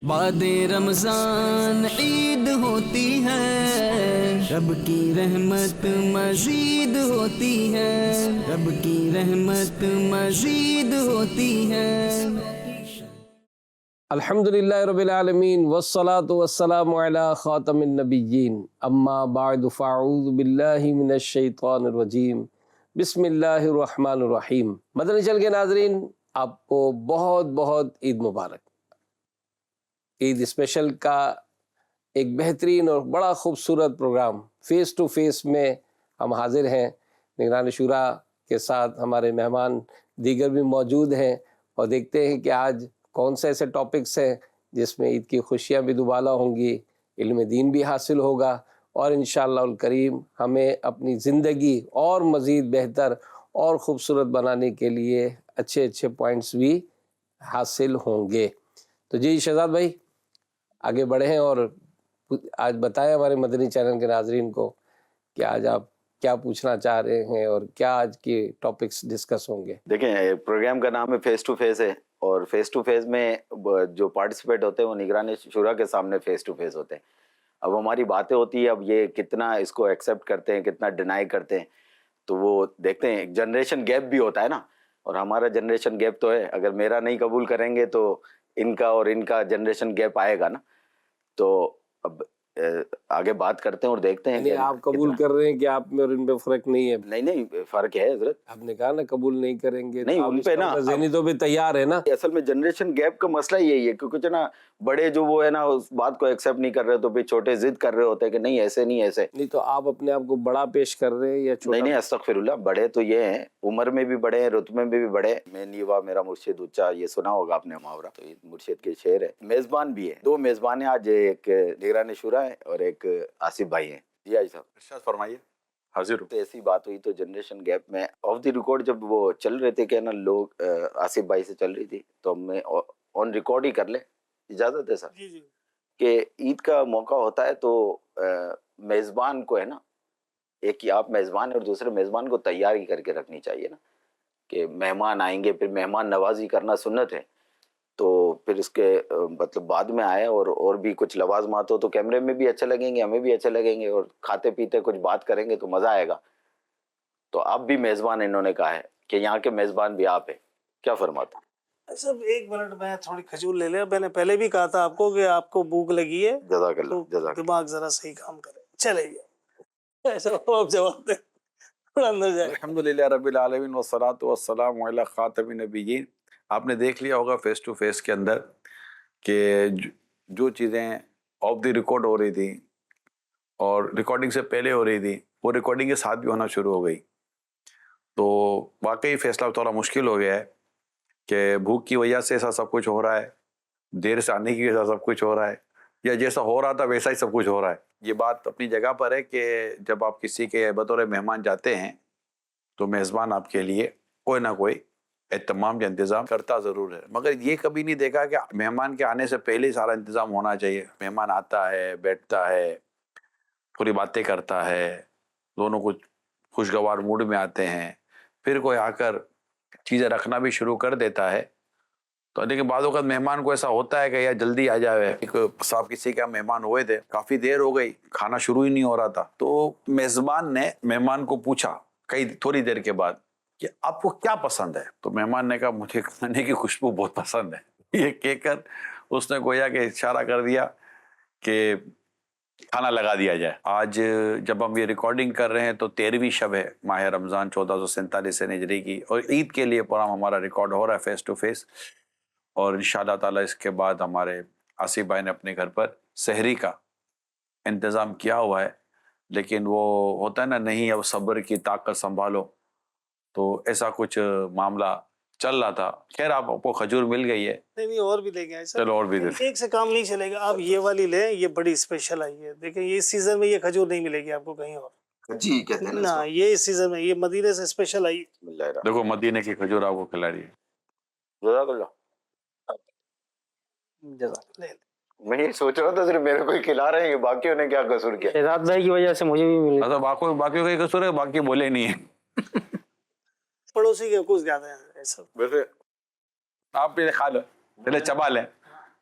بعد رمضان عید ہوتی ہے، رب کی رحمت مزید ہوتی ہے، رب کی رحمت مزید ہوتی ہے۔ الحمدللہ رب العالمین والصلاة والسلام علی خاتم النبیین، اما بعد فاعوذ باللہ من الشیطان الرجیم، بسم اللہ الرحمن الرحیم۔ مدنی چینل کے ناظرین، آپ کو بہت بہت عید مبارک۔ عید اسپیشل کا ایک بہترین اور بڑا خوبصورت پروگرام فیس ٹو فیس میں ہم حاضر ہیں۔ نگران شورا کے ساتھ ہمارے مہمان دیگر بھی موجود ہیں، اور دیکھتے ہیں کہ آج کون سے ایسے ٹاپکس ہیں جس میں عید کی خوشیاں بھی دوبالا ہوں گی، علم دین بھی حاصل ہوگا، اور انشاءاللہ الکریم ہمیں اپنی زندگی اور مزید بہتر اور خوبصورت بنانے کے لیے اچھے اچھے پوائنٹس بھی حاصل ہوں گے۔ تو جی شہزاد بھائی آگے بڑھے ہیں، اور آج بتائیں ہمارے مدنی چینل کے ناظرین کو کہ آج آپ کیا پوچھنا چاہ رہے ہیں اور کیا آج کے ٹاپکس ڈسکس ہوں گے۔ دیکھیں، پروگرام کا نام ہے فیس ٹو فیس ہے، اور فیس ٹو فیس میں جو پارٹیسپیٹ ہوتے ہیں وہ نگران شورا کے سامنے فیس ٹو فیس ہوتے ہیں۔ اب ہماری باتیں ہوتی ہیں، اب یہ کتنا اس کو ایکسیپٹ کرتے ہیں، کتنا ڈینائی کرتے ہیں، تو وہ دیکھتے ہیں۔ جنریشن گیپ بھی ہوتا ہے نا، اور ہمارا جنریشن گیپ تو ہے، اگر میرا نہیں قبول کریں گے تو ان کا اور ان کا جنریشن گیپ آئے گا نا۔ تو اب آگے بات کرتے ہیں اور دیکھتے ہیں یعنی کہ آپ قبول کر رہے ہیں کہ آپ میں اور ان میں فرق نہیں ہے؟ نہیں فرق ہے حضرت۔ آپ نے کہا نا قبول نہیں کریں گے، نہیں، تو آپ ان اس پہ کا نا مطلب ذہنی طور پہ تیار ہے نا۔ اصل میں جنریشن گیپ کا مسئلہ یہی ہے کہ کچھ نا بڑے جو وہ ہے نا اس بات کو ایکسیپٹ نہیں کر رہے، تو پھر چھوٹے ضد کر رہے ہوتے ہیں کہ نہیں ایسے نہیں ایسے۔ نہیں تو آپ اپنے آپ کو بڑا پیش کر رہے ہیں یا چھوٹا؟ نہیں استغفر اللہ، بڑے تو یہ ہیں، عمر میں بھی بڑے ہیں، رتبے میں بھی بڑے۔ میں نیوا میرا مرشد اونچا، یہ سنا ہوگا آپ نے محاورہ، تو یہ مرشد کے شعر ہے۔ میزبان بھی ہے، دو میزبان ہیں آج، ایک نگران شورا ہے اور ایک آصف بھائی ہیں۔ جی آج صاحب ارشاد فرمائیے، حاضر ہوں۔ ایسی بات ہوئی تو جنریشن گیپ میں آف دی ریکارڈ جب وہ چل رہے تھے کہ نا لوگ، آصف بھائی سے چل رہی تھی، تو میں آن ریکارڈ ہی کر لیں، اجازت ہے سر؟ جی جی۔ کہ عید کا موقع ہوتا ہے تو میزبان کو ہے نا، ایک ہی آپ میزبان ہے اور دوسرے میزبان کو تیاری کر کے رکھنی چاہیے نا، کہ مہمان آئیں گے، پھر مہمان نوازی کرنا سنت ہے، تو پھر اس کے مطلب بعد میں آئے اور بھی کچھ لوازمات ہو تو کیمرے میں بھی اچھے لگیں گے، ہمیں بھی اچھے لگیں گے، اور کھاتے پیتے کچھ بات کریں گے تو مزہ آئے گا۔ تو آپ بھی میزبان، انہوں نے کہا ہے کہ یہاں کے میزبان بھی آپ ہیں، کیا فرماتے ہیں؟ سب ایک منٹ میں تھوڑی کھجور لے لیں، میں نے پہلے بھی کہا تھا آپ کو کہ آپ کو بھوک لگی ہے، جزاک اللہ، تو جزاک اللہ۔ دماغ ذرا صحیح کام کرے۔ چلے ایسا آپ جواب دیں، تھوڑا اندر جائے۔ الحمدللہ رب العالمین والصلاة والسلام علی خاتم النبیین۔ آپ نے دیکھ لیا ہوگا فیس ٹو فیس کے اندر کہ جو چیزیں آف دی ریکارڈ ہو رہی تھی اور ریکارڈنگ سے پہلے ہو رہی تھی، وہ ریکارڈنگ کے ساتھ بھی ہونا شروع ہو گئی، تو واقعی فیصلہ تھوڑا مشکل ہو گیا ہے کہ بھوک کی وجہ سے ایسا سب کچھ ہو رہا ہے، دیر سے آنے کی وجہ سے سب کچھ ہو رہا ہے، یا جیسا ہو رہا تھا ویسا ہی سب کچھ ہو رہا ہے۔ یہ بات اپنی جگہ پر ہے کہ جب آپ کسی کے بطور مہمان جاتے ہیں تو میزبان آپ کے لیے کوئی نہ کوئی اہتمام یا انتظام کرتا ضرور ہے، مگر یہ کبھی نہیں دیکھا کہ مہمان کے آنے سے پہلے ہی سارا انتظام ہونا چاہیے۔ مہمان آتا ہے، بیٹھتا ہے، تھوڑی باتیں کرتا ہے، دونوں کچھ خوشگوار موڈ میں آتے ہیں، پھر کوئی آ کر چیزیں رکھنا بھی شروع کر دیتا ہے۔ تو لیکن بعض اوقات مہمان کو ایسا ہوتا ہے کہ یا جلدی آ جائے۔ ایک صاحب کسی کا مہمان ہوئے تھے، کافی دیر ہو گئی، کھانا شروع ہی نہیں ہو رہا تھا، تو میزبان نے مہمان کو پوچھا تھوڑی دیر کے بعد کہ آپ کو کیا پسند ہے؟ تو مہمان نے کہا مجھے کھانے کی خوشبو بہت پسند ہے۔ یہ کہہ کر اس نے گویا کہ اشارہ کر دیا کہ کھانا لگا دیا جائے۔ آج جب ہم یہ ریکارڈنگ کر رہے ہیں تو 13ویں شب ہے ماہ رمضان 1447 ہجری کی، اور عید کے لیے پروگرام ہمارا ریکارڈ ہو رہا ہے فیس ٹو فیس، اور انشاءاللہ تعالیٰ اس کے بعد ہمارے آصف بھائی نے اپنے گھر پر سحری کا انتظام کیا ہوا ہے، لیکن وہ ہوتا ہے نا، نہیں اب صبر کی طاقت سنبھالو، تو ایسا کچھ معاملہ چل رہا تھا۔ خیر آپ کو کھجور مل گئی ہے، نہیں اور بھی لے کے آئے سر، چلو اور بھی دے دیں۔ ایک سے کام نہیں چلے گا، آپ یہ والی لیں، یہ بڑی اسپیشل آئی ہے، دیکھیں یہ اس سیزن میں یہ کھجور نہیں ملے گی آپ کو کہیں اور، جی کہتے ہیں نہ یہ اس سیزن میں، یہ مدینے سے اسپیشل آئی ہے۔ دیکھو مدینے کی کھجور آپ کو کھلا رہی ہے۔ جزاک اللہ۔ جزاک اللہ۔ میں یہ سوچ رہا تھا صرف میرے کو ہی کھلا رہے ہیں، باقیوں نے کیا قصور کیا؟ شہزاد بھائی کی وجہ سے مجھے بھی ملی، اچھا باقیوں کا قصور ہے، باقی بولے نہیں ہیں۔ پڑوسی کے کچھ زیادہ ہیں ایسا۔ ویسے آپ پہلے کھا لو، پہلے چبا لیں،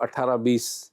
18, 20।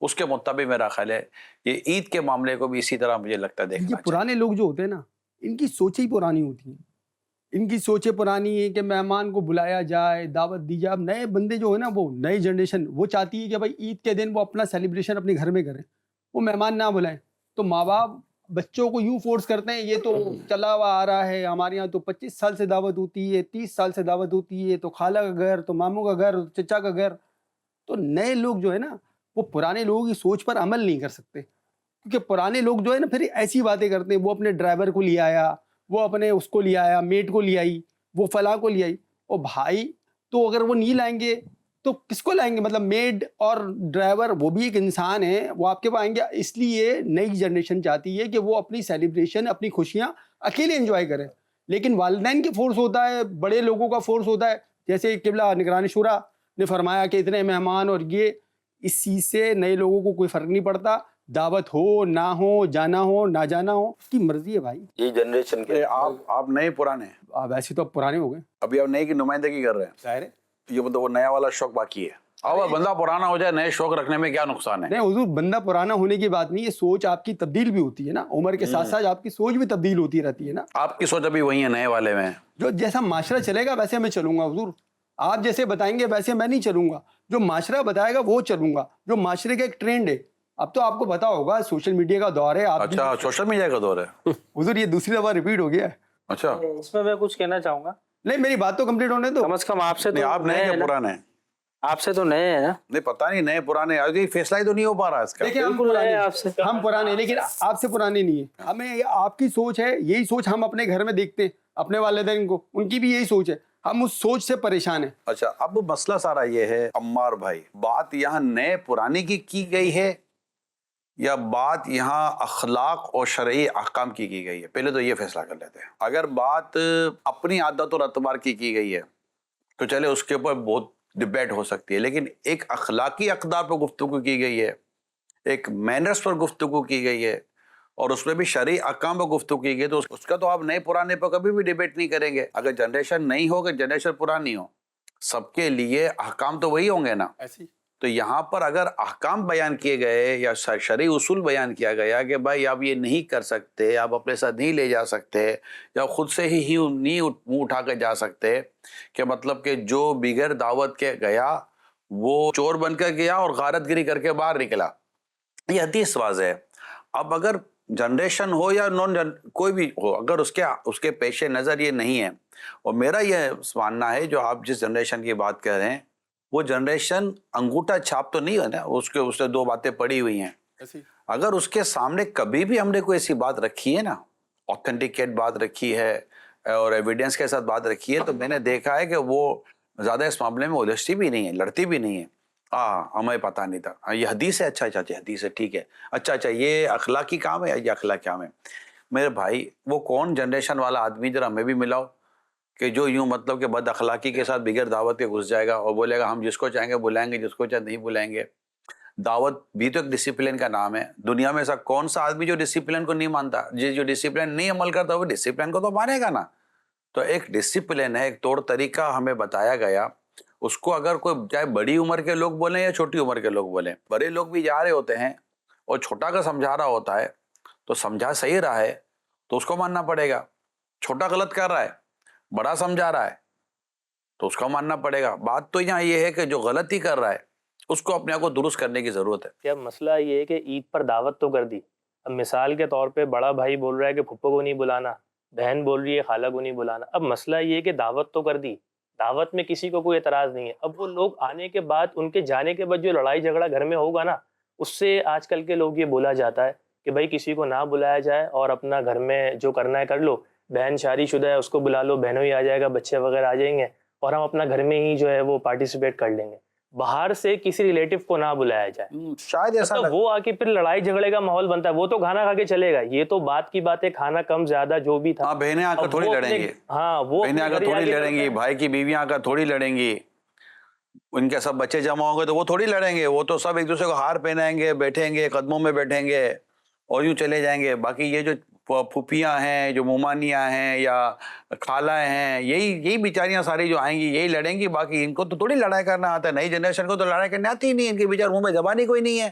اس کے مطابق میرا خیال ہے یہ عید کے معاملے کو بھی اسی طرح مجھے لگتا ہے دیکھنا یہ چاہیے۔ پرانے لوگ جو ہوتے ہیں نا، ان کی سوچیں ہی پرانی ہوتی ہیں، ان کی سوچیں پرانی ہیں کہ مہمان کو بلایا جائے، دعوت دی جائے۔ اب نئے بندے جو ہے نا، وہ نئی جنریشن وہ چاہتی ہے کہ بھائی عید کے دن وہ اپنا سیلیبریشن اپنے گھر میں کریں، وہ مہمان نہ بلائیں۔ تو ماں باپ بچوں کو یوں فورس کرتے ہیں، یہ تو چلا ہوا آ رہا ہے، ہمارے یہاں تو 25 سال سے دعوت ہوتی ہے، 30 سال سے دعوت ہوتی ہے، تو خالہ کا گھر، تو ماموں کا گھر، تو چچا کا گھر۔ تو نئے لوگ جو ہے نا، وہ پرانے لوگوں کی سوچ پر عمل نہیں کر سکتے، کیونکہ پرانے لوگ جو ہے نا پھر ایسی باتیں کرتے ہیں، وہ اپنے ڈرائیور کو لے آیا، وہ اپنے اس کو لے آیا، میٹ کو لے آئی، وہ فلاں کو لے آئی۔ اور بھائی تو اگر وہ نہیں لائیں گے تو کس کو لائیں گے؟ مطلب میڈ اور ڈرائیور وہ بھی ایک انسان ہے، وہ آپ کے پاس آئیں گے۔ اس لیے نئی جنریشن چاہتی ہے کہ وہ اپنی سیلیبریشن، اپنی خوشیاں اکیلے انجوائے کریں، لیکن والدین کی فورس ہوتا ہے، بڑے لوگوں کا فورس ہوتا ہے، جیسے قبلہ نگران شورا نے فرمایا کہ اتنے مہمان، اور یہ اس چیز سے نئے لوگوں کو کوئی فرق نہیں پڑتا، دعوت ہو نہ ہو، جانا ہو نہ جانا ہو، اس کی مرضی ہے بھائی۔ یہ جنریشن کے آپ نئے پرانے ہیں، آپ ایسے تو اب پرانے ہو گئے، ابھی آپ نئے کی نمائندگی کر رہے ہیں، ظاہر ہے۔ یہ مطلب وہ نیا والا شوق باقی ہے۔ اب بندہ پرانا ہو جائے، نئے شوق رکھنے میں کیا نقصان ہے؟ نہیں حضور، بندہ پرانا ہونے کی بات نہیں، یہ سوچ آپ کی تبدیل بھی ہوتی ہے نا، عمر کے ساتھ ساتھ آپ کی سوچ بھی تبدیل ہوتی رہتی ہے نا۔ آپ کی سوچ ابھی وہی ہے نئے والے میں؟ جو جیسا معاشرہ چلے گا ویسے میں چلوں گا حضور، آپ جیسے بتائیں گے ویسے میں نہیں چلوں گا، جو معاشرہ بتائے گا وہ چلوں گا، جو معاشرے کا ایک ٹرینڈ ہے۔ اب تو آپ کو پتا ہوگا سوشل میڈیا کا دور ہے، آپ اچھا، سوشل میڈیا کا دور ہے؟ حضور یہ دوسری دفعہ ریپیٹ ہو گیا ہے۔ اچھا، اس میں کچھ کہنا چاہوں گا، نہیں میری بات تو کمپلیٹ ہونے دو۔ کم از کم آپ سے نہیں تو آپ نئے کے پرانے ہیں؟ آپ سے تو نئے ہیں نا؟ نہیں پتہ نہیں نئے پرانے، ابھی فیصلہ ہی تو نہیں ہو پا رہا اس کا۔ دیکھیں ہم بالکل پرانے نئے آپ سے، ہم پرانے، لیکن آپ سے پرانے نہیں ہیں۔ ہمیں آپ کی سوچ ہے، یہی سوچ ہم اپنے گھر میں دیکھتے ہیں، اپنے والدین کو ان کی بھی یہی سوچ ہے، ہم اس سوچ سے پریشان ہیں۔ اچھا، اب مسئلہ سارا یہ ہے عمار بھائی، بات یہاں نئے پرانے کی گئی ہے یا بات یہاں اخلاق اور شرعی احکام کی گئی ہے؟ پہلے تو یہ فیصلہ کر لیتے ہیں۔ اگر بات اپنی عادت اور اعتبار کی گئی ہے تو چلے اس کے اوپر بہت ڈبیٹ ہو سکتی ہے، لیکن ایک اخلاقی اقدار پر گفتگو کی گئی ہے، ایک مینرز پر گفتگو کی گئی ہے، اور اس میں بھی شرعی احکام پر گفتگو کی گئی، تو اس کا تو آپ نئے پرانے پر کبھی بھی ڈیبیٹ نہیں کریں گے۔ اگر جنریشن نہیں ہو کہ جنریشن پرانی ہو، سب کے لیے احکام تو وہی ہوں گے نا۔ ایسی تو یہاں پر اگر احکام بیان کیے گئے یا شرعی اصول بیان کیا گیا کہ بھائی آپ یہ نہیں کر سکتے، آپ اپنے ساتھ نہیں لے جا سکتے، یا خود سے ہی نہیں منہ اٹھا کے جا سکتے، کہ مطلب کہ جو بغیر دعوت کے گیا وہ چور بن کر گیا اور غارت گری کر کے باہر نکلا، یہ حدیث واضح ہے۔ اب اگر جنریشن ہو یا کوئی بھی ہو، اگر اس کے پیش نظر یہ نہیں ہے، اور میرا یہ ماننا ہے جو آپ جس جنریشن کی بات کر رہے ہیں وہ جنریشن انگوٹھا چھاپ تو نہیں ہے نا، اس نے دو باتیں پڑی ہوئی ہیں۔ ایسی اگر اس کے سامنے کبھی بھی ہم نے کوئی ایسی بات رکھی ہے نا، آتھینٹیکیٹ بات رکھی ہے اور ایویڈنس کے ساتھ بات رکھی ہے، تو میں نے دیکھا ہے کہ وہ زیادہ اس معاملے میں الجھتی بھی نہیں ہے، لڑتی بھی نہیں ہے۔ ہمیں پتہ نہیں تھا، یہ حدیث ہے، اچھا حدیث ہے، ٹھیک ہے، اچھا یہ اخلاقی کام ہے یا یہ اخلاقی کام ہے؟ میرے بھائی وہ کون جنریشن والا آدمی ذرا ہمیں بھی ملاؤ کہ جو یوں مطلب کہ بد اخلاقی کے ساتھ بغیر دعوت کے گھس جائے گا اور بولے گا ہم جس کو چاہیں گے بلائیں گے، جس کو چاہیں نہیں بلائیں گے۔ دعوت بھی تو ایک ڈسپلن کا نام ہے۔ دنیا میں ایسا کون سا آدمی جو ڈسپلن کو نہیں مانتا؟ جو ڈسپلن نہیں عمل کرتا وہ ڈسپلن کو تو مانے گا نا۔ تو ایک ڈسپلن ہے، ایک طور طریقہ ہمیں بتایا گیا، اس کو اگر کوئی چاہے بڑی عمر کے لوگ بولیں یا چھوٹی عمر کے لوگ بولیں، بڑے لوگ بھی جا رہے ہوتے ہیں اور چھوٹا کا سمجھا رہا ہوتا ہے تو سمجھا صحیح رہا ہے تو اس کو ماننا پڑے گا، چھوٹا غلط کر رہا ہے، بڑا سمجھا رہا ہے تو اس کو ماننا پڑے گا۔ بات تو یہاں یہ ہے کہ جو غلطی کر رہا ہے اس کو اپنے آپ کو درست کرنے کی ضرورت ہے۔ اب مسئلہ یہ ہے کہ عید پر دعوت تو کر دی، اب مثال کے طور پہ بڑا بھائی بول رہا ہے کہ پھپھو کو نہیں بلانا، بہن بول رہی ہے خالہ کو نہیں بلانا۔ اب مسئلہ یہ ہے کہ دعوت تو کر دی، دعوت میں کسی کو کوئی اعتراض نہیں ہے، اب وہ لوگ آنے کے بعد ان کے جانے کے بعد جو لڑائی جھگڑا گھر میں ہوگا نا، اس سے آج کل کے لوگ یہ بولا جاتا ہے کہ بھائی کسی کو نہ بلایا جائے اور اپنا گھر میں جو کرنا ہے کر لو، بہن شادی شدہ ہے اس کو بلا لو، بہنوں ہی آ جائے گا، بچے وغیرہ آ جائیں گے اور ہم اپنا گھر میں ہی جو ہے وہ پارٹیسپیٹ کر لیں گے، باہر سے کسی ریلیٹیو کو نہ بلایا جائے۔ شاید ایسا مطلب وہ آ کے پھر لڑائی جھگڑے کا ماحول بنتا ہے، وہ تو کھانا کھا کے چلے گا، یہ تو بات کی بات ہے، کھانا کم زیادہ جو بھی تھا۔ ہاں، بہنیں آ کر اب تھوڑی وہ لڑیں اپنے- گی، ہاں وہ بہنیں آ کر تھوڑی لڑیں گی، بھائی کی بیویاں آ کر تھوڑی لڑیں گی، ان کے سب بچے جمع ہوں گے تو وہ تھوڑی لڑیں گے، وہ تو سب ایک دوسرے کو ہار پہنائیں گے، بیٹھیں گے، قدموں میں بیٹھیں گے اور یوں چلے جائیں گے۔ باقی یہ جو پھوپھیاں ہیں، جو مومانیاں ہیں یا خالہ ہیں، یہی بیچاریاں ساری جو آئیں گی یہی لڑیں گی، باقی ان کو تو تھوڑی لڑائی کرنا آتا ہے۔ نئی جنریشن کو تو لڑائی کرنے آتی ہی نہیں، ان کے بیچار منہ میں زبان ہی کوئی نہیں ہے،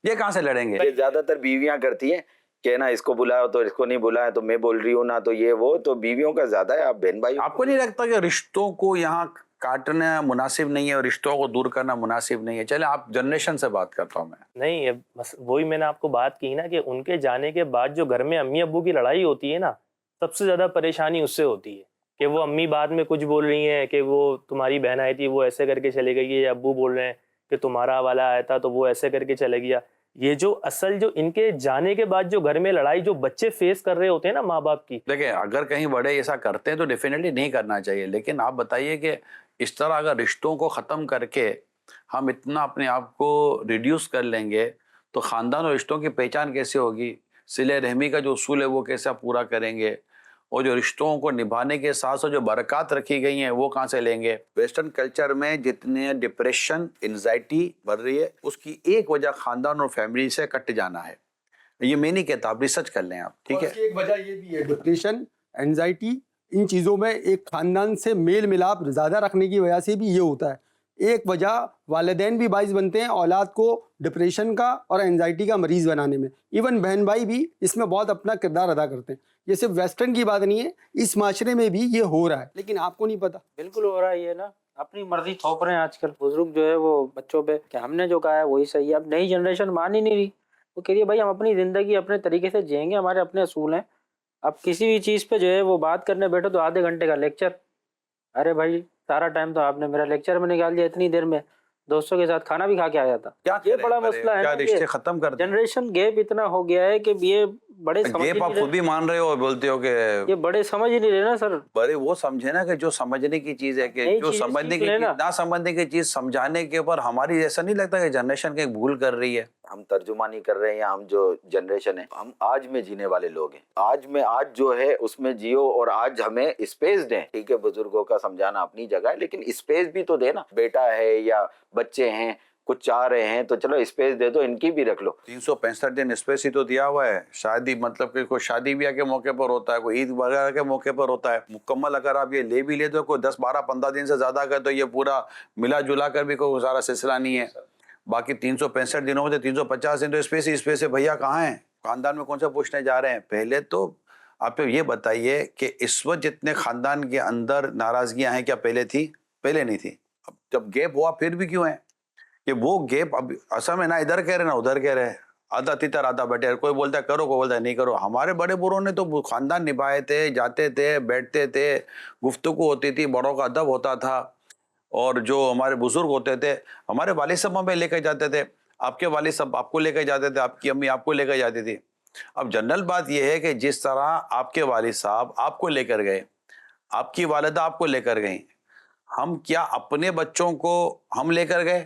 یہ کہاں سے لڑیں گے؟ یہ زیادہ تر بیویاں کرتی ہیں کہ نا اس کو بلاؤ تو اس کو نہیں بلایا تو میں بول رہی ہوں نا، تو یہ وہ تو بیویوں کا زیادہ ہے. آپ بہن بھائی آپ کو نہیں لگتا کہ رشتوں کو یہاں کاٹنا مناسب نہیں ہے اور رشتوں کو دور کرنا مناسب نہیں ہے؟ چلے آپ جنریشن سے بات کرتا ہوں میں. نہیں، وہی میں نے آپ کو بات کی نا کہ ان کے جانے کے بعد جو گھر میں امی ابو کی لڑائی ہوتی ہے نا، سب سے زیادہ پریشانی اس سے ہوتی ہے کہ وہ امی بعد میں کچھ بول رہی ہیں کہ وہ تمہاری بہن آئی تھی وہ ایسے کر کے چلے گئی ہے، یا ابو بول رہے ہیں کہ تمہارا والا آیا تھا تو وہ ایسے کر کے چلے گیا. یہ جو اصل جو ان کے جانے کے بعد جو گھر میں لڑائی جو بچے فیس کر رہے ہوتے ہیں نا ماں باپ کی. دیکھیں اگر کہیں بڑے ایسا کرتے ہیں تو ڈیفینیٹلی نہیں کرنا چاہیے، لیکن آپ بتائیے کہ اس طرح اگر رشتوں کو ختم کر کے ہم اتنا اپنے آپ کو ریڈیوس کر لیں گے تو خاندان اور رشتوں کی پہچان کیسے ہوگی؟ صلہ رحمی کا جو اصول ہے وہ کیسے آپ پورا کریں گے؟ اور جو رشتوں کو نبھانے کے ساتھ ساتھ جو برکات رکھی گئی ہیں وہ کہاں سے لیں گے؟ ویسٹرن کلچر میں جتنے ڈپریشن انزائٹی بڑھ رہی ہے اس کی ایک وجہ خاندان اور فیملی سے کٹ جانا ہے. یہ میں نہیں کہتا، آپ ریسرچ کر لیں آپ، ٹھیک ہے. اور اس کی ایک وجہ یہ بھی ہے، ڈپریشن، اینزائٹی، ان چیزوں میں ایک خاندان سے میل ملاپ زیادہ رکھنے کی وجہ سے بھی یہ ہوتا ہے. ایک وجہ والدین بھی باعث بنتے ہیں اولاد کو ڈپریشن کا اور اینزائٹی کا مریض بنانے میں. ایون بہن بھائی بھی اس میں بہت اپنا کردار ادا کرتے ہیں. یہ صرف ویسٹرن کی بات نہیں ہے، اس معاشرے میں بھی یہ ہو رہا ہے لیکن آپ کو نہیں پتا. بالکل ہو رہا ہے یہ نا، اپنی مرضی تھوپ رہے ہیں آج کل بزرگ جو ہے وہ بچوں پہ کہ ہم نے جو کہا ہے وہی صحیح ہے. اب نئی جنریشن مان ہی نہیں رہی، وہ کہہ رہی ہے بھائی ہم اپنی زندگی اپنے طریقے سے جئیں گے، ہمارے اپنے اصول ہیں. اب کسی بھی چیز پہ جو ہے وہ بات کرنے بیٹھو تو آدھے گھنٹے کا لیکچر. ارے بھائی سارا ٹائم تو آپ نے میرا لیکچر میں نکال دیا، اتنی دیر میں دوستوں کے ساتھ کھانا بھی کھا کے آیا تھا. یہ بڑا مسئلہ ہے کیا نا، رشتے ختم کر دیں؟ جنریشن گیپ اتنا ہو گیا ہے کہ یہ بڑے سمجھ گیپ آپ خود بھی مان رہے ہو اور بولتے ہو کہ یہ بڑے سمجھ ہی نہیں رہے نا سر. بڑے وہ سمجھے نا کہ جو سمجھنے کی چیز ہے کہ جو سمجھنے کی چیز نہ سمجھنے کی چیز سمجھانے کے اوپر ہماری ایسا نہیں لگتا کہ جنریشن کے بھول کر رہی ہے. ہم ترجمہ نہیں کر رہے ہیں، ہم جو جنریشن ہے ہم آج میں جینے والے لوگ ہیں. آج جو ہے اس میں جیو اور آج ہمیں اسپیس دیں. ٹھیک ہے بزرگوں کا سمجھانا اپنی جگہ ہے لیکن اسپیس بھی تو دے نا. بیٹا ہے یا بچے ہیں کچھ چاہ رہے ہیں تو چلو اسپیس دے دو، ان کی بھی رکھ لو. 365 دن اسپیس ہی تو دیا ہوا ہے. شادی مطلب کہ کوئی شادی بیاہ کے موقع پر ہوتا ہے، کوئی عید وغیرہ کے موقع پر ہوتا ہے. مکمل اگر آپ یہ لے بھی لے تو کوئی 10 12 15 دن سے زیادہ کا تو یہ پورا ملا جلا کر بھی کوئی سارا سلسلہ نہیں ہے. باقی 365 دنوں میں 350 دن تو اسپیس ہے. بھیا کہاں ہیں؟ خاندان میں کون سے پوچھنے جا رہے ہیں؟ پہلے تو آپ یہ بتائیے کہ اس وقت جتنے خاندان کے اندر ناراضگیاں ہیں کیا پہلے تھی؟ پہلے نہیں تھی. اب جب گیپ ہوا پھر بھی کیوں ہے کہ وہ گیپ اب اصل میں نہ ادھر کہہ رہے نہ ادھر کہہ رہے. آدھا تیتر آدھا بٹیر، کوئی بولتا ہے کرو کوئی بولتا ہے نہیں کرو. ہمارے بڑے بڑوں نے تو خاندان نبھائے تھے، جاتے تھے بیٹھتے تھے، گفتگو ہوتی تھی، بڑوں کا ادب ہوتا تھا. اور جو ہمارے بزرگ ہوتے تھے، ہمارے والد صاحب ہمیں لے کے جاتے تھے، آپ کے والد صاحب آپ کو لے کے جاتے تھے، آپ کی امی آپ کو لے کے جاتی تھی. اب جنرل بات یہ ہے کہ جس طرح آپ کے والد صاحب آپ کو لے کر گئے، آپ کی والدہ آپ کو لے کر گئیں، ہم کیا اپنے بچوں کو ہم لے کر گئے؟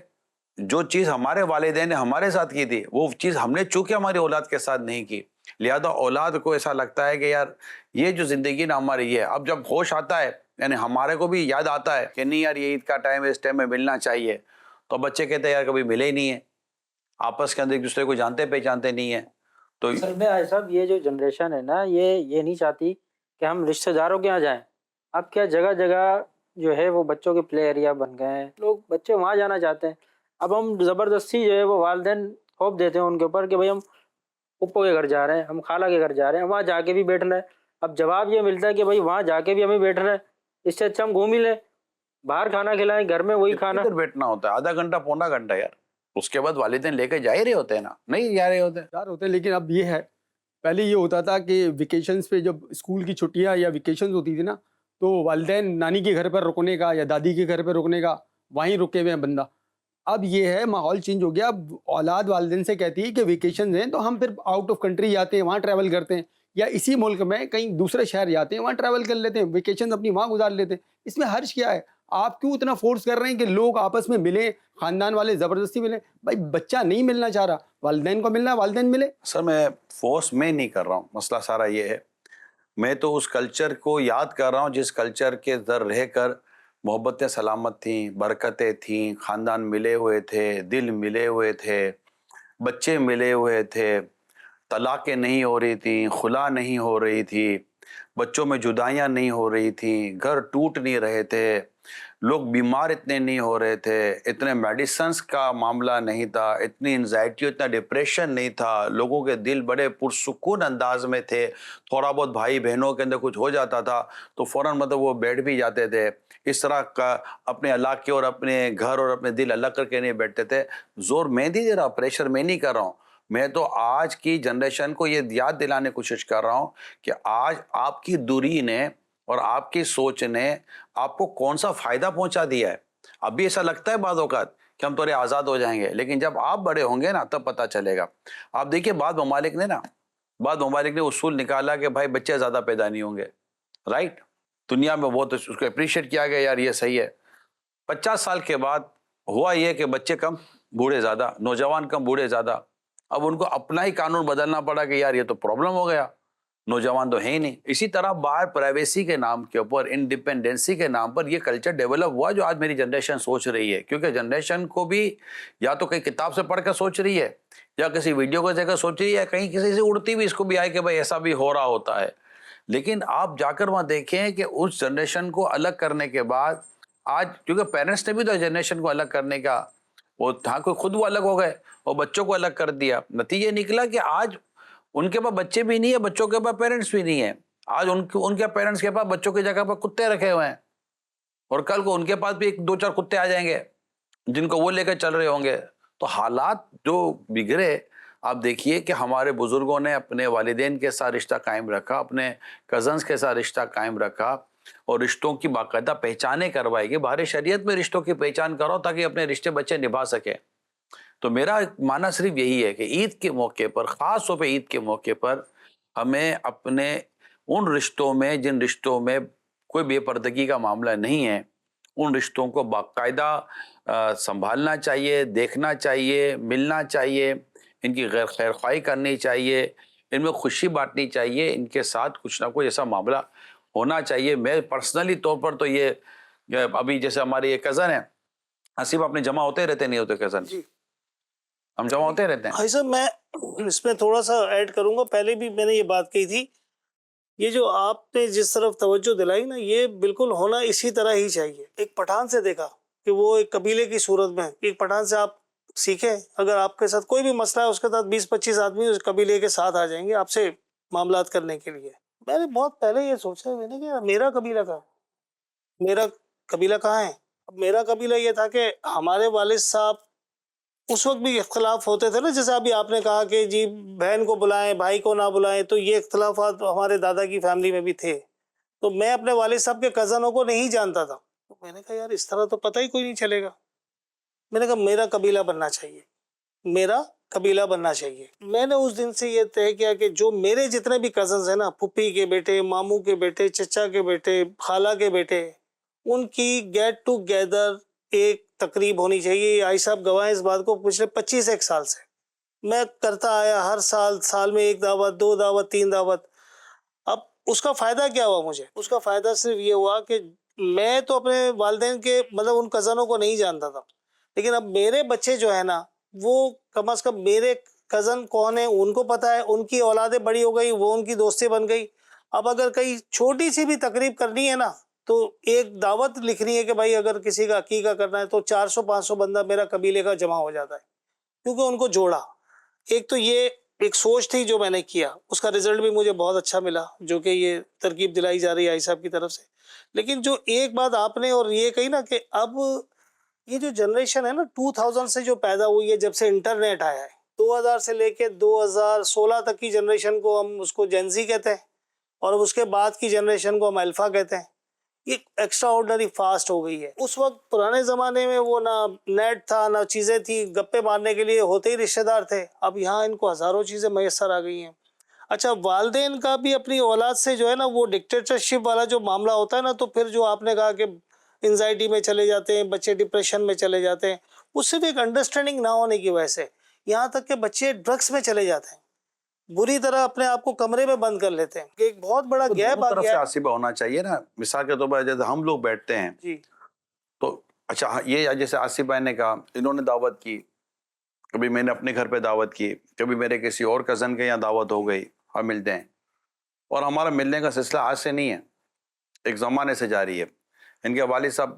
جو چیز ہمارے والدین نے ہمارے ساتھ کی تھی وہ چیز ہم نے چونکہ ہماری اولاد کے ساتھ نہیں کی، لہذا اولاد کو ایسا لگتا ہے کہ یار یہ جو زندگی نا ہماری یہ ہے. اب جب ہوش آتا ہے یعنی ہمارے کو بھی یاد آتا ہے کہ نہیں یار یہ عید کا ٹائم ہے، اس ٹائم میں ملنا چاہیے، تو بچے کہتے ہیں یار کبھی ملے ہی نہیں ہے، آپس کے اندر ایک دوسرے کو جانتے پہچانتے نہیں ہیں. تو اصل میں صاحب یہ جو جنریشن ہے نا یہ نہیں چاہتی کہ ہم رشتہ داروں کے یہاں جائیں. اب کیا جگہ جگہ جو ہے وہ بچوں کے پلے ایریا بن گئے ہیں، لوگ بچے وہاں جانا چاہتے ہیں. اب ہم زبردستی جو ہے وہ والدین تھوپ دیتے ہیں ان کے اوپر کہ بھائی ہم پھپھو کے گھر جا رہے ہیں، ہم خالہ کے گھر جا رہے ہیں، وہاں جا کے بھی بیٹھنا ہے. اب جواب یہ ملتا ہے کہ بھائی وہاں جا کے بھی ہمیں بیٹھنا ہے، اس سے اچھا ہم گھوم ہی لیں، باہر کھانا کھلائیں، گھر میں وہی کھانا. کدھر بیٹھنا ہوتا ہے؟ آدھا گھنٹہ پونا گھنٹہ یار، اس کے بعد والدین لے کے جا ہی رہے ہوتے ہیں نا، نہیں جا رہے ہوتے یار ہوتے ہیں. لیکن اب یہ ہے، پہلے یہ ہوتا تھا کہ ویکیشنز پہ جب اسکول کی چھٹیاں یا ویکیشنز ہوتی تھی نا تو والدین نانی کے گھر پر رکنے کا یا دادی کے گھر پہ رکنے کا، وہیں رکے ہوئے ہیں بندہ. اب یہ ہے ماحول چینج ہو گیا. اب اولاد والدین سے کہتی ہے کہ ویکیشنز ہیں تو ہم پھر آؤٹ آف کنٹری جاتے ہیں، وہاں ٹریول کرتے ہیں، یا اسی ملک میں کہیں دوسرے شہر جاتے ہیں وہاں ٹریول کر لیتے ہیں، ویکیشنز اپنی وہاں گزار لیتے ہیں. اس میں حرج کیا ہے؟ آپ کیوں اتنا فورس کر رہے ہیں کہ لوگ آپس میں ملیں، خاندان والے زبردستی ملیں؟ بھائی بچہ نہیں ملنا چاہ رہا، والدین کو ملنا ہے، والدین ملے. سر میں فورس میں نہیں کر رہا ہوں، مسئلہ سارا یہ ہے میں تو اس کلچر کو یاد کر رہا ہوں جس کلچر کے در رہ کر محبتیں سلامت تھیں، برکتیں تھیں، خاندان ملے ہوئے تھے، دل ملے ہوئے تھے، بچے ملے ہوئے تھے، طلاقیں نہیں ہو رہی تھیں، خلا نہیں ہو رہی تھی، بچوں میں جدائیاں نہیں ہو رہی تھیں، گھر ٹوٹ نہیں رہے تھے، لوگ بیمار اتنے نہیں ہو رہے تھے، اتنے میڈیسنس کا معاملہ نہیں تھا، اتنی انزائٹی، اتنا ڈپریشن نہیں تھا، لوگوں کے دل بڑے پرسکون انداز میں تھے. تھوڑا بہت بھائی بہنوں کے اندر کچھ ہو جاتا تھا تو فوراً مطلب وہ بیٹھ بھی جاتے تھے. اس طرح کا اپنے علاقے اور اپنے گھر اور اپنے دل الگ کر کے نہیں بیٹھتے تھے. زور میں نہیں دے رہا، پریشر میں نہیں کر رہا ہوں، میں تو آج کی جنریشن کو یہ یاد دلانے کی کوشش کر رہا ہوں کہ آج آپ کی دوری نے اور آپ کی سوچ نے آپ کو کون سا فائدہ پہنچا دیا ہے. ابھی ایسا لگتا ہے بعض اوقات کہ ہم تھوڑے آزاد ہو جائیں گے، لیکن جب آپ بڑے ہوں گے نا تب پتہ چلے گا. آپ دیکھیے بعض ممالک نے اصول نکالا کہ بھائی بچے زیادہ پیدا نہیں ہوں گے، رائٹ. دنیا میں بہت اس کو اپریشیٹ کیا گیا، یار یہ صحیح ہے. 50 سال کے بعد ہوا یہ کہ بچے کم بوڑھے زیادہ، نوجوان کم بوڑھے زیادہ. اب ان کو اپنا ہی قانون بدلنا پڑا کہ یار یہ تو پرابلم ہو گیا، نوجوان تو ہے ہی نہیں. اسی طرح باہر پرائیویسی کے نام کے اوپر، انڈیپینڈنسی کے نام پر یہ کلچر ڈیولپ ہوا جو آج میری جنریشن سوچ رہی ہے. کیونکہ جنریشن کو بھی یا تو کہیں کتاب سے پڑھ کر سوچ رہی ہے، یا کسی ویڈیو کو دیکھ کر سوچ رہی ہے، کہیں کسی سے اڑتی ہوئی اس کو بھی آئے کہ بھائی ایسا بھی ہو رہا ہوتا ہے. لیکن آپ جا کر وہاں دیکھیں کہ اس جنریشن کو الگ کرنے کے بعد آج، کیونکہ پیرنٹس نے بھی تو جنریشن کو الگ کرنے کا وہ تھا، کوئی خود وہ الگ ہو گئے اور بچوں کو الگ کر دیا. نتیجہ نکلا کہ آج ان کے پاس بچے بھی نہیں ہے، بچوں کے پاس پیرنٹس بھی نہیں ہے. آج ان کے پیرنٹس کے پاس بچوں کی جگہ پر کتے رکھے ہوئے ہیں، اور کل کو ان کے پاس بھی 2-4 کتے آ جائیں گے جن کو وہ لے کر چل رہے ہوں گے. تو حالات جو بگڑے، آپ دیکھیے کہ ہمارے بزرگوں نے اپنے والدین کے ساتھ رشتہ قائم رکھا، اپنے کزنز کے ساتھ رشتہ قائم رکھا، اور رشتوں کی باقاعدہ پہچانیں کروائی کہ بہر شریعت میں رشتوں کی پہچان کرو تاکہ اپنے رشتے بچے نبھا سکیں. تو میرا معنی صرف یہی ہے کہ عید کے موقع پر، خاص طور پہ عید کے موقع پر، ہمیں اپنے ان رشتوں میں جن رشتوں میں کوئی بے پردگی کا معاملہ نہیں ہے، ان رشتوں کو باقاعدہ سنبھالنا چاہیے، دیکھنا چاہیے، ملنا چاہیے، ان کی خیر خواہی کرنی چاہیے، ان میں خوشی بانٹنی چاہیے، ان کے ساتھ کچھ نہ کچھ ایسا معاملہ ہونا چاہیے. میں پرسنلی طور پر تو یہ ابھی جیسے ہماری ایک کزن ہے آصف، اپنے جمع ہوتے رہتے نہیں ہوتے کزن؟ جی ہم جمع ہوتے رہتے ہیں. بھائی صاحب، میں اس میں تھوڑا سا ایڈ کروں گا. پہلے بھی میں نے یہ بات کہی تھی، یہ جو آپ نے جس طرف توجہ دلائی نا، یہ بالکل ہونا اسی طرح ہی چاہیے. ایک پٹھان سے دیکھا کہ وہ ایک قبیلے کی صورت میں، ایک پٹھان سے آپ سیکھیں، اگر آپ کے ساتھ کوئی بھی مسئلہ ہے اس کے ساتھ 20-25 آدمی اس قبیلے کے ساتھ آ جائیں گے آپ سے معاملات کرنے کے لیے. میں نے بہت پہلے یہ سوچا، میں نے کہ میرا قبیلہ کہاں، میرا قبیلہ کہاں ہے. اب میرا قبیلہ یہ تھا کہ ہمارے والد صاحب اس وقت بھی اختلاف ہوتے تھے نا، جیسے ابھی آپ نے کہا کہ جی بہن کو بلائیں بھائی کو نہ بلائیں، تو یہ اختلافات ہمارے دادا کی فیملی میں بھی تھے. تو میں اپنے والد صاحب کے کزنوں کو نہیں جانتا تھا. تو میں نے کہا یار اس طرح تو پتہ ہی کوئی نہیں چلے گا. میں نے کہا میرا قبیلہ بننا چاہیے، میرا قبیلہ بننا چاہیے. میں نے اس دن سے یہ طے کیا کہ جو میرے جتنے بھی کزنز ہیں نا، پھپھی کے بیٹے، ماموں کے بیٹے، چچا کے بیٹے، خالہ کے بیٹے، ان کی گیٹ ٹو گیدر ایک تقریب ہونی چاہیے. آئی صاحب گواہ اس بات کو پچھلے 25 سال سے میں کرتا آیا، ہر سال میں 1 دعوت، 2 دعوت، 3 دعوت. اب اس کا فائدہ کیا ہوا مجھے؟ اس کا فائدہ صرف یہ ہوا کہ میں تو اپنے والدین کے مطلب ان کزنوں کو نہیں جانتا تھا، لیکن اب میرے بچے جو ہے نا، وہ کم از کم میرے کزن کون ہیں ان کو پتہ ہے، ان کی اولادیں بڑی ہو گئی، وہ ان کی دوستی بن گئی. اب اگر کہیں چھوٹی سی بھی تقریب کرنی ہے نا، تو ایک دعوت لکھنی ہے کہ بھائی اگر کسی کا عقیقہ کرنا ہے تو 400-500 بندہ میرا قبیلے کا جمع ہو جاتا ہے، کیونکہ ان کو جوڑا. ایک تو یہ ایک سوچ تھی جو میں نے کیا، اس کا رزلٹ بھی مجھے بہت اچھا ملا، جو کہ یہ ترکیب دلائی جا رہی ہے آئی صاحب کی طرف سے. لیکن جو ایک بات آپ نے اور یہ کہی نا کہ اب یہ جو جنریشن ہے نا 2000 سے جو پیدا ہوئی ہے، جب سے انٹرنیٹ آیا ہے، 2000 سے لے کے 2016 تک کی جنریشن کو ہم اس کو جین زی کہتے ہیں، اور اس کے بعد کی جنریشن کو ہم الفا کہتے ہیں. یہ ایکسٹرا آرڈنری فاسٹ ہو گئی ہے. اس وقت پرانے زمانے میں وہ نہ نیٹ تھا نہ چیزیں تھی، گپے مارنے کے لیے ہوتے ہی رشتہ دار تھے. اب یہاں ان کو ہزاروں چیزیں میسر آ گئی ہیں. اچھا، والدین کا بھی اپنی اولاد سے جو ہے نا وہ ڈکٹیٹرشپ والا جو معاملہ ہوتا ہے نا، تو پھر جو آپ نے کہا کہ انزائٹی میں چلے جاتے ہیں بچے، ڈپریشن میں چلے جاتے ہیں، اس سے بھی ایک انڈرسٹینڈنگ نہ ہونے کی وجہ سے یہاں تک کہ بچے ڈرگس میں چلے جاتے ہیں، بری طرح اپنے آپ کو کمرے میں بند کر لیتے ہیں. ایک بہت بڑا گیپ آ طرف گیا سے ہے. آصفہ ہونا چاہیے نا. مثال کے طور پر جیسے ہم لوگ بیٹھتے ہیں جی تو اچھا، یہ جیسے آصف بھائی نے کہا انہوں نے دعوت کی، کبھی میں نے اپنے گھر پہ دعوت کی، کبھی میرے کسی اور کزن کے یہاں دعوت ہو گئی، ہم ملتے ہیں. اور ہمارا ملنے کا سلسلہ آج سے نہیں ہے، ایک زمانے سے جاری ہے. ان کے والد صاحب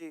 جی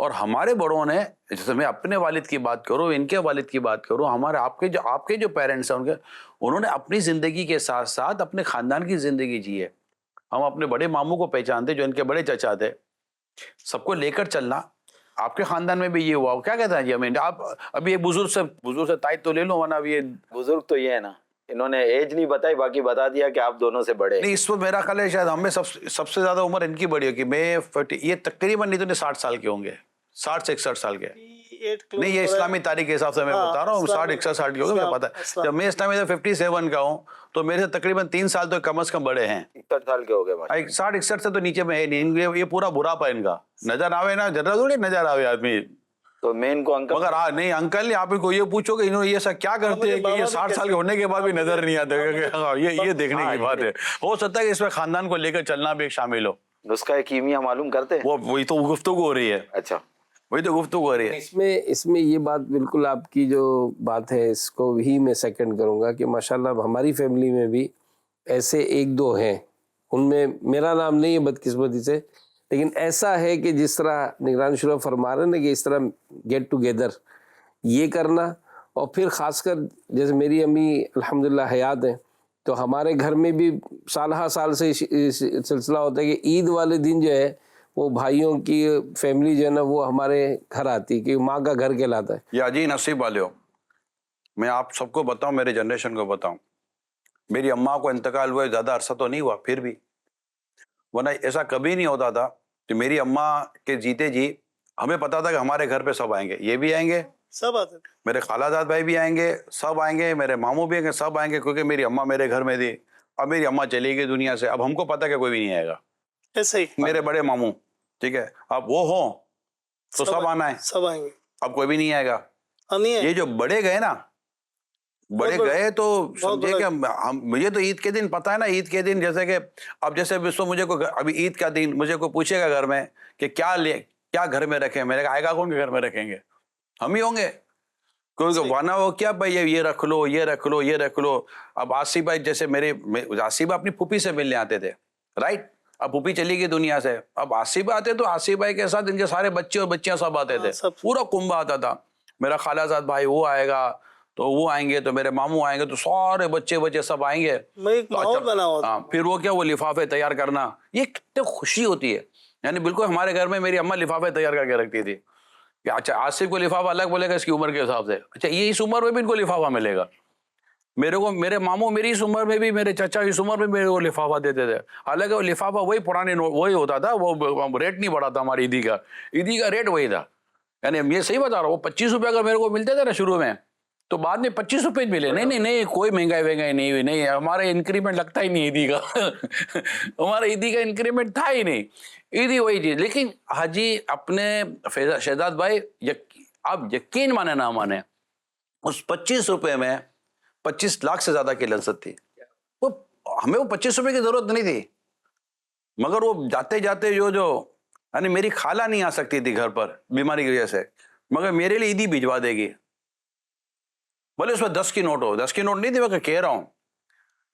اور ہمارے بڑوں نے، جیسے میں اپنے والد کی بات کروں، ان کے والد کی بات کروں، ہمارے آپ کے جو پیرنٹس ہیں انہوں نے اپنی زندگی کے ساتھ ساتھ اپنے خاندان کی زندگی جی ہے. ہم اپنے بڑے ماموں کو پہچانتے جو ان کے بڑے چچا تھے. سب کو لے کر چلنا. آپ کے خاندان میں بھی یہ ہوا؟ کیا کہتے ہیں جی ہمیں؟ آپ ابھی ایک بزرگ سے تائید تو لے لو، ورنہ ابھی بزرگ تو یہ ہے نا، انہوں نے ایج نہیں بتائی، باقی بتا دیا کہ آپ دونوں سے بڑے. نہیں، اس وقت میرا خیال ہے شاید ہمیں سب سے زیادہ عمر ان کی بڑی ہوگی. میں یہ تقریباً نہیں تو 60 سال کے ہوں گے، 60 سے 61 سال کے. نہیں، یہ اسلامی تاریخ کے حساب سے میں بتا رہا ہوں، 60-61 سال کے ہوں گے. مجھے پتا ہے جب میں اس ٹائم 57 کا ہوں تو میرے سے تقریباً 3 سال تو کم از کم بڑے ہیں. 61 سال کے ہو گئے. 60-61 سے تو نیچے میں ہے نہیں. یہ پورا برا پا ان کا نظر آوے نا، جنرل تھوڑی نظر آوے آدمی. تو میں ان کو انکل، مگر نہیں انکل نہیں، آپ ان کو یہ پوچھو کہ انہوں نے یہ سب کیا کرتے ہیں کہ یہ 60 سال کے ہونے کے بعد بھی نظر نہیں آتے. یہ دیکھنے کی بات ہے. ہو سکتا ہے کہ اس میں خاندان کو لے کر چلنا بھی ایک شامل ہو. نسخہ کیمیا معلوم کرتے ہیں؟ وہی تو گفتگو ہو رہی ہے. اچھا، وہی تو گفتگو ہو رہی ہے. اس میں یہ بات بالکل آپ کی جو بات ہے اس کو ہی میں سیکنڈ کروں گا کہ ماشاءاللہ ہماری فیملی میں بھی ایسے 1-2 ہیں. ان میں میرا نام نہیں ہے بدقسمتی سے، لیکن ایسا ہے کہ جس طرح نگران شورا فرما رہے ہیں نا کہ اس طرح گیٹ ٹوگیدر یہ کرنا. اور پھر خاص کر جیسے میری امی الحمدللہ حیات ہیں تو ہمارے گھر میں بھی سالہ سال سے سلسلہ ہوتا ہے کہ عید والے دن جو ہے وہ بھائیوں کی فیملی جو ہے نا وہ ہمارے گھر آتی کہ ماں کا گھر کہلاتا ہے. یا جی نصیب والے ہو. میں آپ سب کو بتاؤں، میرے جنریشن کو بتاؤں، میری اماں کو انتقال ہوئے زیادہ عرصہ تو نہیں ہوا پھر بھی، ورنہ ایسا کبھی نہیں ہوتا تھا کہ میری اماں کے جیتے جی ہمیں پتا تھا کہ ہمارے گھر پہ سب آئیں گے. یہ بھی آئیں گے، سب آتے تھے، میرے خالہ زاد بھائی بھی آئیں گے، سب آئیں گے، میرے ماموں بھی آئیں گے، سب آئیں گے، کیونکہ میری اماں میرے گھر میں تھی. اب میری اماں چلی گئی دنیا سے، اب ہم کو پتا کہ کوئی بھی نہیں آئے گا. ایسے ہی میرے بڑے ماموں، ٹھیک ہے، اب وہ ہوں تو سب آنا ہے، سب آئیں گے. اب کوئی بھی نہیں آئے گا. نہیں ہے یہ جو بڑے گئے نا، بڑے گئے تو سمجھے کہ مجھے تو عید کے دن پتا ہے نا، عید کے دن جیسے کہ اب جیسے مجھے کوئی ابھی عید کا دن مجھے کوئی پوچھے گا گھر میں کہ کیا گھر میں رکھیں، میں نے کہا آئے گا کون کے گھر میں رکھیں گے؟ ہم ہی ہوں گے. کیونکہ وانا وہ کیا بھائی یہ رکھ لو، یہ رکھ لو، یہ رکھ لو. اب آصف بھائی جیسے آصف بھائی اپنی پھوپھی سے ملنے آتے تھے، رائٹ. اب پھوپھی چلی گئی دنیا سے، اب آصف بھائی آتے تو آصف بھائی کے ساتھ ان کے سارے بچے اور بچیاں سب آتے تھے، پورا کنبہ آتا تھا. میرا خالہ زاد بھائی وہ آئے گا تو وہ آئیں گے، تو میرے ماموں آئیں گے، تو سارے بچے سب آئیں گے. پھر وہ کیا، وہ لفافے تیار کرنا، یہ کتنی خوشی ہوتی ہے. یعنی بالکل ہمارے گھر میں میری اماں لفافے تیار کر کے رکھتی تھی کہ اچھا آصف کو لفافہ الگ بولے گا اس کی عمر کے حساب سے، اچھا یہ اس عمر میں بھی ان کو لفافہ ملے گا. میرے ماموں میری اس عمر میں بھی، میرے چچا اس عمر میں میرے کو لفافہ دیتے تھے. حالانکہ وہ لفافہ وہی پرانے وہی ہوتا تھا، وہ ریٹ نہیں بڑھا تھا ہماری عیدی کا ریٹ وہی تھا. یعنی یہ صحیح بتا رہا ہوں، وہ 25 روپے اگر میرے کو ملتے تھے نا شروع میں، تو بعد میں 25 روپے ملے. نہیں کوئی مہنگائی وہنگائی نہیں ہوئی، نہیں ہمارے انکریمنٹ لگتا ہی نہیں عیدی کا. ہمارا عیدی کا انکریمنٹ تھا ہی نہیں، عیدی وہی چیز. لیکن حاجی اپنے شہزاد بھائی آپ یقین مانے نہ مانے، اس 25 روپے میں 25 لاکھ سے زیادہ کی لذت تھی. ہمیں وہ 25 روپے کی ضرورت نہیں تھی، مگر وہ جاتے جاتے جو یعنی میری خالہ نہیں آ سکتی تھی گھر پر بیماری کی وجہ سے، مگر میرے لیے عیدی بھجوا دے گی. بولے اس میں 10 کی نوٹ ہو، 10 کی نوٹ نہیں تھی، میں کہہ رہا ہوں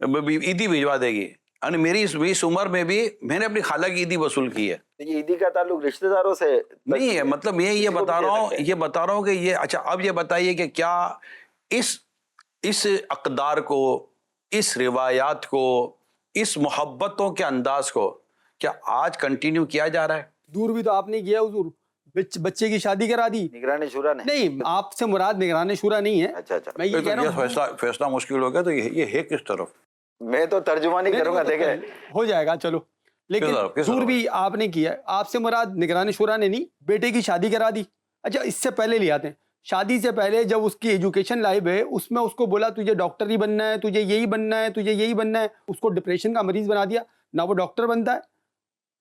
عیدی بھجوا دے گی. یعنی میری اس عمر میں بھی میں نے اپنی خالہ کی عیدی وصول کی ہے. یہ عیدی کا تعلق رشتہ داروں سے نہیں ہے، مطلب میں یہ بتا رہا ہوں کہ یہ اچھا اب یہ بتائیے کہ کیا اس اقدار کو، اس روایات کو، اس محبتوں کے انداز کو کیا آج کنٹینیو کیا جا رہا ہے؟ دور بھی تو آپ نے کیا حضور، بچے کی شادی کرا دی نگران شورا نے. نہیں، آپ سے مراد نگران شورا نہیں ہے. اچھا میں یہ کہہ رہا ہوں فیصلہ مشکل ہو گیا تو یہ ہے کس طرف؟ میں تو ترجمہ نہیں کروں گا، دیکھیں ہو جائے گا چلو. لیکن دور بھی آپ نے کیا ہے. آپ سے مراد نگران شورا نے نہیں، بیٹے کی شادی کرا دی. اچھا اس سے پہلے لے آتے ہیں، شادی سے پہلے جب اس کی ایجوکیشن لائف ہے اس میں اس کو بولا تجھے ڈاکٹر ہی بننا ہے، تجھے یہی بننا ہے، تجھے یہی بننا ہے. اس کو ڈپریشن کا مریض بنا دیا، نہ وہ ڈاکٹر بنتا ہے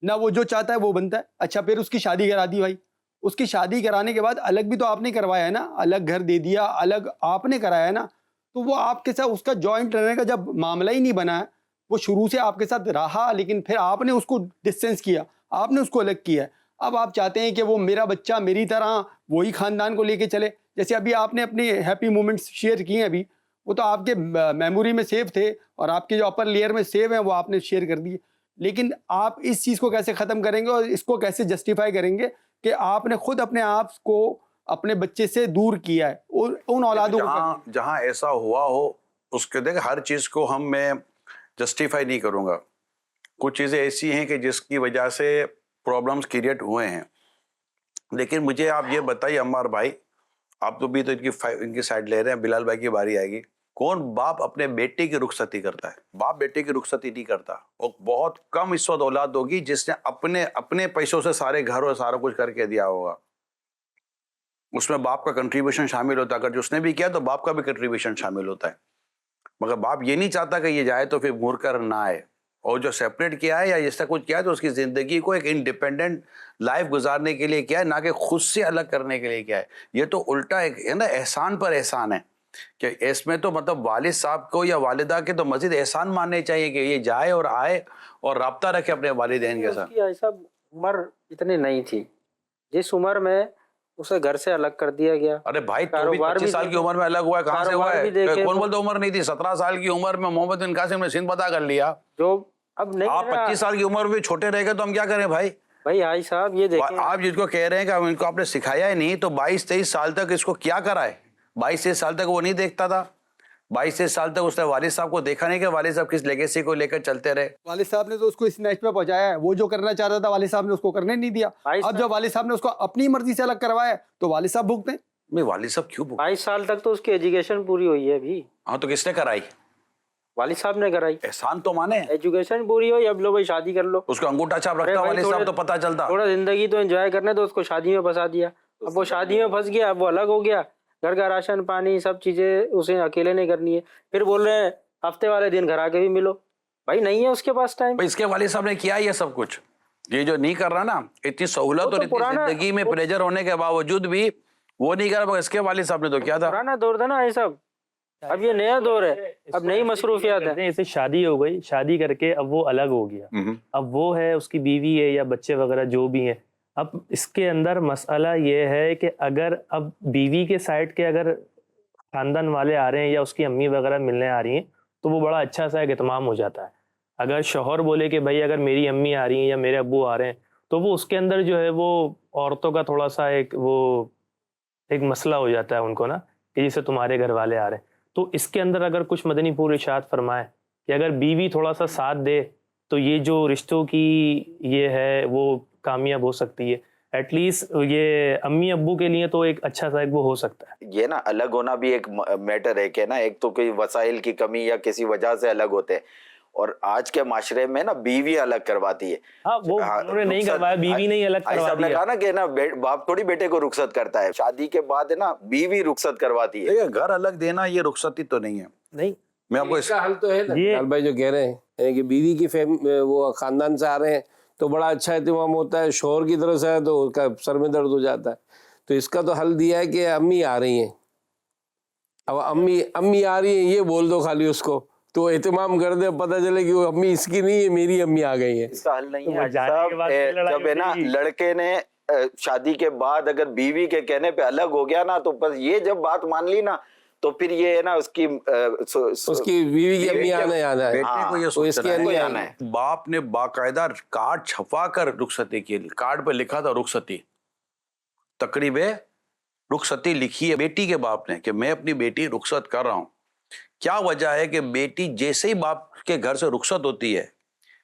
نہ وہ جو چاہتا ہے وہ بنتا ہے. اچھا پھر اس کی شادی کرا دی. بھائی اس کی شادی کرانے کے بعد الگ بھی تو آپ نے کروایا ہے نا، الگ گھر دے دیا، الگ آپ نے کرایا ہے نا. تو وہ آپ کے ساتھ اس کا جوائنٹ رہنے کا جب معاملہ ہی نہیں بنا ہے، وہ شروع سے آپ کے ساتھ رہا لیکن پھر آپ نے اس کو ڈسٹینس کیا، آپ نے اس کو الگ کیا ہے. اب آپ چاہتے ہیں کہ وہ میرا بچہ میری طرح وہی خاندان کو لے کے چلے. جیسے ابھی آپ نے اپنے ہیپی مومنٹس شیئر کیے ہیں، ابھی وہ تو آپ کے میموری میں سیو تھے اور آپ کے جو اپر لیئر میں سیو ہیں وہ آپ نے شیئر کر دیے. لیکن آپ اس چیز کو کیسے ختم کریں گے اور اس کو کیسے جسٹیفائی کریں گے کہ آپ نے خود اپنے آپ کو اپنے بچے سے دور کیا ہے اور ان اولادوں کو جہاں ایسا ہوا ہو اس کے دیکھ ہر چیز کو میں جسٹیفائی نہیں کروں گا. کچھ چیزیں ایسی ہیں کہ جس کی وجہ سے پرابلمس کریٹ ہوئے ہیں. لیکن مجھے آپ یہ بتائیے عمار بھائی, آپ تو بھی تو ان کی سائڈ لے رہے ہیں, بلال بھائی کی باری آئے گی. کون باپ اپنے بیٹے کی رخصتی کرتا ہے؟ باپ بیٹے کی رخصتی نہیں کرتا. اور بہت کم اس وقت اولاد ہوگی جس نے اپنے پیسوں سے سارے گھر اور سارا کچھ کر کے دیا ہوگا. اس میں باپ کا کنٹریبیوشن شامل ہوتا ہے. اگر جس نے بھی کیا تو باپ کا بھی کنٹریبیوشن شامل ہوتا ہے. مگر باپ یہ نہیں چاہتا کہ یہ جائے تو پھر مڑ کر نہ آئے. اور جو سیپریٹ کیا ہے یا جس طرح کچھ کیا ہے تو اس کی زندگی کو ایک انڈیپینڈنٹ لائف گزارنے کے لیے کیا ہے, نہ کہ خود سے الگ کرنے کے لیے کیا ہے. یہ تو الٹا ایک ہے نا احسان پر احسان ہے کہ اس میں تو مطلب والد صاحب کو یا والدہ کے تو مزید احسان ماننے چاہیے کہ یہ جائے اور آئے اور رابطہ رکھے اپنے والدین کے ساتھ. ایسا عمر اتنی نہیں تھی جس عمر میں اسے گھر سے الگ کر دیا گیا. ارے بھائی تو بھی 25 سال کی عمر میں الگ ہوا ہے, کہاں سے ہوا ہے؟ کون بولتا عمر نہیں تھی؟ 17 سال کی عمر میں محمد بن قاسم نے سندھ پتہ کر لیا. جو اب نہیں, آپ 25 سال کی عمر میں چھوٹے رہ گئے تو ہم کیا کریں بھائی؟ بھائی حاج صاحب یہ دیکھیں, آپ جس کو کہہ رہے ہیں کہ ان کو آپ نے سکھایا ہی نہیں, تو 22-23 سال تک اس کو کیا کرائے؟ 22-23 سال تک وہ نہیں دیکھتا تھا. 22-23 سال تک اس نے والد صاحب کو دیکھا نہیں کہ والد صاحب کس لیگیسی کو لے کر چلتے رہے. والد صاحب نے تو اس کو اس نیچ پہ پہنچایا ہے. وہ جو کرنا چاہتا تھا والد صاحب نے اس کو کرنے نہیں دیا. اب جب والد صاحب نے اس کو اپنی مرضی سے الگ کروایا تو والد صاحب بھگتے ہیں. میں والد صاحب کیوں 22 سال تک تو اس کی ایجوکیشن پوری ہوئی ہے ابھی. ہاں تو کس نے کرائی؟ والد صاحب نے کرائی. احسان تو مانے. ایجوکیشن پوری ہوئی, اب لو بھائی شادی کر لو. اس کو انگوٹھا چھاپ رکھتا والد صاحب تو پتہ چلتا. تھوڑا زندگی تو انجوائے کرنے تو اس کو شادی میں پھنسا دیا. اب وہ شادی میں پھنس گیا, اب وہ الگ ہو گیا. گھر کا راشن پانی سب چیزیں اسے اکیلے نہیں کرنی ہے. پھر بول رہے ہیں ہفتے والے دن گھر آ کے بھی ملو. بھائی نہیں ہے اس کے پاس ٹائم. اس کے والد صاحب نے کیا یہ سب کچھ, یہ جو نہیں کر رہا نا, اتنی سہولت اور اتنی زندگی میں پریشر ہونے کے باوجود بھی وہ نہیں کر رہا. اس کے والد صاحب نے تو کیا تھا. پرانا دور تھا نا یہ سب, اب یہ نیا دور ہے, اب نئی مصروفیات ہے. اسے شادی ہو گئی, شادی کر کے اب وہ الگ ہو گیا. اب وہ ہے, اس کی بیوی ہے یا بچے وغیرہ جو بھی ہیں. اب اس کے اندر مسئلہ یہ ہے کہ اگر اب بیوی کے سائڈ کے اگر خاندان والے آ رہے ہیں یا اس کی امی وغیرہ ملنے آ رہی ہیں تو وہ بڑا اچھا سا ایک اہتمام ہو جاتا ہے. اگر شوہر بولے کہ بھائی اگر میری امی آ رہی ہیں یا میرے ابو آ رہے ہیں تو وہ اس کے اندر جو ہے وہ عورتوں کا تھوڑا سا ایک مسئلہ ہو جاتا ہے ان کو نا, کہ جسے تمہارے گھر والے آ رہے ہیں. تو اس کے اندر اگر کچھ مدنی پور ارشاد فرمائے کہ اگر بیوی تھوڑا سا ساتھ دے تو یہ جو رشتوں کی یہ ہے وہ کامیاب ہو سکتی ہے. ایٹ لیسٹ یہ امی ابو کے لیے تو ایک اچھا سا ایک وہ ہو سکتا ہے. یہ نا الگ ہونا بھی ایک میٹر ہے کہ نا, ایک تو کوئی وسائل کی کمی یا کسی وجہ سے الگ ہوتے ہیں, اور آج کے معاشرے میں نا بیوی الگ کرواتی ہے. ہاں وہ انہوں نے نہیں کروایا, بیوی نہیں الگ کروا نے کہا نا کہ نا باپ تھوڑی بیٹے کو رخصت کرتا ہے, شادی کے بعد نا بیوی رخصت کرواتی ہے. گھر الگ دینا یہ رخصتی تو نہیں ہے. نہیں, میں آپ کو اس کا حل تو ہے نا بلال بھائی جو کہہ رہے ہیں کہ بیوی کی وہ خاندان سے آ رہے ہیں تو بڑا اچھا اہتمام ہوتا ہے, شوہر کی طرف سے ہے تو اس کا سر میں درد ہو جاتا ہے. تو اس کا تو حل دیا ہے کہ امی آ رہی ہیں, اب امی آ رہی ہیں یہ بول دو خالی اس کو, تو اہتمام کر دے, پتہ چلے کہ وہ امی اس کی نہیں ہے, میری امی آ گئی ہے. اس کا حل نہیں ہے جب ہے نا لڑکے نے شادی کے بعد اگر بیوی کے کہنے پہ الگ ہو گیا نا, تو بس یہ جب بات مان لی نا تو پھر یہ ہے نا اس کی بیوی کی امی آنا ہے, بیٹے کو یہ سوچنا ہے. باپ نے باقاعدہ کارڈ چھپا کر رخصتی کی, کارڈ پہ لکھا تھا رخصتی, تقریب رخصتی لکھی ہے بیٹی کے باپ نے کہ میں اپنی بیٹی رخصت کر رہا ہوں. کیا وجہ ہے کہ بیٹی جیسے ہی باپ کے گھر سے رخصت ہوتی ہے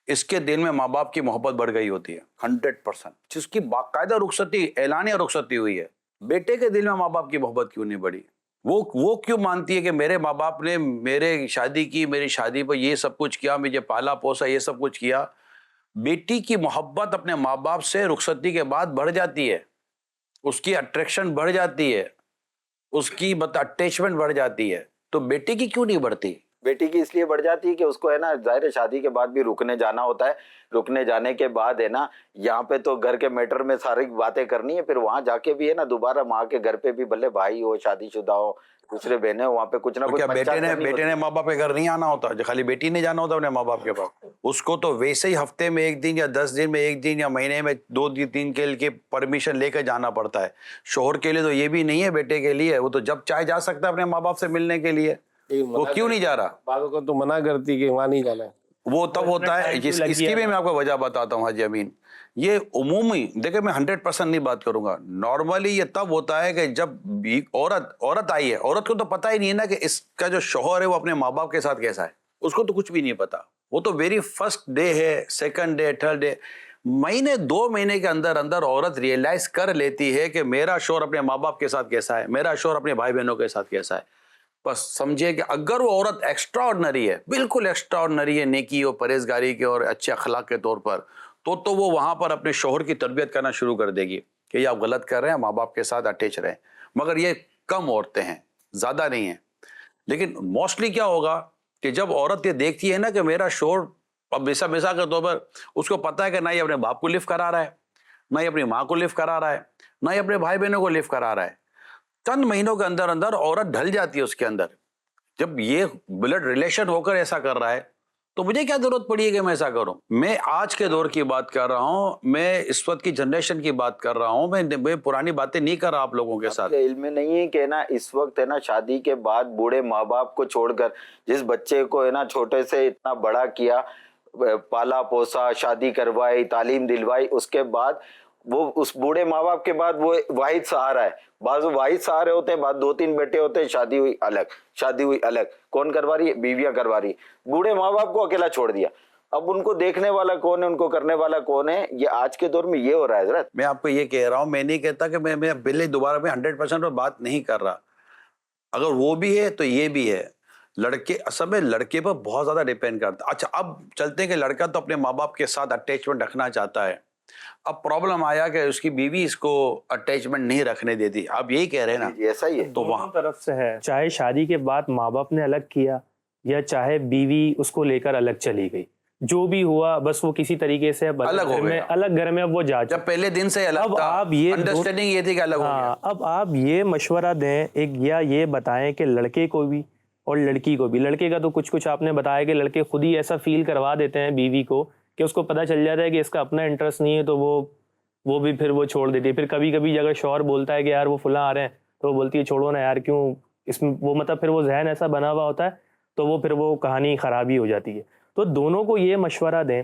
اس کے دل میں ماں باپ کی محبت بڑھ گئی ہوتی ہے 100%. جس کی باقاعدہ رخصتی اعلانیہ رخصتی ہوئی ہے, بیٹے کے دل میں ماں باپ کی محبت کیوں نہیں بڑھی؟ وہ کیوں مانتی ہے کہ میرے ماں باپ نے میرے شادی کی, میری شادی پہ یہ سب کچھ کیا, مجھے پالا پوسا, یہ سب کچھ کیا. بیٹی کی محبت اپنے ماں باپ سے رخصتی کے بعد بڑھ جاتی ہے, اس کی اٹریکشن بڑھ جاتی ہے, اس کی اٹیچمنٹ بڑھ جاتی ہے. تو بیٹی کی کیوں نہیں بڑھتی؟ بیٹی کی اس لیے بڑھ جاتی ہے کہ اس کو ہے نا ظاہر شادی کے بعد بھی رکنے جانا ہوتا ہے. رکنے جانے کے بعد ہے نا یہاں پہ تو گھر کے میٹر میں ساری باتیں کرنی ہے, پھر وہاں جا کے بھی ہے نا دوبارہ ماں کے گھر پہ بھی بھلے بھائی ہو, شادی شدہ ہو, دوسرے بہنیں ہو, وہاں پہ کچھ نہ کچھ. بیٹے نے ماں باپ کے گھر نہیں آنا ہوتا, خالی بیٹی نے جانا ہوتا اپنے ماں باپ کے پاس. اس کو تو ویسے ہی ہفتے میں 1 دن یا 10 دن میں 1 دن یا مہینے میں 2-3 کے پرمیشن لے کے جانا پڑتا ہے. شوہر کے لیے تو یہ بھی نہیں ہے, بیٹے کے لیے وہ تو جب چاہے جا سکتا ہے اپنے ماں باپ سے ملنے کے لیے. وہ کیوں نہیں جا رہا؟ بعضوں کو تو منع کرتی کہ وہاں نہیں جانا ہے. وہ تب ہوتا ہے اس کی بھی میں آپ کو وجہ بتاتا ہوں حاجی امین. یہ عمومی دیکھیں میں 100% نہیں بات کروں گا, نارملی یہ تب ہوتا ہے کہ جب عورت آئی ہے, عورت کو تو پتہ ہی نہیں ہے نا کہ اس کا جو شوہر ہے وہ اپنے ماں باپ کے ساتھ کیسا ہے, اس کو تو کچھ بھی نہیں پتا. وہ تو ویری فرسٹ ڈے ہے, سیکنڈ ڈے, تھرڈ ڈے, مہینے 2 مہینے کے اندر اندر عورت ریئلائز کر لیتی ہے کہ میرا شوہر اپنے ماں باپ کے ساتھ کیسا ہے, میرا شوہر اپنے بھائی بہنوں کے ساتھ کیسا ہے. بس سمجھے کہ اگر وہ عورت ایکسٹرا آرڈنری ہے, بالکل ایکسٹرا آرڈنری ہے نیکی اور پرہیزگاری کے اور اچھے اخلاق کے طور پر, تو وہ وہاں پر اپنے شوہر کی تربیت کرنا شروع کر دے گی کہ یہ آپ غلط کر رہے ہیں, ماں باپ کے ساتھ اٹیچ رہیں. مگر یہ کم عورتیں ہیں, زیادہ نہیں ہیں. لیکن موسٹلی کیا ہوگا کہ جب عورت یہ دیکھتی ہے نا کہ میرا شوہر اب مثال کے طور پر اس کو پتا ہے کہ نہ یہ اپنے باپ کو لفٹ کرا رہا ہے, نہ یہ اپنی ماں کو لفٹ کرا رہا ہے, نہ یہ اپنے بھائی بہنوں کو لفٹ کرا رہا ہے, چند مہینوں کے اندر اندر عورت ڈھل جاتی ہے اس کے اندر. جب یہ بلڈ ریلیشن ہو کر ایسا کر رہا ہے تو مجھے کیا ضرورت پڑی ہے کہ میں ایسا کروں. میں آج کے دور کی بات کر رہا ہوں, میں اس وقت کی جنریشن کی بات کر رہا ہوں, میں پرانی باتیں نہیں کر رہا آپ لوگوں کے ساتھ. علم میں نہیں ہے کہ نا اس وقت ہے نا شادی کے بعد بوڑھے ماں باپ کو چھوڑ کر جس بچے کو ہے نا چھوٹے سے اتنا بڑا کیا, پالا پوسا, شادی کروائی, تعلیم دلوائی, اس کے بعد وہ اس بوڑھے ماں باپ کے بعد وہ واحد سہارا ہے. بعض واحد سہارے ہوتے ہیں, بعد 2-3 بیٹے ہوتے ہیں, شادی ہوئی الگ. کون کروا رہی ہے؟ بیویاں کروا رہی ہے. بوڑھے ماں باپ کو اکیلا چھوڑ دیا. اب ان کو دیکھنے والا کون ہے, ان کو کرنے والا کون ہے؟ یہ آج کے دور میں یہ ہو رہا ہے حضرت. میں آپ کو یہ کہہ رہا ہوں, میں نہیں کہتا کہ میں پہلے دوبارہ میں 100% پر بات نہیں کر رہا. اگر وہ بھی ہے تو یہ بھی ہے. لڑکے اصل میں لڑکے پر بہت زیادہ ڈیپینڈ کرتا. اچھا اب چلتے ہیں کہ لڑکا تو اپنے ماں باپ کے ساتھ اٹیچمنٹ رکھنا چاہتا ہے. اب پرابلم آیا کہ اس کی بیوی اس کو اٹیچمنٹ نہیں رکھنے دیتی. آپ یہی کہہ رہے ہیں نا, ایسا ہی ہے. تو وہاں طرف سے ہے, چاہے شادی کے بعد ماں باپ نے الگ کیا یا چاہے بیوی اس کو لے کر الگ چلی گئی, جو بھی ہوا بس وہ کسی طریقے سے الگ گھر میں اب وہ جا جب پہلے دن سے الگ تھا, انڈرسٹینڈنگ یہ تھی کہ الگ ہو گیا. اب آپ یہ مشورہ دیں ایک, یا یہ بتائیں کہ لڑکے کو بھی اور لڑکی کو بھی. لڑکے کا تو کچھ آپ نے بتایا کہ لڑکے خود ہی ایسا فیل کروا دیتے ہیں بیوی کو کہ اس کو پتہ چل جاتا ہے کہ اس کا اپنا انٹرسٹ نہیں ہے, تو وہ بھی پھر وہ چھوڑ دیتی ہے. پھر کبھی اگر شوہر بولتا ہے کہ یار وہ فلاں آ رہے ہیں, تو وہ بولتی ہے چھوڑو نا یار, کیوں اس میں وہ مطلب پھر وہ ذہن ایسا بنا ہوا ہوتا ہے, تو وہ پھر وہ کہانی خرابی ہو جاتی ہے. تو دونوں کو یہ مشورہ دیں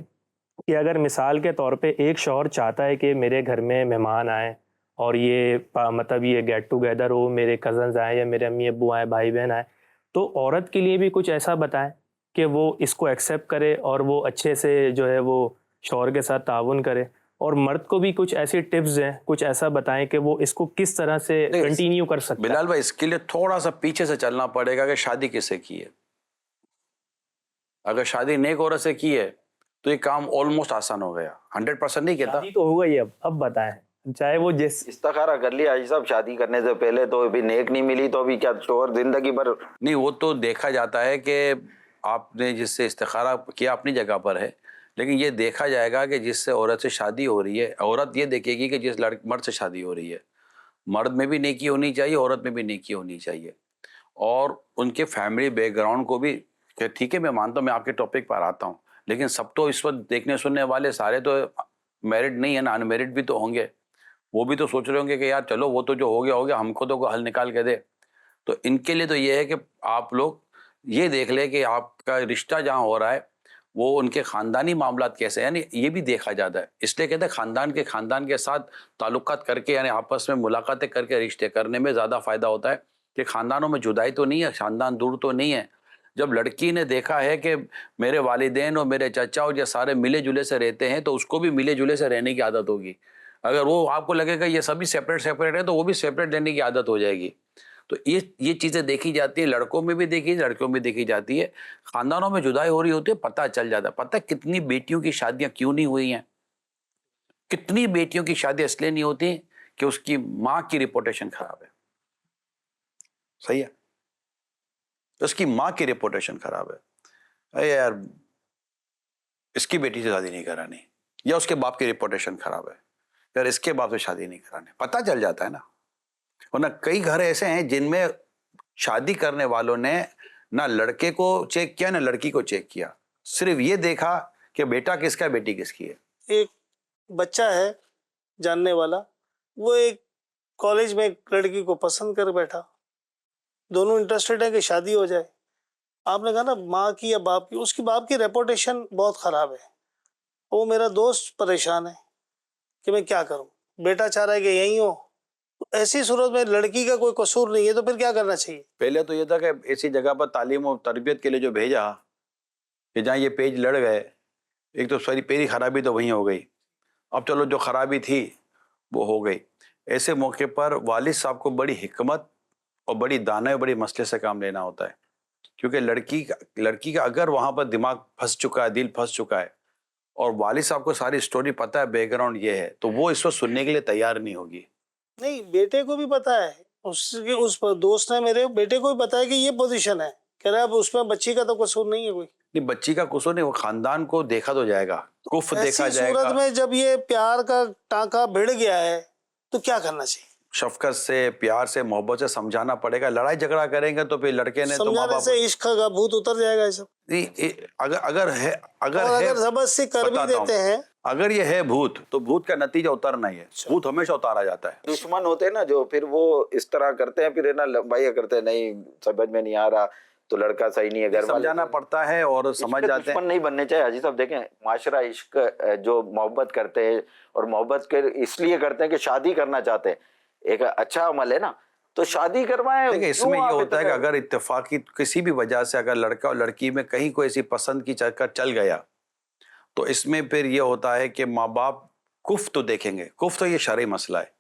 کہ اگر مثال کے طور پہ ایک شوہر چاہتا ہے کہ میرے گھر میں مہمان آئیں اور یہ مطلب یہ گیٹ ٹوگیدر ہو, میرے کزنز آئیں یا میرے امی ابو آئیں, بھائی بہن آئیں, تو عورت کے لیے بھی کچھ ایسا بتائیں کہ وہ اس کو ایکسیپٹ کرے اور وہ اچھے سے جو ہے وہ شوہر کے ساتھ تعاون کرے. اور مرد کو بھی کچھ ایسی ٹپس ہیں, کچھ ایسا بتائیں کہ وہ اس کو کس طرح سے کنٹینیو کر سکتا ہے. بلال بھائی اس کے لیے تھوڑا سا پیچھے سے چلنا پڑے گا کہ شادی کس سے کی ہے. اگر شادی نیک عورت سے کی ہے تو یہ کام آلموسٹ آسان ہو گیا. 100% نہیں کہتا, شادی تو ہو گئی. اب بتائیں, چاہے وہ جس استخارہ کر لیا حاجی صاحب شادی کرنے سے پہلے, تو ابھی نیک نہیں ملی تو ابھی کیا شوہر زندگی بھر نہیں. وہ تو دیکھا جاتا ہے کہ آپ نے جس سے استخارہ کیا اپنی جگہ پر ہے, لیکن یہ دیکھا جائے گا کہ جس سے عورت سے شادی ہو رہی ہے, عورت یہ دیکھے گی کہ جس مرد سے شادی ہو رہی ہے, مرد میں بھی نیکی ہونی چاہیے, عورت میں بھی نیکی ہونی چاہیے, اور ان کے فیملی بیک گراؤنڈ کو بھی. کہ ٹھیک ہے میں مانتا ہوں, میں آپ کے ٹاپک پر آتا ہوں, لیکن سب تو اس وقت دیکھنے سننے والے سارے تو میرڈ نہیں ہے نا, ان میرڈ بھی تو ہوں گے. وہ بھی تو سوچ رہے ہوں گے کہ یار چلو وہ تو جو ہو گیا, ہم کو تو کوئی حل نکال کے دے. تو ان کے لیے تو یہ ہے کہ آپ لوگ یہ دیکھ لیں کہ آپ کا رشتہ جہاں ہو رہا ہے وہ ان کے خاندانی معاملات کیسے ہیں, یعنی یہ بھی دیکھا جاتا ہے. اس لیے کہتے ہیں خاندان کے ساتھ تعلقات کر کے, یعنی آپس میں ملاقاتیں کر کے رشتے کرنے میں زیادہ فائدہ ہوتا ہے کہ خاندانوں میں جدائی تو نہیں ہے, خاندان دور تو نہیں ہے. جب لڑکی نے دیکھا ہے کہ میرے والدین اور میرے چچا اور یہ سارے ملے جلے سے رہتے ہیں, تو اس کو بھی ملے جلے سے رہنے کی عادت ہوگی. اگر وہ آپ کو لگے گا یہ سبھی سیپریٹ ہے, تو وہ بھی سیپریٹ رہنے کی عادت ہو جائے گی. تو یہ چیزیں دیکھی جاتی ہیں, لڑکوں میں بھی دیکھی, لڑکیوں میں دیکھی جاتی ہے. خاندانوں میں جدائی ہو رہی ہوتی ہے, پتہ چل جاتا ہے. پتہ کتنی بیٹیوں کی شادیاں کیوں نہیں ہوئی ہیں, کتنی بیٹیوں کی شادیاں اس لیے نہیں ہوتی کہ اس کی ماں کی ریپوٹیشن خراب ہے. صحیح ہے, اس کی ماں کی ریپوٹیشن خراب ہے. اے یار اس کی بیٹی سے شادی نہیں کرانی, یا اس کے باپ کی ریپوٹیشن خراب ہے, یار اس کے باپ سے شادی نہیں کرانی. پتہ چل جاتا ہے نا. ورنہ کئی گھر ایسے ہیں جن میں شادی کرنے والوں نے نہ لڑکے کو چیک کیا نہ لڑکی کو چیک کیا, صرف یہ دیکھا کہ بیٹا کس کا ہے, بیٹی کس کی ہے. ایک بچہ ہے جاننے والا, وہ ایک کالج میں ایک لڑکی کو پسند کر بیٹھا, دونوں انٹرسٹڈ ہیں کہ شادی ہو جائے. آپ نے کہا نا ماں کی یا باپ کی، اس کی باپ کی ریپوٹیشن بہت خراب ہے. وہ میرا دوست پریشان ہے کہ میں کیا کروں، بیٹا چاہ رہا ہے کہ یہیں ہو. ایسی صورت میں لڑکی کا کوئی قصور نہیں ہے تو پھر کیا کرنا چاہیے؟ پہلے تو یہ تھا کہ ایسی جگہ پر تعلیم و تربیت کے لیے جو بھیجا کہ جہاں یہ پیج لڑ گئے، ایک تو ساری پہلی خرابی تو وہیں ہو گئی. اب چلو جو خرابی تھی وہ ہو گئی. ایسے موقع پر والد صاحب کو بڑی حکمت اور بڑی دانائی اور بڑی مسئلے سے کام لینا ہوتا ہے، کیونکہ لڑکی کا اگر وہاں پر دماغ پھنس چکا ہے، دل پھنس چکا ہے، اور والد صاحب کو ساری سٹوری پتہ ہے، بیک گراؤنڈ یہ ہے، تو وہ اس وقت سننے کے لیے تیار نہیں ہوگی. نہیں، بیٹے کو بھی پتا ہے، اس دوست نے میرے بیٹے کو بھی پتا ہے کہ یہ پوزیشن ہے. کہہ رہا ہے اب اس میں بچی کا تو قصور نہیں ہے کوئی. نہیں، بچی کا قصور نہیں، وہ خاندان کو دیکھا تو جائے گا، کف دیکھا ایسی جائے صورت گا. میں جب یہ پیار کا ٹانکا بھڑ گیا ہے تو کیا کرنا چاہیے؟ شفقت سے، پیار سے، محبت سے سمجھانا پڑے گا. لڑائی جھگڑا کریں گے تو پھر لڑکے نے تو ماں سمجھانے باپ سے عشق کا بھوت اتر جائے گا یہ سب. نہیں، اگر ہے اور اگر زبردستی کر بھی بتاتا ہوں. دیتے ہیں، اگر یہ ہے بھوت تو بھوت کا نتیجہ اترنا ہی ہے. بھوت ہمیشہ اتارا جاتا ہے. دشمن ہوتے ہیں نا جو، پھر وہ اس طرح کرتے ہیں، پھر نا بھائی کرتے ہیں نہیں سمجھ میں نہیں آ رہا تو لڑکا صحیح نہیں ہے، گھر والے سمجھانا پڑتا ہے اور سمجھ جاتے ہیں. دشمن نہیں بننے چاہیے. حاجی صاحب دیکھیں، معاشرہ عشق جو محبت کرتے ہیں اور محبت کے اس لیے کرتے ہیں کہ شادی کرنا چاہتے ہیں، ایک اچھا عمل ہے نا، تو شادی کروائیں. دیکھیں اس میں یہ ہوتا ہے کہ اگر اتفاقی کسی بھی وجہ سے اگر لڑکا اور لڑکی میں کہیں کوئی ایسی پسند کی چکر چل گیا تو اس میں پھر یہ ہوتا ہے کہ ماں باپ کف تو دیکھیں گے. کف تو یہ شرعی مسئلہ ہے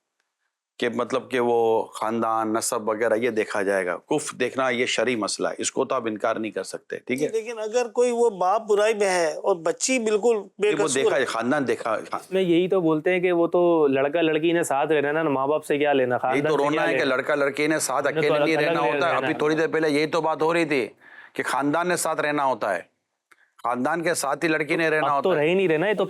کہ مطلب کہ وہ خاندان، نسب وغیرہ یہ دیکھا جائے گا. کف دیکھنا یہ شرعی مسئلہ ہے، اس کو تو آپ انکار نہیں کر سکتے. ٹھیک ہے، لیکن اگر کوئی وہ باپ برائی میں ہے اور بچی بالکل بے وہ قصور دیکھا ہے، خاندان دیکھا. میں یہی تو بولتے ہیں کہ وہ تو لڑکا لڑکی نے ساتھ رہنا نا، ماں باپ سے کیا لینا، یہی خاندان تو سے رونا کیا ہے کہ لینا. لڑکا لڑکی نے ساتھ انہیں تو اکیلے نہیں الگ رہنا الگ ہوتا ہے. رہنا ابھی ہے. تھوڑی دیر پہلے یہی تو بات ہو رہی تھی کہ خاندان نے ساتھ رہنا ہوتا ہے، خاندان کے ساتھ ہی لڑکی نے رہنا اب تو ہوتا رہ ہے. ہی نہیں رہنا، یہ تو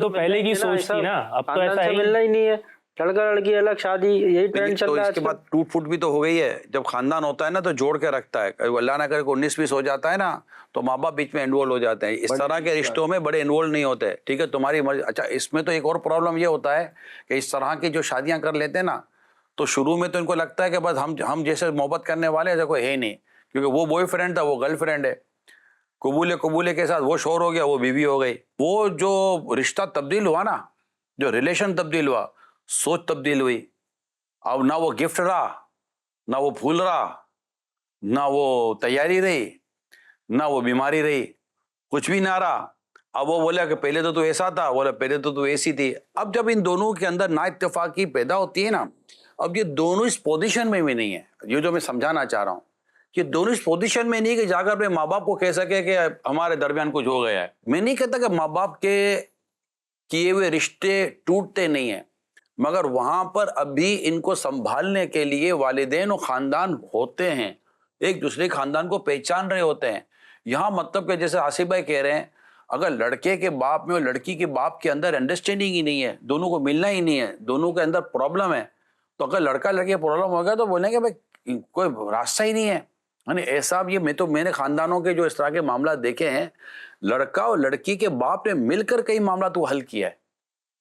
پہلے کی سوچ تھی نا. اب تو ایسا ہے ملنا ہی نہیں ہے، لڑکا لڑکی الگ شادی، یہی ٹرینڈ چل تو رہا ہے اس کے بعد ٹوٹ پھوٹ بھی تو ہو گئی ہے. جب خاندان ہوتا ہے نا تو جوڑ کے رکھتا ہے. اللہ نہ کرے 19-20 ہو جاتا ہے نا تو ماں باپ بیچ میں انوالو ہو جاتے ہیں. اس طرح کے رشتوں میں بڑے انوالو نہیں ہوتے. ٹھیک ہے، تمہاری مرضی. اچھا، اس میں تو ایک اور پرابلم یہ ہوتا ہے کہ اس طرح کی جو شادیاں کر لیتے ہیں نا تو شروع میں تو ان کو لگتا ہے کہ بس ہم جیسے محبت کرنے والے ایسا کوئی ہے نہیں، کیونکہ وہ بوائے فرینڈ تھا، وہ گرل فرینڈ ہے. قبولے کے ساتھ وہ شوہر ہو گیا، وہ بیوی ہو گئی. وہ جو رشتہ تبدیل ہوا نا، جو ریلیشن تبدیل ہوا، سوچ تبدیل ہوئی. اب نہ وہ گفٹ رہا، نہ وہ پھول رہا، نہ وہ تیاری رہی، نہ وہ بیماری رہی، کچھ بھی نہ رہا. اب وہ بولا کہ پہلے تو ایسا تھا، بولا پہلے تو ایسی تھی. اب جب ان دونوں کے اندر نا اتفاقی پیدا ہوتی ہے نا، اب یہ دونوں اس پوزیشن میں بھی نہیں ہے. یہ جو میں سمجھانا چاہ رہا ہوں، یہ دونوں اس پوزیشن میں نہیں کہ جا کر اپنے ماں باپ کو کہہ سکے کہ ہمارے درمیان کچھ ہو گیا ہے. میں نہیں کہتا کہ ماں باپ کے کیے ہوئے رشتے ٹوٹتے نہیں ہیں، مگر وہاں پر ابھی ان کو سنبھالنے کے لیے والدین و خاندان ہوتے ہیں، ایک دوسرے خاندان کو پہچان رہے ہوتے ہیں. یہاں مطلب کہ جیسے آصف بھائی کہہ رہے ہیں، اگر لڑکے کے باپ میں اور لڑکی کے باپ کے اندر انڈرسٹینڈنگ ہی نہیں ہے، دونوں کو ملنا ہی نہیں ہے، دونوں کے اندر پرابلم ہے، تو اگر لڑکا لڑکی پرابلم ہو گیا تو بولیں گے بھائی کوئی راستہ ہی نہیں ہے. یعنی ایسا یہ میں نے خاندانوں کے جو اس طرح کے معاملات دیکھے ہیں، لڑکا اور لڑکی کے باپ نے مل کر کئی معاملات کو حل کیا ہے،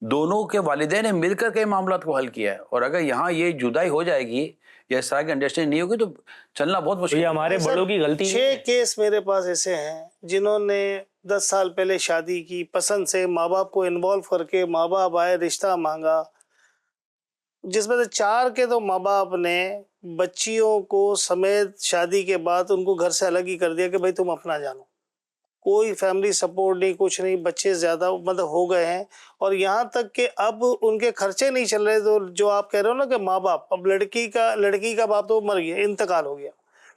دونوں کے والدین نے مل کر کئی معاملات کو حل کیا ہے. اور اگر یہاں یہ جدائی ہو جائے گی یا اس طرح کی انڈرسٹینڈ نہیں ہوگی تو چلنا بہت مشکل یہ ہے. ہمارے بڑوں کی غلطی نہیں 6 ہے. کیس میرے پاس ایسے ہیں جنہوں نے 10 سال پہلے شادی کی، پسند سے ماں باپ کو انوالو کر کے ماں باپ آئے، رشتہ مانگا، جس میں سے 4 کے تو ماں باپ نے بچیوں کو سمیت شادی کے بعد ان کو گھر سے الگ ہی کر دیا کہ بھائی تم اپنا جانو. کوئی فیملی سپورٹ نہیں، کچھ نہیں، بچے زیادہ مطلب ہو گئے ہیں. اور یہاں تک کہ اب ان کے خرچے نہیں چل رہے. تو جو آپ کہہ رہے ہو نا کہ ماں باپ، اب لڑکی کا باپ تو مر گیا، انتقال ہو گیا.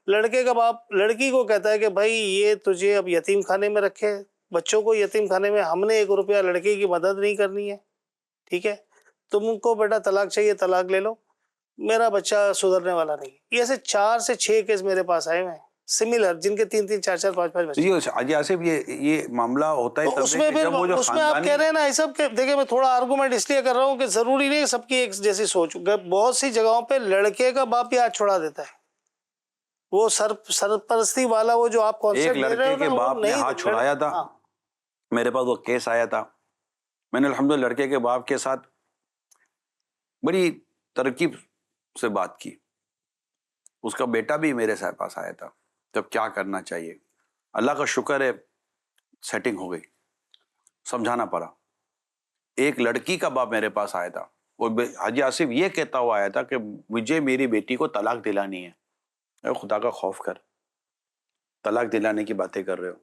لڑکے کا باپ لڑکی کو کہتا ہے کہ بھائی یہ تجھے اب یتیم خانے میں رکھے، بچوں کو یتیم خانے میں، ہم نے 1 روپیہ لڑکے کی مدد نہیں کرنی ہے. ٹھیک ہے، تم کو بیٹا طلاق چاہیے، طلاق لے لو، میرا بچہ سدھرنے والا نہیں. یہ ایسے 4 سے 6 کیس میرے پاس آئے ہوئے ہیں سملر، جن کے 3-3 4-4 5-5 بچے. یہ حاجی آصف یہ معاملہ ہوتا ہے تو تب اس ہے میں کہ پھر جب وہ جو اس میں آپ کہہ رہے ہیں نا ایسا کہ دیکھیں، میں تھوڑا آرگومنٹ اس لیے کر رہا ہوں کہ ضروری نہیں سب کی ایک جیسی سوچ. بہت سی جگہوں پہ لڑکے کا باپ ہی ہاتھ چھوڑا دیتا ہے. وہ سرپرستی والا وہ جو آپ ایک کانسیپٹ دے رہے لڑکے ہو نا، کے وہ باپ نے نہیں. ہاتھ چھڑایا تھا. ہاں. میرے پاس وہ کیس آیا تھا. میں نے الحمدللہ لڑکے کے باپ کے ساتھ بڑی ترکیب سے بات کی. اس کا بیٹا بھی میرے پاس آیا تھا، جب کیا کرنا چاہیے. اللہ کا شکر ہے سیٹنگ ہو گئی, سمجھانا پڑا. ایک لڑکی کا باپ میرے پاس آیا تھا, وہ حاجی آصف یہ کہتا ہوا آیا تھا کہ مجھے میری بیٹی کو طلاق دلانی ہے. اے خدا کا خوف کر, طلاق دلانے کی باتیں کر رہے ہو.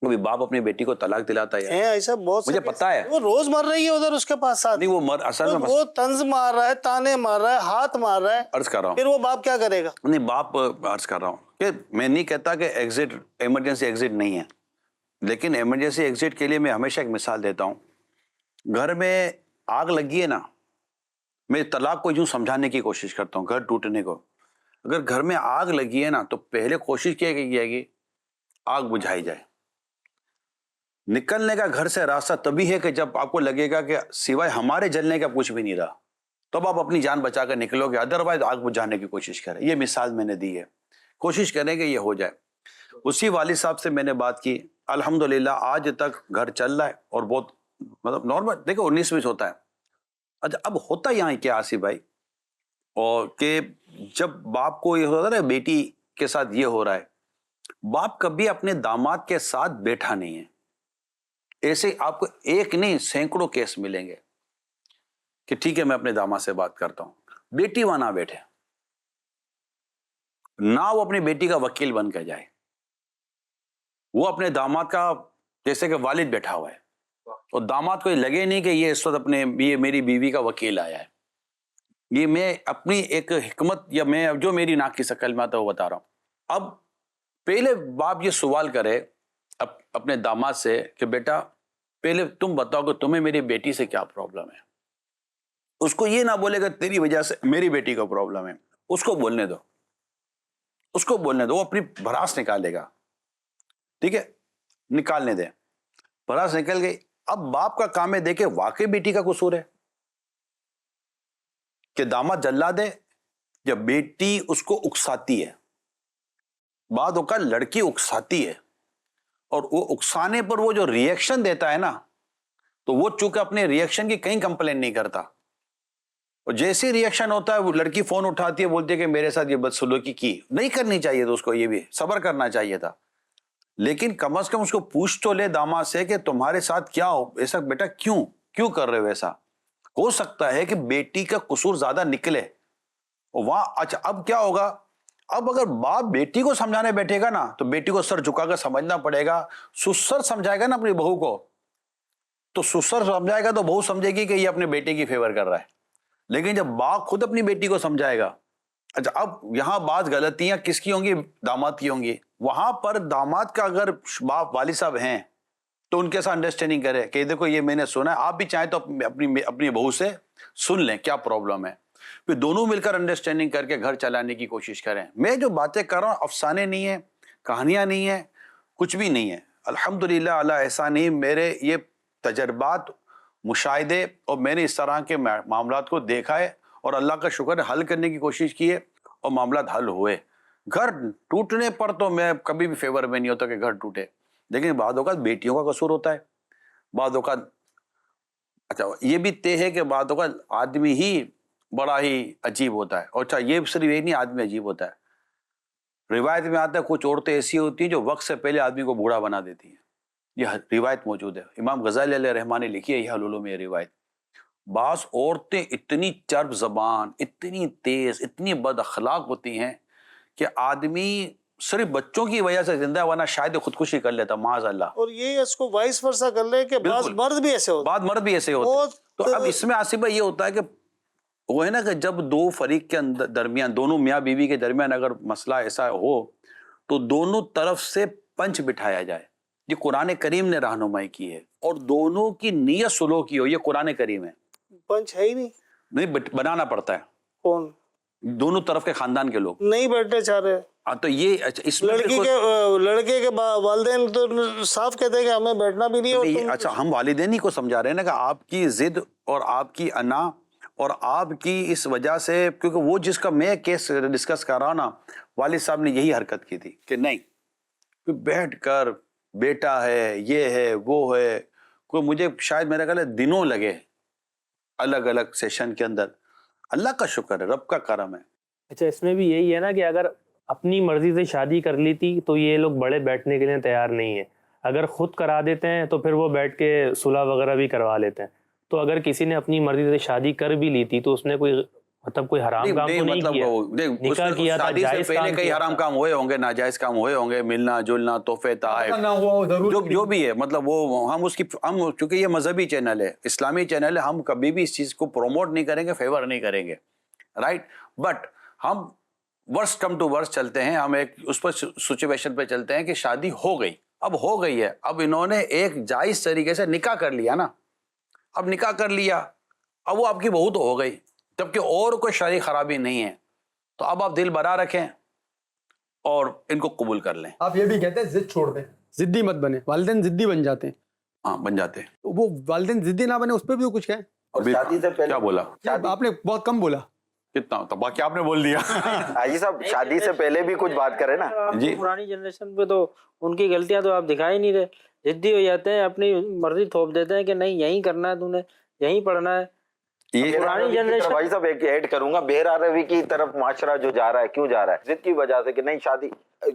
کبھی باپ اپنی بیٹی کو طلاق دلاتا ہے؟ ایسا بہت مجھے پتا ہے. وہ روز مر رہی ہے ادھر اس کے پاس ساتھ, نہیں وہ اصل میں وہ طنز مار رہا ہے, تانے مار رہا ہے, ہاتھ مار رہا ہے, عرض کر رہا ہوں, پھر وہ باپ کیا کرے گا؟ نہیں باپ عرض کر رہا ہوں کہ میں نہیں کہتا کہ ایگزٹ ایمرجنسی ایگزٹ نہیں ہے, لیکن ایمرجنسی ایگزٹ کے لیے میں ہمیشہ ایک مثال دیتا ہوں. گھر میں آگ لگی ہے نا, میں طلاق کو یوں سمجھانے کی کوشش کرتا ہوں, گھر ٹوٹنے کو. اگر گھر میں آگ لگی ہے نا تو پہلے کوشش کیا جائے گی آگ بجھائی جائے. نکلنے کا گھر سے راستہ تبھی ہے کہ جب آپ کو لگے گا کہ سوائے ہمارے جلنے کا کچھ بھی نہیں رہا, تب آپ اپنی جان بچا کر نکلو گے, ادروائز آگ بجھانے کی کوشش کریں. یہ مثال میں نے دی ہے, کوشش کریں کہ یہ ہو جائے. اسی والد صاحب سے میں نے بات کی, الحمدللہ آج تک گھر چل رہا ہے اور بہت مطلب نارمل. دیکھو 19-20 ہوتا ہے. اچھا اب ہوتا یہاں کیا آصف بھائی, اور کہ جب باپ کو یہ ہوتا ہے نا بیٹی کے ساتھ یہ ہو رہا ہے, باپ کبھی اپنے داماد کے ساتھ بیٹھا نہیں ہے. ایسے آپ کو ایک نہیں سینکڑوں کیس ملیں گے کہ ٹھیک ہے میں اپنے داماد سے بات کرتا ہوں, بیٹی وہاں نہ بیٹھے, نہ وہ اپنی بیٹی کا وکیل بن کے جائے, وہ اپنے داماد کا جیسے کہ والد بیٹھا ہوا ہے, اور داماد کو یہ لگے نہیں کہ یہ اس وقت اپنے یہ میری بیوی کا وکیل آیا ہے. یہ میں اپنی ایک حکمت یا میں جو میری ناک کی شکل میں آتا ہے وہ بتا رہا ہوں. اب پہلے باپ یہ سوال کرے اپنے داماد سے کہ بیٹا پہلے تم بتاؤ کہ تمہیں میری بیٹی سے کیا پرابلم ہے. اس کو یہ نہ بولے گا تیری وجہ سے میری بیٹی کو پرابلم ہے, اس کو بولنے دو, اس کو بولنے دو, وہ اپنی بھڑاس نکالے گا. ٹھیک ہے, نکالنے دیں, بھڑاس نکل گئی. اب باپ کا کام ہے دیکھے واقعی بیٹی کا قصور ہے کہ داماد جلا دے یا بیٹی اس کو اکساتی ہے. بعد اوقات لڑکی اکساتی ہے, اور وہ اکسانے پر وہ جو ریئیکشن دیتا ہے نا, تو وہ چونکہ اپنے ریئیکشن کی کہیں کمپلین نہیں کرتا, اور جیسے ریئیکشن ہوتا ہے وہ لڑکی فون اٹھاتی ہے, بولتی ہے کہ میرے ساتھ یہ بدسلوکی کی. نہیں کرنی چاہیے تو اس کو یہ بھی صبر کرنا چاہیے تھا, لیکن کم از کم اس کو پوچھ تو لے داماد سے کہ تمہارے ساتھ کیا ہو ایسا, بیٹا کیوں کر رہے ہو ایسا. ہو سکتا ہے کہ بیٹی کا قصور زیادہ نکلے وہاں. اچھا اب کیا ہوگا, اب اگر باپ بیٹی کو سمجھانے بیٹھے گا نا تو بیٹی کو سر جھکا کر سمجھنا پڑے گا. سسر سمجھائے گا نا اپنی بہو کو, تو سسر سمجھائے گا تو بہو سمجھے گی کہ یہ اپنے بیٹے کی فیور کر رہا ہے. لیکن جب باپ خود اپنی بیٹی کو سمجھائے گا, اچھا اب یہاں بعض غلطیاں کس کی ہوں گی, داماد کی ہوں گی. وہاں پر داماد کا اگر باپ والد صاحب ہیں تو ان کے ساتھ انڈرسٹینڈنگ کرے کہ دیکھو یہ میں نے سنا ہے, آپ بھی چاہیں تو اپنی بہو سے سن لیں کیا پرابلم ہے, پھر دونوں مل کر انڈرسٹینڈنگ کر کے گھر چلانے کی کوشش کریں. میں جو باتیں کر رہا ہوں افسانے نہیں ہیں, کہانیاں نہیں ہیں, کچھ بھی نہیں ہے. الحمدللہ اللہ ایسا نہیں, میرے یہ تجربات مشاہدے اور میں نے اس طرح کے معاملات کو دیکھا ہے, اور اللہ کا شکر ہے حل کرنے کی کوشش کی ہے اور معاملات حل ہوئے. گھر ٹوٹنے پر تو میں کبھی بھی فیور میں نہیں ہوتا کہ گھر ٹوٹے, لیکن بعض اوقات بیٹیوں کا قصور ہوتا ہے, بعض اوقات اچھا یہ بھی طے ہے کہ بعض اوقات آدمی ہی بڑا ہی عجیب ہوتا ہے. اور اچھا یہ صرف یہ نہیں آدمی عجیب ہوتا ہے, روایت میں آتا ہے کچھ عورتیں ایسی ہوتی ہیں جو وقت سے پہلے آدمی کو بوڑھا بنا دیتی ہیں. یہ روایت موجود ہے, امام غزالی علیہ رحمٰن نے لکھی ہے یہ العلوم میں یہ روایت. بعض عورتیں اتنی چرب زبان, اتنی تیز, اتنی بد اخلاق ہوتی ہیں کہ آدمی صرف بچوں کی وجہ سے زندہ, ورنہ شاید خودکشی کر لیتا معاذ اللہ. اور یہ اس کو وائس ورسا کر لے کہ بعض مرد بھی ایسے ہوتے, بعض مرد بھی ایسے ہوتے ہیں. تو اب اس میں آصف بھائی یہ ہوتا ہے کہ وہ ہے نا کہ جب دو فریق کے درمیان, دونوں میاں بیوی کے درمیان اگر مسئلہ ایسا ہو تو دونوں طرف سے پنچ بٹھایا جائے. یہ قرآن کریم نے رہنمائی کی ہے, اور دونوں کی نیت سلو کی ہو, یہ قرآن کریم ہے. پنچ ہے ہی نہیں بنانا پڑتا ہے. کون, دونوں طرف کے خاندان کے لوگ نہیں بیٹھنے چاہ رہے. تو یہ اس لڑکے کے والدین تو صاف کہتے ہیں کہ ہمیں بیٹھنا بھی نہیں. اچھا ہم والدین ہی کو سمجھا رہے ہیں نا کہ آپ کی ضد اور آپ کی انا اور آپ کی اس وجہ سے, کیونکہ وہ جس کا میں کیس ڈسکس کر رہا ہوں نا, والد صاحب نے یہی حرکت کی تھی کہ نہیں بیٹھ کر بیٹا ہے, یہ ہے, وہ ہے. کوئی مجھے شاید میرا خیال ہے دنوں لگے الگ الگ سیشن کے اندر. اللہ کا شکر ہے, رب کا کرم ہے. اچھا اس میں بھی یہی ہے نا کہ اگر اپنی مرضی سے شادی کر لی تھی تو یہ لوگ بڑے بیٹھنے کے لیے تیار نہیں ہیں. اگر خود کرا دیتے ہیں تو پھر وہ بیٹھ کے صلح وغیرہ بھی کروا لیتے ہیں. تو اگر کسی نے اپنی مرضی سے شادی کر بھی لی تھی تو اس نے کوئی کوئی حرام کام تو نہیں کیا. نکاح کیا تھا، شادی سے جائز پہلے کام کئی کیا حرام کام ہوئے ہوں گے، ناجائز کام ہوئے ہوں گے، ملنا جلنا، تحفے تحائف، جو بھی ہے. مطلب وہ ہم چونکہ یہ مذہبی چینل ہے، اسلامی چینل ہے، ہم کبھی بھی اس چیز کو پروموٹ نہیں کریں گے، فیور نہیں کریں گے، رائٹ. بٹ ہم ورس کم ٹو ورس چلتے ہیں، ہم ایک اس پر سچویشن پہ چلتے ہیں کہ شادی ہو گئی، اب ہو گئی ہے، اب انہوں نے ایک جائز طریقے سے نکاح کر لیا نا، اب نکاح کر لیا، اب وہ آپ کی بہو تو ہو گئی، جبکہ اور کوئی شرعی خرابی نہیں ہے، تو اب آپ دل بھرا رکھیں اور ان کو قبول کر لیں. آپ یہ بھی کہتے ہیں ضد چھوڑ دیں، ضدی مت بنے. والدین ضدی بن جاتے ہیں. ہاں بن جاتے ہیں. وہ والدین ضدی نہ بنے اس پہ بھی تو کچھ کہیں. اور شادی سے پہلے کیا بولا؟ آپ نے بہت کم بولا. کتنا تو باقی آپ نے بول دیا. حاجی صاحب شادی سے پہلے بھی کچھ بات کریں نا. جی پرانی جنریشن پہ تو ان کی غلطیاں تو آپ دکھائی نہیں رہے. ضدی ہو جاتے ہیں، اپنی مرضی تھوپ دیتے ہیں کہ نہیں یہیں کرنا ہے، تم نے یہیں پڑھنا ہے. پرانی جنریشن بھائی صاحب ایک ایڈ کروں گا، بہر روی کی طرف معاشرہ جو جا رہا ہے، کیوں جا رہا ہے؟ ضد کی وجہ سے کہ نہیں شادی،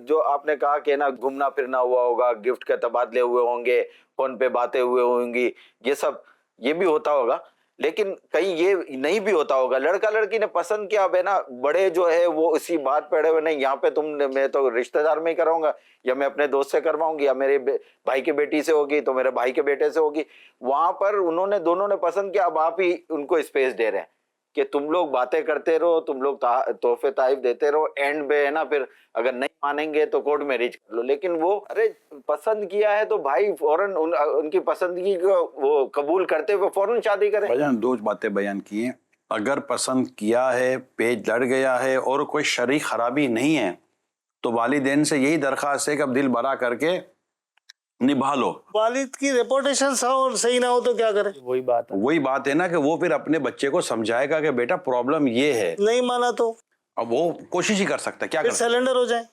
جو آپ نے کہا کہ نا گھومنا پھرنا ہوا ہوگا، گفٹ کے تبادلے ہوئے ہوں گے، فون پہ باتیں ہوئے ہوں گی، یہ سب یہ بھی ہوتا ہوگا، لیکن کہیں یہ نہیں بھی ہوتا ہوگا. لڑکا لڑکی نے پسند کیا، اب ہے نا بڑے جو ہے وہ اسی بات پہ اڑے ہوئے، نہیں یہاں پہ میں تو رشتہ دار میں ہی کراؤں گا، یا میں اپنے دوست سے کرواؤں گی، یا میرے بھائی کے بیٹی سے ہوگی تو میرے بھائی کے بیٹے سے ہوگی. وہاں پر دونوں نے پسند کیا، اب آپ ہی ان کو اسپیس دے رہے ہیں کہ تم لوگ باتیں کرتے رہو، تم لوگ تحفے تحائف دیتے رہو، اینڈ میں ہے نا پھر اگر نہیں مانیں گے تو کورٹ میرج کر لو. لیکن وہ ارے پسند کیا ہے تو بھائی فوراً ان کی پسندگی کو وہ قبول کرتے ہوئے فوراً شادی کریں. بھائیان دو باتیں بیان کی ہیں. اگر پسند کیا ہے، پیج لڑ گیا ہے اور کوئی شرعی خرابی نہیں ہے تو والدین سے یہی درخواست ہے کہ اب دل بھرا کر کے نبھا لو. والد کی ریپوٹیشن صحیح نہ ہو تو کیا کریں؟ وہی بات ہے نا کہ وہ پھر اپنے بچے کو سمجھائے گا کہ بیٹا پرابلم یہ ہے. نہیں مانا تو اب وہ کوشش ہی کر سکتا ہے، کیا پھر کر سکتا ہے؟ سیلنڈر ہو جائیں.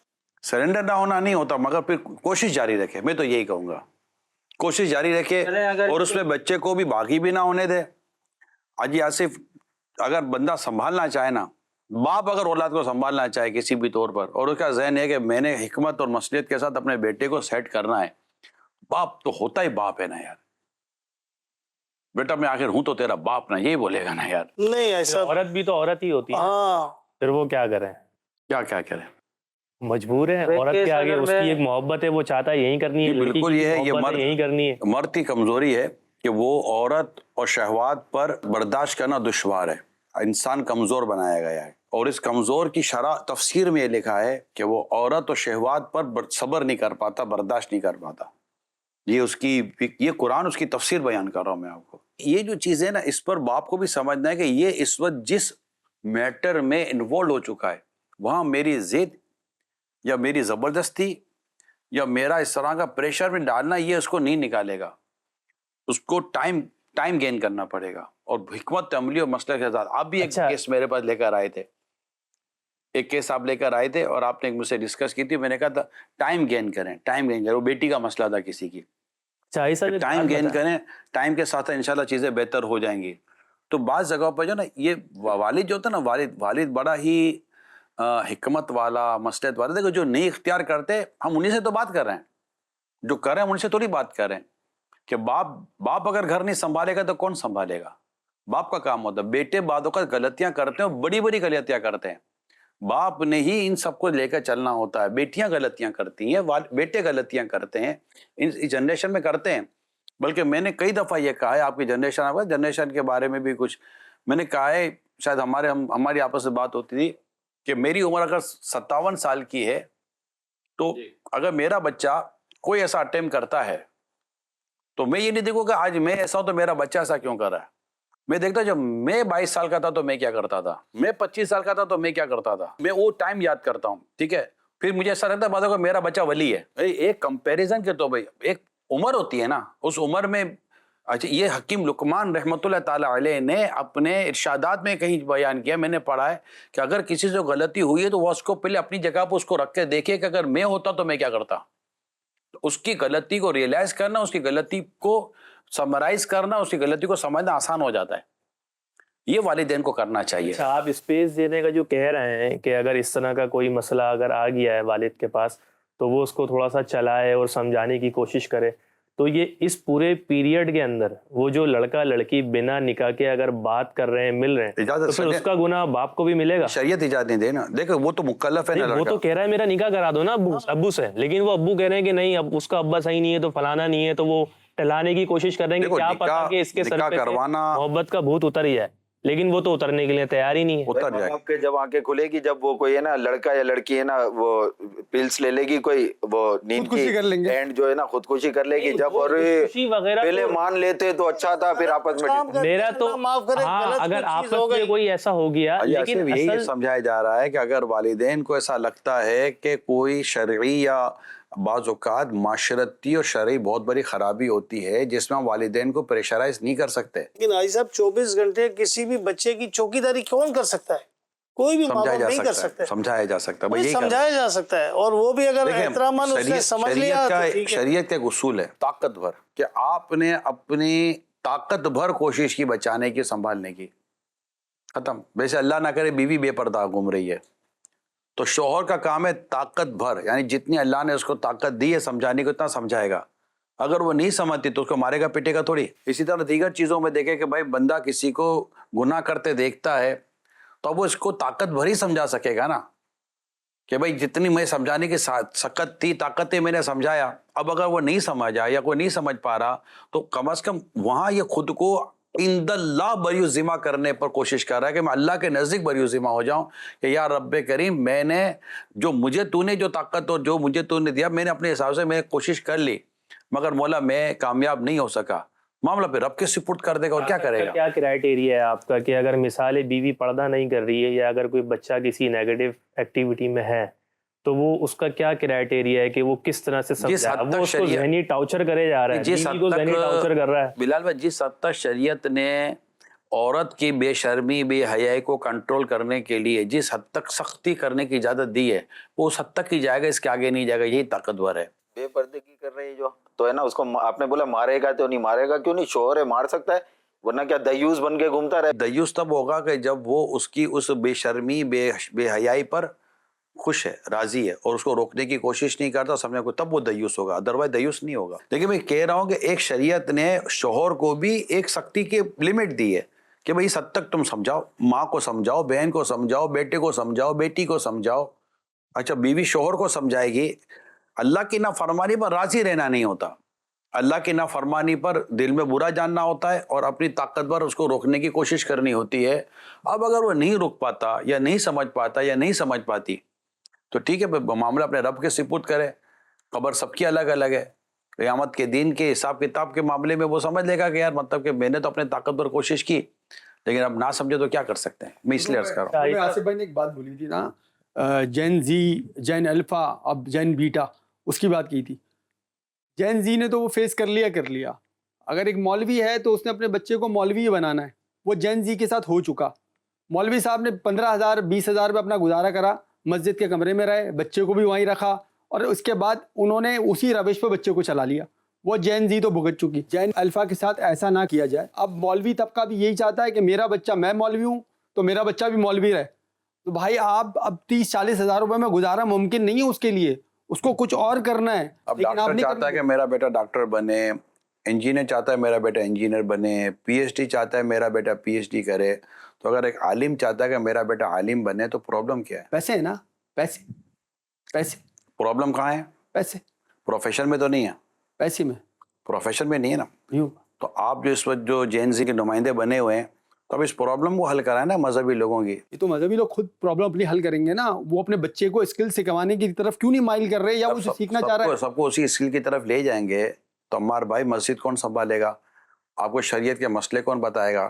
سرنڈر نہ ہونا نہیں ہوتا، مگر پھر کوشش جاری رکھے. میں تو یہی کہوں گا کوشش جاری رکھے، اور اس میں بچے کو بھی باغی بھی نہ ہونے دے. حاجی آصف اگر بندہ سنبھالنا چاہے نا، باپ اگر اولاد کو سنبھالنا چاہے کسی بھی طور پر، اور اس کا ذہن ہے کہ میں نے حکمت اور مصلحت کے ساتھ اپنے بیٹے کو سیٹ کرنا ہے، باپ تو ہوتا ہی باپ ہے نا یار. بیٹا میں آخر ہوں تو تیرا باپ نا، یہی بولے گا نا یار. نہیں ایسا عورت بھی تو عورت ہی ہوتی ہے، ہاں پھر وہ کیا کریں؟ کیا کریں؟ مجبور ہے. عورت کے آگے اس کی ایک محبت ہے، وہ چاہتا ہے یہیں کرنی ہے. بالکل یہ ہے، یہ یہیں کرنی ہے. مرد کی کمزوری ہے کہ وہ عورت اور شہوات پر برداشت کرنا دشوار ہے. انسان کمزور بنایا گیا ہے، اور اس کمزور کی شرح تفسیر میں یہ لکھا ہے کہ وہ عورت اور شہوات پر صبر نہیں کر پاتا، برداشت نہیں کر پاتا. یہ قرآن اس کی تفسیر بیان کر رہا ہوں میں آپ کو. یہ جو چیزیں نا، اس پر باپ کو بھی سمجھنا ہے کہ یہ اس وقت جس میٹر میں انوالو ہو چکا ہے، وہاں میری ضد یا میری زبردستی یا میرا اس طرح کا پریشر میں ڈالنا یہ اس کو نہیں نکالے گا. اس کو ٹائم گین کرنا پڑے گا، اور حکمت عملی اور مسئلہ کے ساتھ. آپ بھی ایک کیس میرے پاس لے کر آئے تھے، ایک کیس آپ لے کر آئے تھے اور آپ نے مجھ سے ڈسکس کی تھی. میں نے کہا تھا ٹائم گین کریں. وہ بیٹی کا مسئلہ تھا کسی کی. ٹائم گین کریں، ٹائم کے ساتھ انشاءاللہ چیزیں بہتر ہو جائیں گی. تو بعض جگہوں پہ جو نا یہ والد جو ہوتا ہے نا، والد بڑا ہی حکمت والا، مصلحت والا. دیکھو جو نہیں اختیار کرتے ہم انہیں سے تو بات کر رہے ہیں، جو کر رہے ہیں ہم ان سے تھوڑی بات کر رہے ہیں کہ باپ اگر گھر نہیں سنبھالے گا تو کون سنبھالے گا؟ باپ کا کام ہوتا ہے. بیٹے بعد اوقات غلطیاں کرتے ہیں، بڑی بڑی غلطیاں کرتے ہیں. باپ نے ہی ان سب کو لے کر چلنا ہوتا ہے. بیٹیاں غلطیاں کرتی ہیں، بیٹے غلطیاں کرتے ہیں، اس جنریشن میں کرتے ہیں. بلکہ میں نے کئی دفعہ یہ کہا ہے، آپ کی جنریشن کے بارے میں بھی کچھ میں نے کہا ہے، شاید ہماری آپس میں بات ہوتی تھی کہ میری عمر اگر 57 سال کی ہے تو اگر میرا بچہ کوئی ایسا اٹیمپٹ کرتا ہے تو میں یہ نہیں دیکھوں کہ آج میں ایسا ہوں تو میرا بچہ ایسا کیوں کر رہا ہے. میں دیکھتا جب میں 22 سال کا تھا تو میں کیا کرتا تھا، میں 25 سال کا تھا تو میں کیا کرتا تھا. میں وہ ٹائم یاد کرتا ہوں، ٹھیک ہے. پھر مجھے ایسا لگتا ہے بعد میں میرا بچہ ولی ہے. ایک کمپیریزن کے تو بھائی ایک عمر ہوتی ہے نا، اس عمر میں. اچھا یہ حکیم لقمان رحمۃ اللہ تعالی علیہ نے اپنے ارشادات میں کہیں بیان کیا، میں نے پڑھا ہے کہ اگر کسی سے غلطی ہوئی ہے تو وہ اس کو پہلے اپنی جگہ پہ اس کو رکھ کے دیکھے کہ اگر میں ہوتا تو میں کیا کرتا. اس کی غلطی کو ریئلائز کرنا، اس کی غلطی کو سمرائز کرنا، اس کی غلطی کو سمجھنا آسان ہو جاتا ہے. یہ والدین کو کرنا چاہیے. اچھا، آپ اسپیس دینے کا جو کہہ رہے ہیں کہ اگر اس طرح کا کوئی مسئلہ اگر آ گیا ہے والد کے پاس تو وہ اس کو تھوڑا سا چلائے اور سمجھانے کی کوشش کرے، تو یہ اس پورے پیریڈ کے اندر وہ جو لڑکا لڑکی بنا نکاح کے اگر بات کر رہے ہیں، مل رہے ہیں، تو پھر اس کا گناہ باپ کو بھی ملے گا؟ شریعت اجازت نہیں دے نا. دیکھو وہ تو مکلف ہے نا وہ لڑکا. تو کہہ رہا ہے میرا نکاح کرا دو نا ابو سے، لیکن وہ ابو کہہ رہے ہیں کہ نہیں، اب اس کا ابا صحیح نہیں ہے تو فلانا نہیں ہے، تو وہ ٹلانے کی کوشش کر رہے ہیں کہ کیا پتا کہ اس کے سر پہ محبت کا بھوت اتر ہی جائے، لیکن وہ تو اترنے کے لیے تیار ہی نہیں ہے. ماں باپ کے جب آنکھیں کھلے گی، جب وہ کوئی ہے نا لڑکا یا لڑکی ہے نا وہ پلس لے لے گی، کوئی وہ نیند خودکشی کر لیں گے، اینڈ جو ہے نا خودکشی کر لے گی، جب اور پہلے مان لیتے تو اچھا تھا، پھر آپس میں میرا تو ہاں، اگر آپس میں کوئی ایسا ہو گیا، لیکن یہی سمجھایا جا رہا ہے کہ اگر والدین کو ایسا لگتا ہے کہ کوئی شرعی یا بعض اوقات معاشرتی اور شرعی بہت بڑی خرابی ہوتی ہے جس میں ہم والدین کو پریشرائز نہیں کر سکتے. لیکن حاجی صاحب 24 گھنٹے کسی بھی بچے کی چوکیداری کون کر سکتا ہے؟ کوئی بھی ماں باپ نہیں کر سکتا. سمجھایا جا سکتا ہے، سمجھایا جا سکتا ہے، اور وہ بھی اگر احتراماً اس نے سمجھ لیا تو ٹھیک ہے. شریعت کا ایک اصول ہے طاقت بھر، کہ آپ نے اپنی طاقت بھر کوشش کی بچانے کی، سنبھالنے کی، ختم. ویسے اللہ نہ کرے بیوی بے پردہ گھوم رہی ہے تو شوہر کا کام ہے طاقت بھر، یعنی جتنی اللہ نے اس کو طاقت دی ہے سمجھانے کو اتنا سمجھائے گا. اگر وہ نہیں سمجھتی تو اس کو مارے گا پیٹے گا تھوڑی. اسی طرح دیگر چیزوں میں دیکھیں کہ بھائی بندہ کسی کو گناہ کرتے دیکھتا ہے تو اب وہ اس کو طاقت بھر ہی سمجھا سکے گا نا، کہ بھائی جتنی میں سمجھانے کی سکت تھی، طاقت تھی، میں نے سمجھایا. اب اگر وہ نہیں سمجھا یا کوئی نہیں سمجھ پا رہا تو کم از کم وہاں یہ خود کو عند اللہ بری ذمہ کرنے پر کوشش کر رہا ہے کہ میں اللہ کے نزدیک بری ذمہ ہو جاؤں کہ یا رب کریم، میں نے جو مجھے تو نے جو طاقت اور جو مجھے تو نے دیا، میں نے اپنے حساب سے میں کوشش کر لی، مگر مولا میں کامیاب نہیں ہو سکا. معاملہ پہ رب کے سپرد کر دے گا اور کیا کرے گا. کیا کرائٹیریا ہے آپ کا کہ اگر مثال بیوی پردہ نہیں کر رہی ہے یا اگر کوئی بچہ کسی نیگیٹو ایکٹیویٹی میں ہے تو وہ اس کا کیا کرائٹیریا ہے کہ وہ کس طرح سے سمجھا؟ وہ اس کو ذہنی ٹارچر کرے جا رہا ہے، بیوی کو ذہنی ٹارچر کر رہا ہے. بلال بھائی، جس حد تک شریعت نے عورت کی بے شرمی بے حیائی کو کنٹرول کرنے کے لیے جس حد تک سختی کرنے کی اجازت دی ہے، وہ اس حد تک ہی جائے گا، اس کے آگے نہیں جائے گا. یہی طاقتور ہے. بے پردے کی کر رہی جو تو ہے نا، اس کو آپ نے بولا مارے گا تو نہیں مارے گا، کیوں نہیں؟ شوہر ہے، مار سکتا ہے، ورنہ کیا دیوس بن کے گھومتا رہے؟ دیوس تب ہوگا کہ جب وہ اس کی اس بے شرمی بے حیائی پر خوش ہے، راضی ہے، اور اس کو روکنے کی کوشش نہیں کرتا سمجھنے کو، تب وہ دیوس ہوگا، ادروائز دیوس نہیں ہوگا. لیکن میں کہہ رہا ہوں کہ ایک شریعت نے شوہر کو بھی ایک سختی کی لمٹ دی ہے کہ بھئی اس حد تک تم سمجھاؤ، ماں کو سمجھاؤ، بہن کو سمجھاؤ، بیٹے کو سمجھاؤ، بیٹی کو سمجھاؤ. اچھا، بیوی شوہر کو سمجھائے گی. اللہ کی نافرمانی پر راضی رہنا نہیں ہوتا، اللہ کی نافرمانی پر دل میں برا جاننا ہوتا ہے اور اپنی طاقت بھر اس کو روکنے کی کوشش کرنی ہوتی ہے. اب اگر وہ نہیں روک پاتا یا نہیں سمجھ پاتا یا نہیں سمجھ پاتی تو ٹھیک ہے، معاملہ اپنے رب کے سپرد کرے. قبر سب کی الگ الگ ہے. قیامت کے دن کے حساب کتاب کے معاملے میں وہ سمجھ لے گا کہ یار مطلب کہ میں نے تو اپنے طاقت پر کوشش کی، لیکن اب نہ سمجھے تو کیا کر سکتے ہیں. میں اس لیے عرض کر رہا ہوں. آصف بھائی نے ایک بات بولی تھی نا، جین زی، جین الفا، اب جین بیٹا، اس کی بات کی تھی. جین زی نے تو وہ فیس کر لیا. اگر ایک مولوی ہے تو اس نے اپنے بچے کو مولوی ہی بنانا ہے. وہ جین زی کے ساتھ ہو چکا. مولوی صاحب نے 15,000 20,000 پہ اپنا گزارا کرا، مسجد کے کمرے میں رہے، بچے کو بھی وہیں رکھا، اور اس کے بعد انہوں نے اسی روش پہ بچے کو چلا لیا. وہ جین زی تو بھگت چکی. جین الفا کے ساتھ ایسا نہ کیا جائے. اب مولوی طبقہ بھی یہی چاہتا ہے کہ میرا بچہ، میں مولوی ہوں تو میرا بچہ بھی مولوی رہے. تو بھائی آپ اب 30-40 ہزار روپے میں گزارا ممکن نہیں ہے اس کے لیے، اس کو کچھ اور کرنا ہے. اب ڈاکٹر چاہتا ہے کہ میرا بیٹا ڈاکٹر بنے، انجینئر چاہتا ہے میرا بیٹا انجینئر بنے، پی ایچ ڈی چاہتا ہے میرا بیٹا پی ایچ ڈی کرے. تو اگر ایک عالم چاہتا ہے کہ میرا بیٹا عالم بنے تو پرابلم کیا ہے؟ پیسے ہے نا، پیسے. پرابلم کہاں ہے؟ پیسے. پروفیشن میں تو نہیں ہے. پیسے میں پروفیشن میں نہیں ہے نا. تو آپ جو اس وقت جو جین زی کے نمائندے بنے ہوئے ہیں تو اب اس پرابلم کو حل کرائیں نا مذہبی لوگوں کی. یہ تو مذہبی لوگ خود پرابلم اپنی حل کریں گے نا. وہ اپنے بچے کو اسکل سکھوانے کی طرف کیوں نہیں مائل کر رہے، یا وہ سیکھنا چاہ رہا ہے؟ سب کو اسی اسکل کی طرف لے جائیں گے تو عمار بھائی مسجد کون سنبھالے گا؟ آپ کو شریعت کے مسئلے کون بتائے گا؟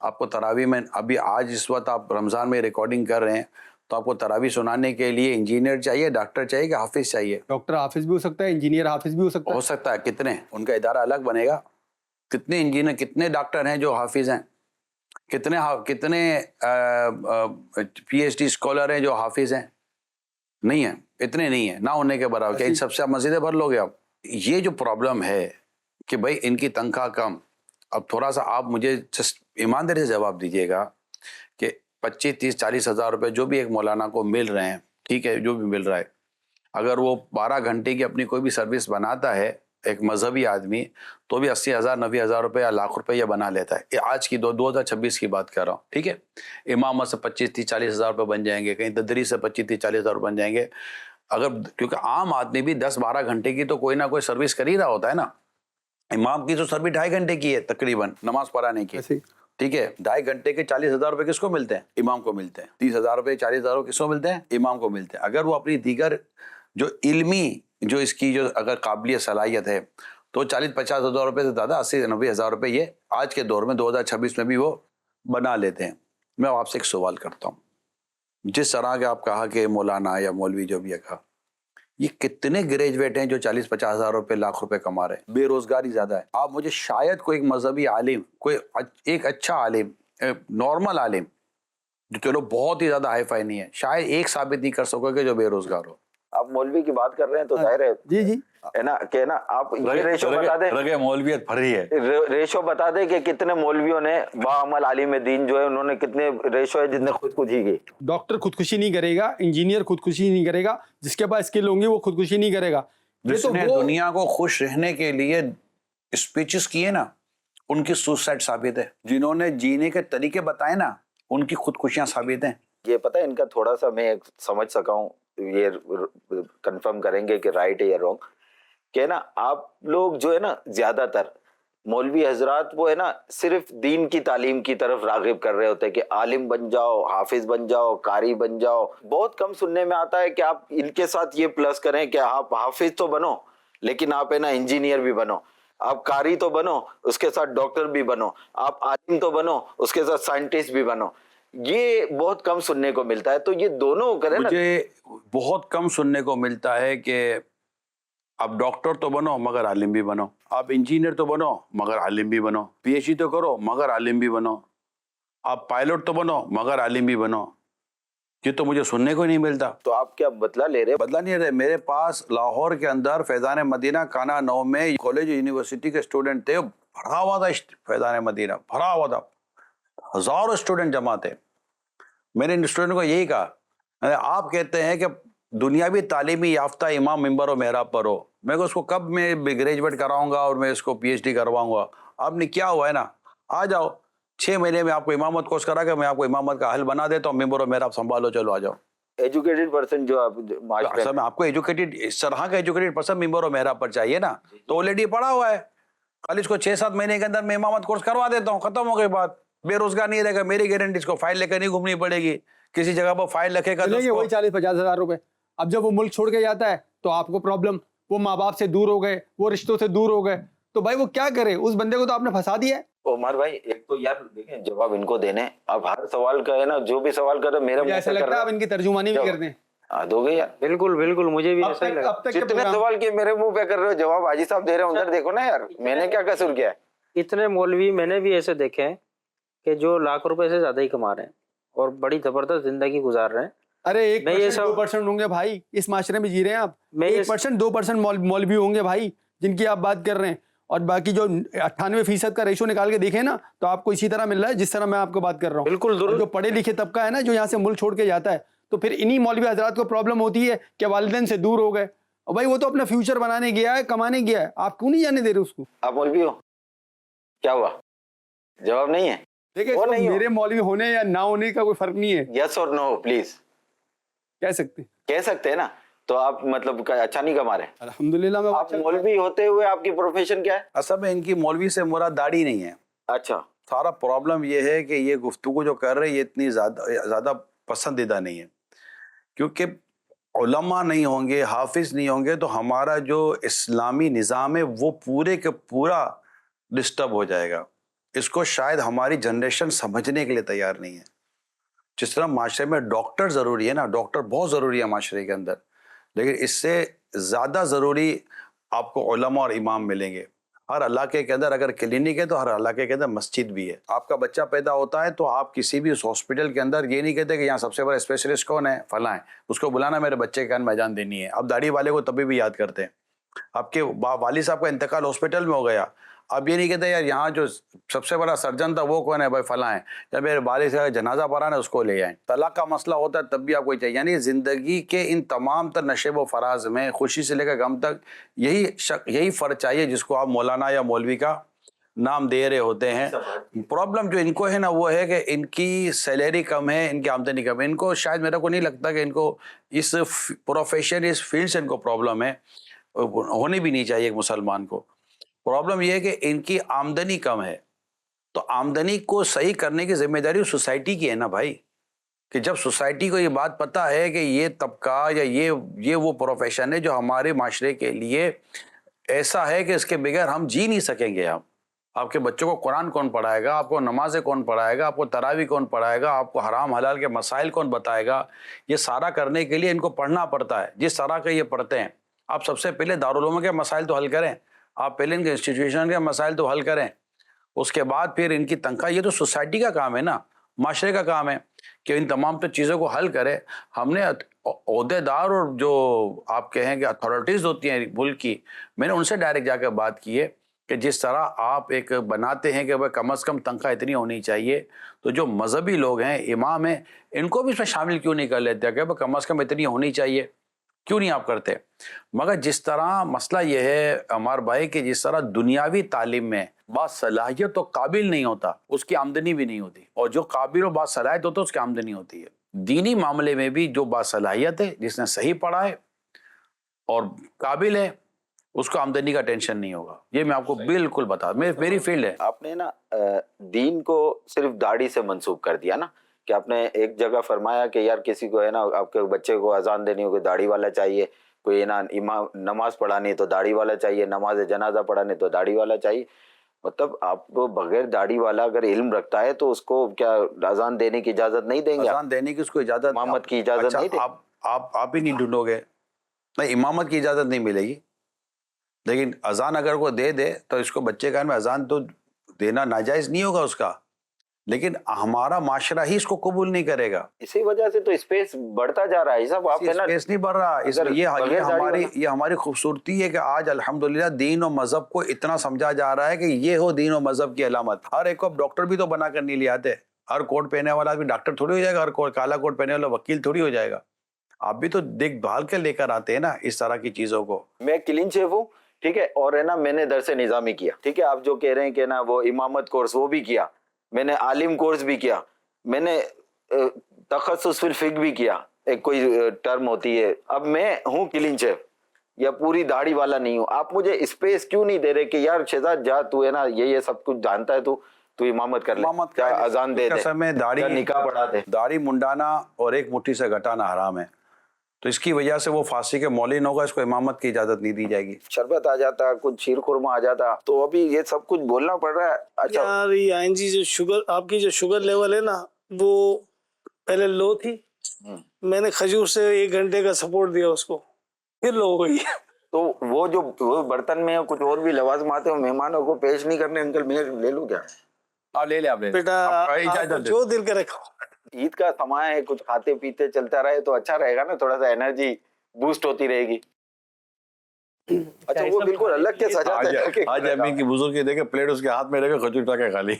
آپ کو تراویح میں ابھی آج اس وقت آپ رمضان میں ریکارڈنگ کر رہے ہیں تو آپ کو تراویح سنانے کے لیے انجینئر چاہیے، ڈاکٹر چاہیے کہ حافظ چاہیے؟ ڈاکٹر حافظ بھی ہو سکتا ہے، انجینئر حافظ بھی ہو سکتا ہے. کتنے ان کا ادارہ الگ بنے گا. کتنے انجینئر، کتنے ڈاکٹر ہیں جو حافظ ہیں، کتنے پی ایچ ڈی اسکالر ہیں جو حافظ ہیں؟ نہیں ہیں، اتنے نہیں ہیں، نہ ہونے کے برابر. کہ ان سب سے آپ مسجدیں بھر لو گے. آپ یہ جو پرابلم ہے کہ بھائی ان کی تنخواہ کم، اب تھوڑا سا آپ مجھے ایمانداری سے جواب دیجیے گا 25, 30, 40 ہزار روپے جو بھی ایک مولانا کو مل رہے ہیں، ٹھیک ہے، جو بھی مل رہا ہے، اگر وہ 12 گھنٹے کی اپنی کوئی بھی سروس بناتا ہے ایک مذہبی آدمی، تو بھی 80,000 90,000 روپے یا لاکھ روپے یہ بنا لیتا ہے. یہ آج کی 2026 کی بات کر رہا ہوں، ٹھیک ہے. امامت سے 25 30 40 ہزار روپے بن جائیں گے، کہیں تدریس سے 25 30 40 ہزار روپے بن جائیں گے. اگر کیونکہ عام آدمی بھی 10 12 گھنٹے کی تو کوئی نہ کوئی سروس کر ہی رہا ہوتا ہے نا. امام کی تو سروس 2.5 گھنٹے کی ہے تقریباً نماز پڑھانے کی، ٹھیک ہے. 2.5 گھنٹے کے 40 ہزار روپے کس کو ملتے ہیں؟ امام کو ملتے ہیں. 30 ہزار روپے 40 ہزار روپے کس کو ملتے ہیں؟ امام کو ملتے ہیں. اگر وہ اپنی دیگر جو علمی جو اس کی جو اگر قابلیت صلاحیت ہے تو 40 50 ہزار روپے سے زیادہ 80 90 ہزار روپے یہ آج کے دور میں 2026 میں بھی وہ بنا لیتے ہیں. میں آپ سے ایک سوال کرتا ہوں، جس طرح کے آپ کہا کہ مولانا یا مولوی جو بھی ہے کہا، یہ کتنے گریجویٹ ہیں جو 40 50 ہزار روپے لاکھ روپے کما رہے ہیں؟ بے روزگاری زیادہ ہے. آپ مجھے شاید کوئی ایک مذہبی عالم، کوئی ایک اچھا عالم، نارمل عالم جو چلو بہت ہی زیادہ ہائی فائی نہیں ہے، شاید ایک ثابت نہیں کر سکو کہ جو بے روزگار ہو. آپ مولوی کی بات کر رہے ہیں تو ظاہر ہے جی جی ہے نا کہ نا آپ یہ ریشو بتا دیں، رگے مولویت بھری ہے. ریشو بتا دیں کہ کتنے مولویوں نے باعمل عالم دین جو ہے انہوں نے کتنے ریشو ہے جتنے خودکشی کی. ڈاکٹر خودکشی نہیں کرے گا، انجینئر خودکشی نہیں کرے گا، جس کے پاس اسکل ہوں گی وہ خودکشی نہیں کرے گا. جس نے دنیا کو خوش رہنے کے لیے اسپیچز کیے نا، ان کی سوسائڈ ثابت ہے. جنہوں نے جینے کے طریقے بتائے نا، ان کی خودکشیاں ثابت ہیں. یہ پتہ ہے ان کا تھوڑا سا میں سمجھ سکا ہوں، یہ کنفرم کریں گے کہ رائٹ ہے یا رانگ، کہ نا آپ لوگ جو ہے نا زیادہ تر مولوی حضرات وہ ہے نا صرف دین کی تعلیم کی طرف راغب کر رہے ہوتے ہیں کہ عالم بن جاؤ، حافظ بن جاؤ، قاری بن جاؤ. بہت کم سننے میں آتا ہے کہ آپ ان کے ساتھ یہ پلس کریں کہ آپ حافظ تو بنو لیکن آپ ہے نا انجینئر بھی بنو، آپ قاری تو بنو اس کے ساتھ ڈاکٹر بھی بنو، آپ عالم تو بنو اس کے ساتھ سائنٹسٹ بھی بنو. یہ بہت کم سننے کو ملتا ہے. تو یہ دونوں کریں نا. مجھے بہت کم سننے کو ملتا ہے کہ آپ ڈاکٹر تو بنو مگر عالم بھی بنو، آپ انجینئر تو بنو مگر عالم بھی بنو، پی ایچ ڈی تو کرو مگر عالم بھی بنو، آپ پائلٹ تو بنو مگر عالم بھی بنو. یہ تو مجھے سننے کو نہیں ملتا. تو آپ کیا بدلا لے رہے؟ بدلا نہیں رہے. میرے پاس لاہور کے اندر فیضان مدینہ کانا 9 میں کالج یونیورسٹی کے اسٹوڈنٹ تھے، بھرا ہوا تھا فیضان مدینہ، بھرا ہوا تھا، ہزاروں اسٹوڈنٹ جمع تھے. میں نے اسٹوڈنٹ کو یہی کہا، آپ کہتے ہیں کہ دنیاوی تعلیمی یافتہ امام ممبر و محراب پر ہو، میں اس کو کب میں گریجویٹ کراؤں گا اور میں اس کو پی ایچ ڈی کرواؤں گا. آپ نے کیا ہوا ہے نا، آ جاؤ 6 مہینے میں آپ کو امامت کورس کرا کے میں آپ کو امامت کا حل بنا دیتا ہوں، ممبر و محراب سنبھالو، چلو آ جاؤ. ایجوکیٹڈ پرسن جو آپ اصل میں آپ کو ایجوکیٹڈ اس طرح کا ایجوکیٹڈ پرسن ممبر و محراب پر چاہیے نا، تو آلریڈی پڑھا ہوا ہے، خالی اس کو 6 7 مہینے کے اندر میں امامت کورس کروا دیتا ہوں، ختم ہو گئی بات. بے روزگار نہیں رہے گا، میری گارنٹی. اس کو فائل لے کر نہیں گھومنی پڑے گی، کسی جگہ پر فائل رکھے گا تو وہی 40 50 ہزار روپے. اب جب وہ ملک چھوڑ کے جاتا ہے تو آپ کو پرابلم، وہ ماں باپ سے دور ہو گئے، وہ رشتوں سے دور ہو گئے، تو بھائی وہ کیا کرے؟ اس بندے کو تو آپ نے پھنسا دیا ہے. عمر بھائی ایک تو یار دیکھیں جواب ان کو دینے، اب ہر سوال کا ہے نا جو بھی سوال کر رہے میرا مجھے ایسا لگتا ہے آپ ان کی ترجمانی بھی کرتے ہیں. دو گے یار. بالکل بالکل مجھے بھی ایسا ہی لگا. اب تک کے جتنے پروگرام سوال کیے میرے منہ پہ کر رہے ہو جواب حاجی صاحب دے رہے ہیں، ادھر دیکھو نا یار میں نے کیا قصور کیا ہے. اتنے مولوی میں نے بھی ایسے دیکھے ہیں کہ جو لاکھ روپے سے زیادہ ہی کما رہے ہیں اور بڑی زبردست زندگی گزار رہے ہیں. ارے 1% 2% ہوں گے بھائی، اس معاشرے میں جی رہے ہیں آپ. 1% 2% مولوی ہوں گے بھائی جن کی آپ بات کر رہے ہیں، اور باقی جو 98% کا ریشو نکال کے دیکھیں نا تو آپ کو اسی طرح مل رہا ہے جس طرح میں آپ کو بات کر رہا ہوں. بالکل درست. جو پڑھے لکھے طبقہ ہے نا جو یہاں سے ملک چھوڑ کے جاتا ہے، تو پھر انہی مولوی حضرات کو پرابلم ہوتی ہے کہ والدین سے دور ہو گئے. اور بھائی وہ تو اپنا فیوچر بنانے گیا ہے، کمانے گیا ہے، آپ کیوں نہیں جانے دے رہے اس کو؟ آپ مولوی ہو کیا ہوا؟ جواب نہیں ہے. دیکھیں میرے مولوی ہونے یا نہ ہونے کا کوئی فرق نہیں ہے. یس اور نو پلیز کہہ سکتے ہیں نا. تو آپ مطلب اچھا نہیں کما رہے؟ الحمدللہ. میں آپ مولوی ہوتے ہوئے آپ کی پروفیشن کیا ہے؟ اصل میں ان کی مولوی سے مراد داڑھی نہیں ہے. اچھا. سارا پرابلم یہ ہے کہ یہ گفتگو جو کر رہے ہیں یہ اتنی زیادہ پسندیدہ نہیں ہے، کیونکہ علماء نہیں ہوں گے، حافظ نہیں ہوں گے تو ہمارا جو اسلامی نظام ہے وہ پورے کے پورا ڈسٹرب ہو جائے گا. اس کو شاید ہماری جنریشن سمجھنے کے لیے تیار نہیں ہے. جس طرح معاشرے میں ڈاکٹر ضروری ہے نا، ڈاکٹر بہت ضروری ہے معاشرے کے اندر، لیکن اس سے زیادہ ضروری آپ کو علماء اور امام ملیں گے. ہر علاقے کے اندر اگر کلینک ہے تو ہر علاقے کے اندر مسجد بھی ہے. آپ کا بچہ پیدا ہوتا ہے تو آپ کسی بھی اس ہاسپٹل کے اندر یہ نہیں کہتے کہ یہاں سب سے بڑا اسپیشلسٹ کون ہے، فلاں ہے، اس کو بلانا میرے بچے کے کان میں جان دینی ہے. آپ داڑھی والے کو تبھی بھی یاد کرتے ہیں. آپ کے والد صاحب کا انتقال ہاسپٹل میں ہو گیا، آپ یہ نہیں کہتے یار یہاں جو سب سے بڑا سرجن تھا وہ کون ہے بھائی فلاں ہے، جب میرے والد سے جنازہ پڑھانا اس کو لے آئیں. طلاق کا مسئلہ ہوتا ہے تب بھی آپ کو چاہیے. یعنی زندگی کے ان تمام تر نشیب و فراز میں خوشی سے لے کر غم تک یہی فرض چاہیے جس کو آپ مولانا یا مولوی کا نام دے رہے ہوتے ہیں. پرابلم جو ان کو ہے نا وہ ہے کہ ان کی سیلری کم ہے، ان کی آمدنی کم ہے. ان کو شاید میرے کو نہیں لگتا کہ ان کو اس پروفیشن اس فیلڈ سے ان کو پرابلم ہے، ہونی بھی نہیں چاہیے ایک مسلمان کو. پرابلم یہ ہے کہ ان کی آمدنی کم ہے، تو آمدنی کو صحیح کرنے کی ذمہ داری سوسائٹی کی ہے نا بھائی. کہ جب سوسائٹی کو یہ بات پتہ ہے کہ یہ طبقہ یا یہ وہ پروفیشن ہے جو ہمارے معاشرے کے لیے ایسا ہے کہ اس کے بغیر ہم جی نہیں سکیں گے. آپ کے بچوں کو قرآن کون پڑھائے گا، آپ کو نمازیں کون پڑھائے گا، آپ کو تراویح کون پڑھائے گا، آپ کو حرام حلال کے مسائل کون بتائے گا. یہ سارا کرنے کے لیے ان کو پڑھنا پڑتا ہے. جس طرح کے یہ پڑھتے ہیں، آپ سب سے پہلے دارالعلوم کے مسائل تو حل کریں، آپ پہلے ان کے انسٹیٹیوشن کے مسائل تو حل کریں، اس کے بعد پھر ان کی تنخواہ. یہ تو سوسائٹی کا کام ہے نا، معاشرے کا کام ہے کہ ان تمام تو چیزوں کو حل کرے. ہم نے عہدے دار اور جو آپ کہیں کہ اتھارٹیز ہوتی ہیں ملک کی، میں نے ان سے ڈائریکٹ جا کے بات کی ہے کہ جس طرح آپ ایک بناتے ہیں کہ کم از کم تنخواہ اتنی ہونی چاہیے، تو جو مذہبی لوگ ہیں، امام ہیں، ان کو بھی اس میں شامل کیوں نہیں کر لیتے کہ کم از کم اتنی ہونی چاہیے، کیوں نہیں آپ کرتے. مگر جس طرح مسئلہ یہ ہے عمار بھائی کہ جس طرح دنیاوی تعلیم میں باصلاحیت تو قابل نہیں ہوتا، اس کی آمدنی بھی نہیں ہوتی، اور جو قابل و باصلاحیت ہوتا ہے اس کی آمدنی ہوتی ہے. دینی معاملے میں بھی جو باصلاحیت ہے، جس نے صحیح پڑھا ہے اور قابل ہے، اس کو آمدنی کا ٹینشن نہیں ہوگا. یہ میں آپ کو بالکل بتا، میری فیلڈ ہے. آپ نے نا دین کو صرف داڑھی سے منسوب کر دیا نا، کہ آپ نے ایک جگہ فرمایا کہ یار کسی کو ہے نا آپ کے بچے کو اذان دینی ہو کوئی داڑھی والا چاہیے، کوئی نا امام نماز پڑھانی تو داڑھی والا چاہیے، نماز جنازہ پڑھانی تو داڑھی والا چاہیے. مطلب آپ کو بغیر داڑھی والا اگر علم رکھتا ہے تو اس کو کیا اذان دینے کی اجازت نہیں دیں گے؟ اذان دینے کی اس کو اجازت، امامت کی اجازت نہیں دیں؟ آپ ہی نہیں ڈھونڈو گے، نہیں امامت کی اجازت نہیں ملے گی. لیکن اذان اگر وہ دے دے تو اس کو بچے کا اذان تو دینا ناجائز نہیں ہوگا اس کا، لیکن ہمارا معاشرہ ہی اس کو قبول نہیں کرے گا. اسی وجہ سے تو اسپیس بڑھتا جا رہا ہے صاحب. آپ اسپیس نہیں بڑھ رہا، یہ ہماری خوبصورتی ہے کہ آج الحمدللہ دین و مذہب کو اتنا سمجھا جا رہا ہے کہ یہ ہو دین و مذہب کی علامت. ہر ایک کو ڈاکٹر بھی تو بنا کر نہیں لے آتے. ہر کوٹ پہنے والا بھی ڈاکٹر تھوڑی ہو جائے گا، ہر کالا کوٹ پہنے والا وکیل تھوڑی ہو جائے گا. آپ بھی تو دیکھ بھال کے لے کر آتے ہیں نا اس طرح کی چیزوں کو. میں کلین شیف ہوں، ٹھیک ہے، اور ہے نا میں نے درس نظامی کیا، ٹھیک ہے. آپ جو کہہ رہے ہیں کہ نا وہ امامت کورس وہ بھی کیا، میں نے عالم کورس بھی کیا، میں نے تخصص فی الفقہ بھی کیا، ایک کوئی ٹرم ہوتی ہے. اب میں ہوں کلین شیف یا پوری داڑھی والا نہیں ہوں. آپ مجھے اسپیس کیوں نہیں دے رہے کہ یار شہزاد جا تو ہے نا یہ سب کچھ جانتا ہے، تو امامت کر لے، کیا اذان دے دے، کیا نکاح پڑھا دے. داڑھی منڈانا اور ایک مٹھی سے گھٹانا حرام ہے، تو اس کی وجہ سے وہ فاسق کے مولین ہوگا، اس کو امامت کی اجازت نہیں دی جائے گی. شربت آ جاتا، کچھ شیر خورما آ جاتا، تو ابھی یہ سب کچھ بولنا پڑ رہا ہے. اچھا یار یہ آئین جی جو شوگر آپ کی جو شوگر لیول ہے نا وہ پہلے لو تھی، میں نے کھجور سے 1 گھنٹے کا سپورٹ دیا اس کو، پھر لو ہو گئی. تو وہ جو برتن میں کچھ اور بھی لوازمات ہیں مہمانوں کو پیش نہیں کرنے، انکل میں لے لوں کیا؟ آپ لے لیں، آپ لے لیں. بیٹا آپ کو جو دل کرے کھاؤ. عید کا سماں ہے، کچھ کھاتے پیتے چلتا رہے تو اچھا رہے گا نا، تھوڑا سا انرجی بوسٹ ہوتی رہے گی. اچھا وہ بالکل الگ کے سجاتے ہیں. آج امی کی بزرگ کی دیکھے پلیٹ اس کے ہاتھ میں رہ کے کھجور اٹھا کے کھا لی.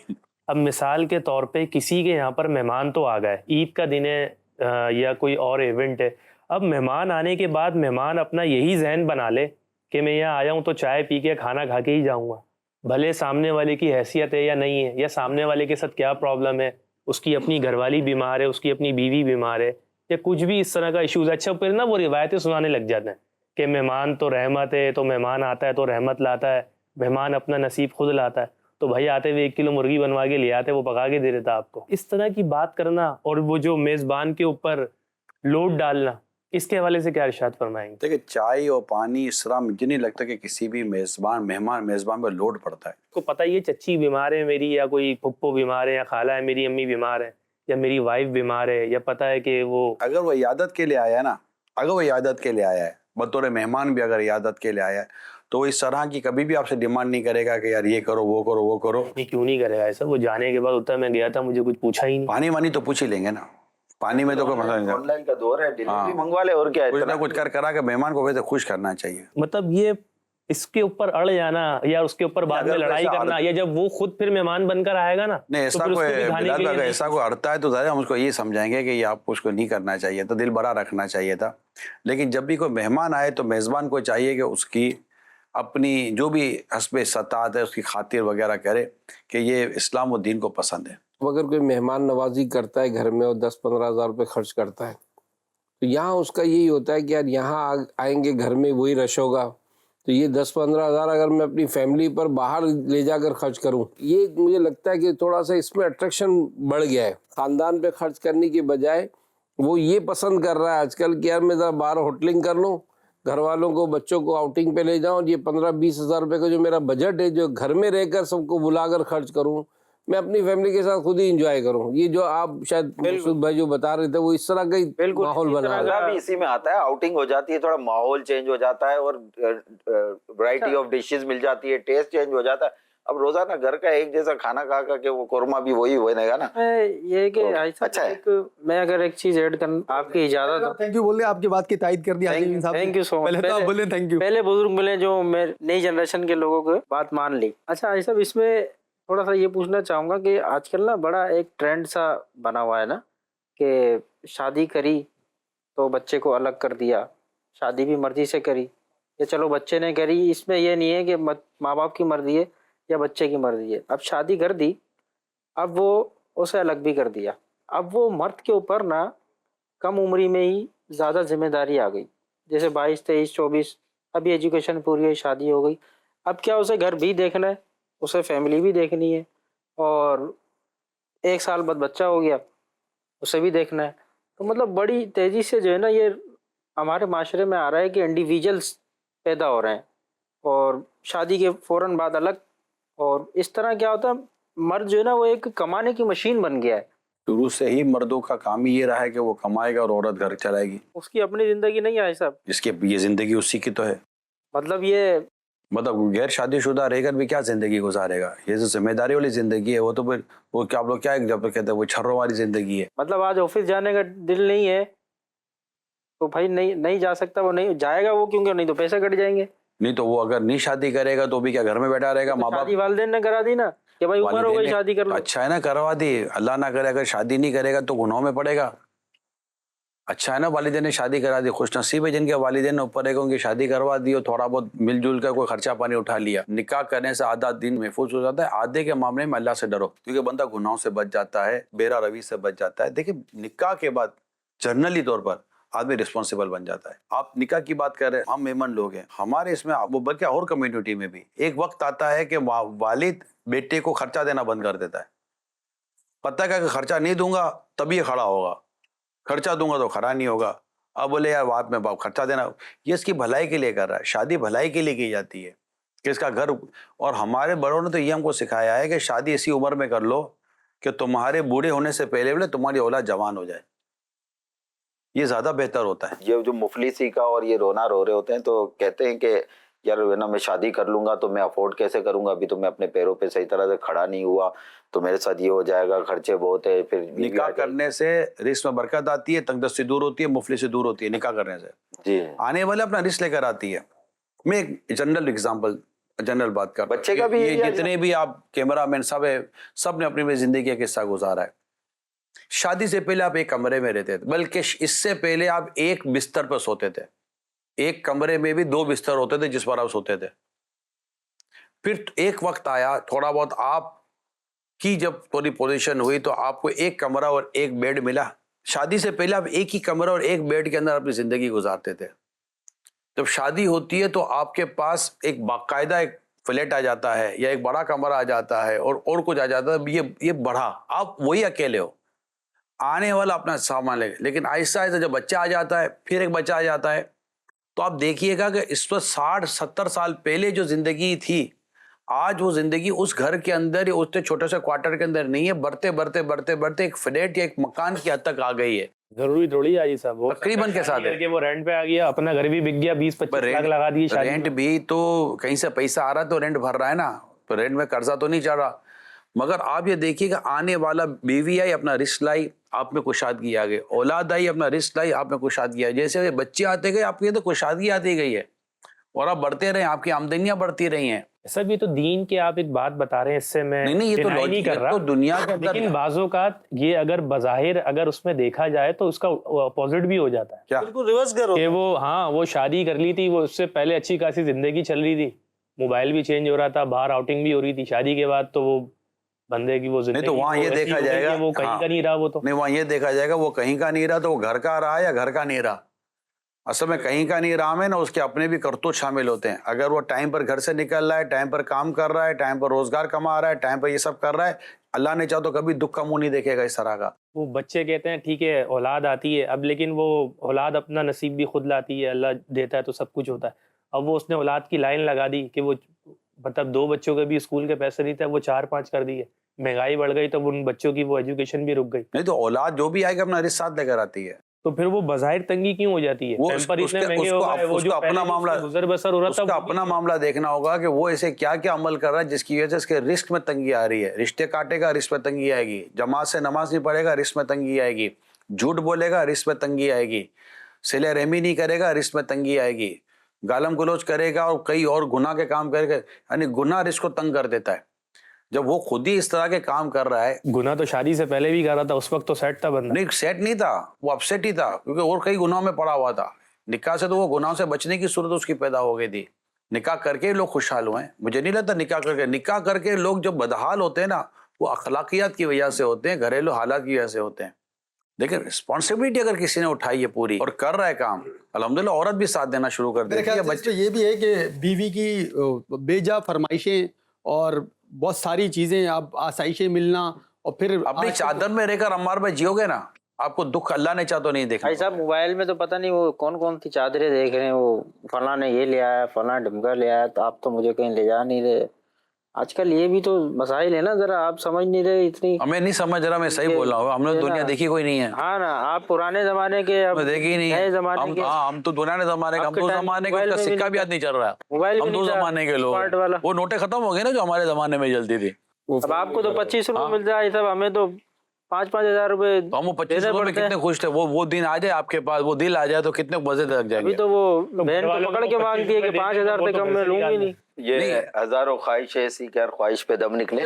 اب مثال کے طور پہ کسی کے یہاں پر مہمان تو آ گئے، عید کا دن ہے یا کوئی اور ایونٹ ہے، اب مہمان آنے کے بعد مہمان اپنا یہی ذہن بنا لے کہ میں یہاں آیا ہوں تو چائے پی کے کھانا کھا کے ہی جاؤں گا، بھلے سامنے والے کی حیثیت ہے یا نہیں ہے، یا سامنے والے کے ساتھ کیا پرابلم ہے، اس کی اپنی گھر والی بیمار ہے، اس کی اپنی بیوی بیمار ہے، یا کچھ بھی اس طرح کا ایشوز ہے. اچھا پھر نا وہ روایتیں سنانے لگ جاتے ہیں کہ مہمان تو رحمت ہے، تو مہمان آتا ہے تو رحمت لاتا ہے، مہمان اپنا نصیب خود لاتا ہے، تو بھائی آتے ہوئے 1 کلو مرغی بنوا کے لے آتے، وہ پکا کے دے دیتا آپ کو. اس طرح کی بات کرنا اور وہ جو میزبان کے اوپر لوڈ ڈالنا، اس کے حوالے سے کیا ارشاد فرمائیں گے؟ دیکھیں چائے اور پانی اس طرح مجھے نہیں لگتا کہ کسی بھی میزبان پہ لوڈ پڑتا ہے. کو پتہ یہ چچی بیمار ہے میری، یا کوئی پھپھو بیمار ہے، یا خالہ ہے میری امی بیمار ہے، یا میری وائف بیمار ہے، یا پتہ ہے کہ وہ اگر وہ عیادت کے لیے آیا ہے نا، اگر وہ عیادت کے لیے آیا ہے بطور مہمان بھی، اگر عیادت کے لیے آیا ہے تو وہ اس طرح کی کبھی بھی آپ سے ڈیمانڈ نہیں کرے گا کہ یار یہ کرو وہ کرو وہ کرو. یہ کیوں نہیں کرے گا ایسا؟ وہ جانے کے بعد ہوتا ہے میں گیا تھا مجھے کچھ پوچھا ہی نہیں. پانی وانی تو پوچھ ہی لیں گے نا، پانی میں تو کوئی مسئلہ نہیں. آن لائن کا دور ہے، ڈیلیوری منگوا لے، اور کیا ہے. کچھ نہ کچھ کرا کہ مہمان کو ویسے خوش کرنا چاہیے. مطلب یہ اس کے اوپر اڑ جانا یا اس کے اوپر بعد میں لڑائی کرنا, یا جب وہ خود پھر مہمان بن کر آئے گا نا, نہیں ایسا کوئی بلال بھائی ایسا کوئی اڑتا ہے تو ظاہر ہم اس کو یہ سمجھائیں گے کہ یہ آپ کو اس کو نہیں کرنا چاہیے تھا, دل بڑا رکھنا چاہیے تھا. لیکن جب بھی کوئی مہمان آئے تو میزبان کو چاہیے کہ اس کی اپنی جو بھی حسب استطاعت ہے اس کی خاطر وغیرہ کرے کہ یہ اسلام و دین کو پسند ہے. اگر کوئی مہمان نوازی کرتا ہے گھر میں اور 10-15 ہزار روپے خرچ کرتا ہے تو یہاں اس کا یہی ہوتا ہے کہ یار یہاں آئیں گے گھر میں وہی رش ہوگا, تو یہ 10-15 ہزار اگر میں اپنی فیملی پر باہر لے جا کر خرچ کروں, یہ مجھے لگتا ہے کہ تھوڑا سا اس میں اٹریکشن بڑھ گیا ہے. خاندان پہ خرچ کرنے کی بجائے وہ یہ پسند کر رہا ہے آج کل کہ یار میں ذرا باہر ہوٹلنگ کر لوں, گھر والوں کو بچوں کو آؤٹنگ پہ لے جاؤں, یہ 15-20 ہزار روپے کا جو میرا بجٹ ہے جو گھر میں رہ کر سب کو بلا کر خرچ کروں, میں اپنی فیملی کے ساتھ خود ہی انجوائے کروں. یہ جو آپ شاید مسعود بھائی جو بتا رہے تھے وہ اس طرح کا ہی ماحول بنا رہا ہے. بھی اسی میں آتا ہے, آؤٹنگ ہو جاتی ہے, تھوڑا ماحول چینج ہو جاتا ہے اور ورائٹی آف ڈشز مل جاتی ہے, ٹیسٹ چینج ہو جاتا ہے. اب روزانہ گھر کا ایک جیسا کھانا کھا کر کے وہ قورمہ بھی وہی بنے گا نا. یہ کہ اچھا ہے. میں اگر ایک چیز ایڈ کروں آپ کی اجازت ہو. تھینک یو بول رہے آپ کی بات کی تائید کر دی. تھینک یو سو مچ. پہلے تو آپ بولے تھینک یو. پہلے بزرگ ملے جو نئی جنریشن کے لوگوں کو بات مان لی. اچھا یہ سب اس میں تھوڑا سا یہ پوچھنا چاہوں گا کہ آج کل نا بڑا ایک ٹرینڈ سا بنا ہوا ہے نا کہ شادی کری تو بچے کو الگ کر دیا, شادی بھی مرضی سے کری یا چلو بچے نے کری, اس میں یہ نہیں ہے کہ ماں باپ کی مرضی ہے یا بچے کی مرضی ہے. اب شادی کر دی, اب وہ اسے الگ بھی کر دیا. اب وہ مرد کے اوپر نا کم عمری میں ہی زیادہ ذمہ داری آ گئی, جیسے 22, 23, 24, ابھی ایجوکیشن پوری ہوئی, شادی ہو گئی. اب کیا اسے گھر بھی دیکھنا ہے, اسے فیملی بھی دیکھنی ہے, اور 1 سال بعد بچہ ہو گیا اسے بھی دیکھنا ہے. تو مطلب بڑی تیزی سے جو ہے نا یہ ہمارے معاشرے میں آ رہا ہے کہ انڈیویجولس پیدا ہو رہے ہیں اور شادی کے فوراً بعد الگ. اور اس طرح کیا ہوتا ہے مرد جو ہے نا وہ ایک کمانے کی مشین بن گیا ہے. شروع سے ہی مردوں کا کام ہی یہ رہا ہے کہ وہ کمائے گا اور عورت گھر چلائے گی. اس کی اپنی زندگی نہیں ہے صاحب, جس کی یہ زندگی اسی کی تو ہے. مطلب یہ مطلب غیر شادی شدہ رہ کر بھی کیا زندگی گزارے گا, یہ جو ذمہ داری والی زندگی ہے وہ تو پھر وہ کیا آپ لوگ کیا جب کہتے ہیں وہ چھروں والی زندگی ہے. مطلب آج آفس جانے کا دل نہیں ہے تو بھائی نہیں جا سکتا, وہ نہیں جائے گا, وہ کیونکہ نہیں تو پیسے کٹ جائیں گے. نہیں تو وہ اگر نہیں شادی کرے گا تو بھی کیا گھر میں بیٹھا رہے گا. ماں باپ شادی والدین نے کرا دی نا کہ بھائی عمر ہو گئی شادی کر لو. اچھا ہے نا کروا دی, اللہ نہ کرے اگر شادی نہیں کرے گا تو گناہوں میں پڑے گا. اچھا ہے نا والدین نے شادی کرا دی, خوش نصیب ہے جن کے والدین نے اوپر ہے کہ ان کی شادی کروا دی اور تھوڑا بہت مل جل کر کوئی خرچہ پانی اٹھا لیا. نکاح کرنے سے آدھا دن محفوظ ہو جاتا ہے. آدھے کے معاملے میں اللہ سے ڈرو کیونکہ بندہ گناہوں سے بچ جاتا ہے, بیرا روی سے بچ جاتا ہے. دیکھیں نکاح کے بعد جنرلی طور پر آدمی رسپانسیبل بن جاتا ہے. آپ نکاح کی بات کر رہے ہیں, ہم میمن لوگ ہیں, ہمارے اس میں وہ بلکہ اور کمیونٹی میں بھی ایک وقت آتا ہے کہ والد بیٹے کو خرچہ دینا بند کر دیتا ہے. پتہ ہے کہ خرچہ نہیں دوں گا تبھی یہ کھڑا ہوگا, خرچہ دوں گا تو کھڑا نہیں ہوگا. اب بولے یار بات میں باپ خرچہ دینا, یہ اس کی بھلائی کے لیے کر رہا ہے. شادی بھلائی کے لیے کی جاتی ہے کہ اس کا گھر, اور ہمارے بڑوں نے تو یہ ہم کو سکھایا ہے کہ شادی اسی عمر میں کر لو کہ تمہارے بوڑھے ہونے سے پہلے تمہاری اولاد جوان ہو جائے, یہ زیادہ بہتر ہوتا ہے. یہ جو مفلسی کا اور یہ رونا رو رہے ہوتے ہیں تو کہتے ہیں کہ یار نا میں شادی کر لوں گا تو میں افورڈ کیسے کروں گا, ابھی تو میں اپنے پیروں پہ صحیح طرح سے کھڑا نہیں ہوا تو میرے ساتھ یہ ہو جائے گا, خرچے بہت ہے. پھر نکاح کرنے سے رزق میں برکت آتی ہے, تنگ دستی دور ہوتی ہے, مفلسی دور ہوتی ہے. نکاح کرنے سے جی آنے والے اپنا رزق لے کر آتی ہے. میں ایک جنرل اگزامپل, جنرل بات کر, بچے کا بھی یہ جتنے بھی آپ کیمرہ مین سب نے اپنی زندگی کا قصہ گزارا ہے. شادی سے پہلے آپ ایک کمرے میں رہتے تھے, بلکہ اس سے پہلے آپ ایک بستر پر سوتے تھے. ایک کمرے میں بھی 2 بستر ہوتے تھے جس پر آپ سوتے تھے. پھر ایک وقت آیا تھوڑا بہت آپ کی جب تھوڑی پوزیشن ہوئی تو آپ کو ایک کمرہ اور ایک بیڈ ملا. شادی سے پہلے آپ ایک ہی کمرہ اور ایک بیڈ کے اندر اپنی زندگی گزارتے تھے. جب شادی ہوتی ہے تو آپ کے پاس ایک باقاعدہ ایک فلیٹ آ جاتا ہے یا ایک بڑا کمرہ آ جاتا ہے اور کچھ آ جاتا ہے. یہ بڑھا, آپ وہی اکیلے ہو, آنے والا اپنا سامان لے. لیکن آہستہ آہستہ جب بچہ آ جاتا ہے, پھر ایک بچہ آ جاتا ہے, تو آپ دیکھیے گا کہ اس وقت 60-70 سال پہلے جو زندگی تھی, آج وہ زندگی اس گھر کے اندر یا اس چھوٹے سے کوارٹر کے اندر نہیں ہے, بڑھتے ایک فلیٹ یا ایک مکان کی حد تک آ گئی ہے. ضروری تھوڑی آئی صاحب, وہ تقریباً کے ساتھ ہے کہ وہ رینٹ پہ آ گیا, اپنا گھر بھی بک گیا, 20-25 لاکھ لگا دیے. رینٹ بھی تو کہیں سے پیسہ آ رہا ہے تو رینٹ بھر رہا ہے نا, تو رینٹ میں قرضہ تو نہیں چڑھ رہا. مگر آپ یہ دیکھیے کہ آنے والا بیوی آئی اپنا رزق لائی, آپ میں کشادگی آ گئی, اولاد آئی اپنا رزق لائی, آپ میں کشادگی آئی. جیسے بچے آتے گئے آپ کے تو کشادگی آتی گئی ہے. اور آپ بڑھتے رہے, آپ کی آمدنیاں بڑھتی رہی ہیں. سب یہ تو دین کے آپ ایک بات بتا رہے ہیں, اس سے میں نہیں یہ تو deny نہیں کر رہا, تو دنیا کے اندر لیکن بعض اوقات یہ اگر بظاہر اگر اس میں دیکھا جائے تو اس کا اپوزٹ بھی ہو جاتا ہے. کیا بالکل ریورس کرو کہ وہ شادی کر لی تھی, وہ اس سے پہلے اچھی خاصی زندگی چل رہی تھی, موبائل بھی چینج ہو رہا تھا, باہر آؤٹنگ بھی ہو رہی تھی, شادی کے بعد تو وہ بندے کی وہ زندگی نہیں تو وہاں یہ دیکھا جائے گا, وہ کہیں کا نہیں رہا, وہ تو نہیں وہاں یہ دیکھا جائے گا وہ کہیں کا نہیں رہا تو وہ گھر کا رہا یا گھر کا نہیں رہا. اصل میں کہیں کا نہیں رہا میں نا اس کے اپنے بھی کرتوت شامل ہوتے ہیں. اگر وہ ٹائم پر گھر سے نکل رہا ہے, ٹائم پر کام کر رہا ہے, ٹائم پر روزگار کما رہا ہے, ٹائم پر یہ سب کر رہا ہے, اللہ نے چاہا تو کبھی دکھ کا منہ نہیں دیکھے گا اس طرح کا. وہ بچے کہتے ہیں ٹھیک ہے اولاد آتی ہے اب, لیکن وہ اولاد اپنا نصیب بھی خود لاتی ہے, اللہ دیتا ہے تو سب کچھ ہوتا ہے. اب وہ اس نے اولاد کی لائن لگا دی کہ وہ مطلب 2 بچوں کے بھی اسکول کے پیسے نہیں تھے, وہ 4-5 کر دیے, مہنگائی بڑھ گئی تو ان بچوں کی وہ ایجوکیشن بھی رک گئی. نہیں تو اولاد جو بھی آئے گا اپنا رزق ساتھ لے کر آتی ہے. تو پھر وہ بظاہر تنگی کیوں ہو جاتی ہے؟ پیمپر اتنے مہنگے ہو گئے, وہ جو اپنا معاملہ گزر بسر ہو رہا اس تھا کا اپنا معاملہ دیکھنا ہوگا کہ وہ اسے کیا کیا عمل کر رہا ہے جس کی وجہ سے اس کے رزق میں تنگی آ رہی ہے. رشتے کاٹے گا رزق میں تنگی آئے گی, جماعت سے نماز نہیں پڑھے گا رزق میں تنگی آئے گی, جھوٹ بولے گا رزق میں تنگی آئے گی, صلہ رحمی نہیں کرے گا رزق میں تنگی آئے گی, گالم گلوچ کرے گا اور کئی اور گناہ کے کام کرے گا. یعنی گناہ رزق کو تنگ کر دیتا ہے. جب وہ خود ہی اس طرح کے کام کر رہا ہے, گناہ تو شادی سے پہلے بھی کر رہا تھا, اس وقت تو سیٹ تھا بندہ. نہیں سیٹ نہیں تھا, وہ اپسیٹ ہی تھا کیونکہ اور کئی گناہوں میں پڑا ہوا تھا. نکاح سے تو وہ گناہوں سے بچنے کی صورت اس کی پیدا ہو گئی تھی. نکاح کر کے لوگ خوشحال ہوئے ہیں. مجھے نہیں لگتا نکاح کر کے لوگ جو بدحال ہوتے ہیں نا وہ اخلاقیات کی وجہ سے ہوتے ہیں, گھریلو حالات کی وجہ سے ہوتے ہیں. لیکن رسپانسبلٹی اگر کسی نے اٹھائی ہے پوری اور کر رہا ہے کام, الحمدللہ عورت بھی ساتھ دینا شروع کر دیتی ہے. بچے یہ بھی ہے کہ بیوی کی بے جا فرمائشیں اور بہت ساری چیزیں, اب آسائشیں ملنا, اور پھر اپنی چادر میں رہ کر عمار میں جیو گے نا, آپ کو دکھ اللہ نے چاہ تو نہیں دیکھا. بھائی صاحب موبائل میں تو پتہ نہیں وہ کون کون سی چادریں دیکھ رہے ہیں, وہ فلاں نے یہ لے آیا, فلاں ڈمکا لے آیا, تو آپ تو مجھے کہیں لے جا نہیں رہے. آج کل یہ بھی تو مسائل ہے نا, ذرا آپ سمجھ نہیں رہے اتنی. ہمیں نہیں سمجھ رہا, میں صحیح بول رہا ہوں, ہم نے دنیا دیکھی کوئی نہیں ہے. ہاں نا, آپ پرانے زمانے کے, اب دیکھی نہیں نئے زمانے کے. ہم تو دنیا زمانے کا, ہم تو زمانے کا, اس کا سکہ بھی یاد نہیں چل رہا. ہم تو زمانے کے لوگ, وہ نوٹیں ختم ہو گئے نا جو ہمارے زمانے میں چلتی تھی. اب آپ کو تو 25 روپے مل جائے سب, ہمیں تو 5-5 ہزار روپے. ہم وہ 25 روپے میں کتنے خوش تھے. وہ دن آ جائے آپ کے پاس, وہ دل آ جائے تو کتنے مزے لگ جائیں گے. ابھی تو وہ بہن کو پکڑ کے مانگتی ہے کہ 5,000 سے کم میں لوں گی نہیں. یہ ہزاروں خواہش ایسی کہ ہر خواہش پہ دم نکلے,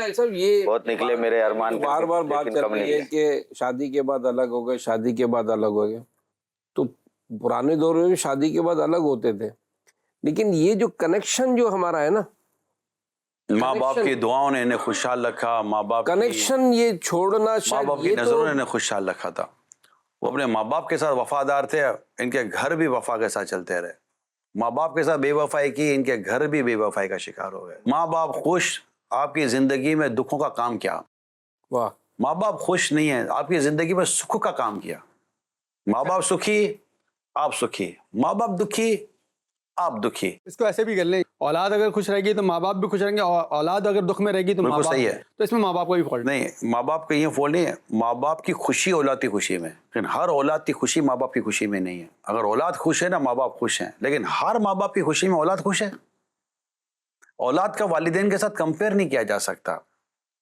بہت نکلے میرے ارمان. بار بار بات چل رہی ہے کہ شادی کے بعد الگ ہو گئے, شادی کے بعد الگ ہو گئے. تو پرانے دور میں بھی شادی کے بعد الگ ہوتے تھے, لیکن یہ جو کنیکشن جو ہمارا ہے نا, ماں باپ کی دعاؤں نے انہیں خوشحال رکھا, ماں باپ کنیکشن یہ چھوڑنا, ماں باپ کی نظروں نے انہیں خوشحال رکھا تھا. وہ اپنے ماں باپ کے ساتھ وفادار تھے, ان کے گھر بھی وفا کے ساتھ چلتے رہے. ماں باپ کے ساتھ بے وفائی کی, ان کے گھر بھی بے وفائی کا شکار ہو گئے. ماں باپ خوش, آپ کی زندگی میں دکھوں کا کام کیا. واہ, ماں باپ خوش نہیں ہیں, آپ کی زندگی میں سکھ کا کام کیا. ماں باپ سکھی, آپ سکھی. ماں باپ دکھی, آپ دکھی. اس کو ایسے بھی کر لیں, اولاد اگر خوش رہے گی تو ماں باپ بھی خوش رہیں گے, اور اولاد اگر دکھ میں رہے گی تو ماں باپ, صحیح ہے. تو اس میں ماں باپ کا بھی فالٹ نہیں, ماں باپ کا یہ فالٹ نہیں ہے. ماں باپ کی خوشی اولاد کی خوشی میں, لیکن ہر اولاد کی خوشی ماں باپ کی خوشی میں نہیں ہے. اگر اولاد خوش ہے نا, ماں باپ خوش ہیں, لیکن ہر ماں باپ کی خوشی میں اولاد خوش ہے. اولاد کا والدین کے ساتھ کمپیئر نہیں کیا جا سکتا.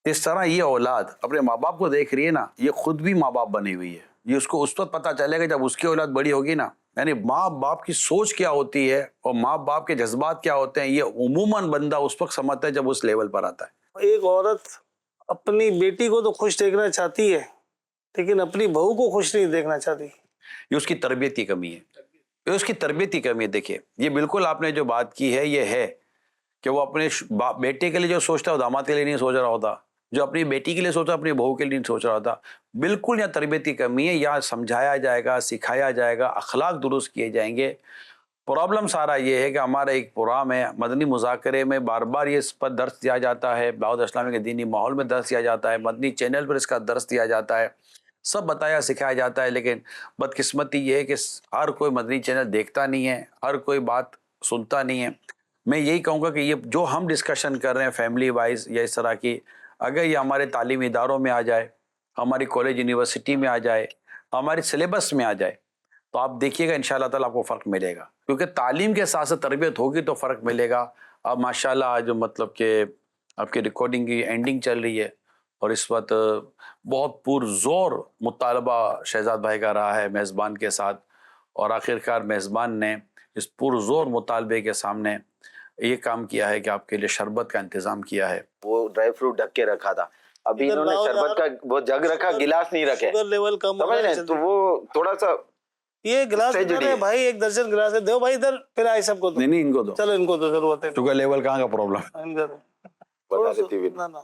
اس طرح یہ اولاد اپنے ماں باپ کو دیکھ رہی ہے نا, یہ خود بھی ماں باپ بنی ہوئی ہے. یہ اس کو اس وقت پتہ چلے گا جب اس کی اولاد بڑی ہوگی نا. یعنی ماں باپ کی سوچ کیا ہوتی ہے اور ماں باپ کے جذبات کیا ہوتے ہیں, یہ عموماً بندہ اس وقت سمجھتا ہے جب اس لیول پر آتا ہے. ایک عورت اپنی بیٹی کو تو خوش دیکھنا چاہتی ہے, لیکن اپنی بہو کو خوش نہیں دیکھنا چاہتی. یہ اس کی تربیت کی کمی ہے, یہ اس کی تربیت کی کمی ہے. دیکھیے, یہ بالکل آپ نے جو بات کی ہے یہ ہے کہ وہ اپنے بیٹے کے لیے جو سوچتا ہے وہ داماد کے لیے نہیں سوچ رہا ہوتا, جو اپنی بیٹی کے لیے سوچا اپنی بہو کے لیے نہیں سوچ رہا ہوتا. بالکل یہاں تربیت کی کمی ہے. یہاں سمجھایا جائے گا, سکھایا جائے گا, اخلاق درست کیے جائیں گے. پرابلم سارا یہ ہے کہ ہمارا ایک پروگرام ہے مدنی مذاکرے میں, بار بار یہ اس پر درس دیا جاتا ہے, دعوت اسلامی کے دینی ماحول میں درس دیا جاتا ہے, مدنی چینل پر اس کا درس دیا جاتا ہے, سب بتایا سکھایا جاتا ہے. لیکن بدقسمتی یہ ہے کہ ہر کوئی مدنی چینل دیکھتا نہیں ہے, ہر کوئی بات سنتا نہیں ہے. میں یہی کہوں گا کہ یہ جو ہم ڈسکشن کر رہے ہیں فیملی وائز یا اس طرح کی, اگر یہ ہمارے تعلیمی اداروں میں آ جائے, ہماری کالج یونیورسٹی میں آ جائے, ہماری سلیبس میں آ جائے, تو آپ دیکھیے گا انشاءاللہ تعالیٰ آپ کو فرق ملے گا. کیونکہ تعلیم کے ساتھ ساتھ تربیت ہوگی تو فرق ملے گا. اب ماشاءاللہ آج مطلب کہ آپ کی ریکارڈنگ کی اینڈنگ چل رہی ہے, اور اس وقت بہت پرزور مطالبہ شہزاد بھائی کا رہا ہے میزبان کے ساتھ, اور آخر کار میزبان نے اس پرزور مطالبے کے سامنے یہ کام کیا ہے کہ آپ کے لیے شربت کا انتظام کیا ہے. وہ ڈرائی فروٹ ڈھک کے رکھا تھا, ابھی انہوں نے شربت کا وہ جگ رکھا, گلاس نہیں رکھے, شوگر لیول کم ہو سمجھ رہے رہا ہیں؟ تو وہ تھوڑا سا یہ گلاس tragedy ہے ہے. بھائی, 1 درجن گلاس ہے, دو بھائی ادھر, پھر آئے سب کو دو. نہیں ان کو دو, چلو ان کو تو ضرورت ہے, شوگر لیول کہاں کا پرابلم. بتا دیتی بھی. نہ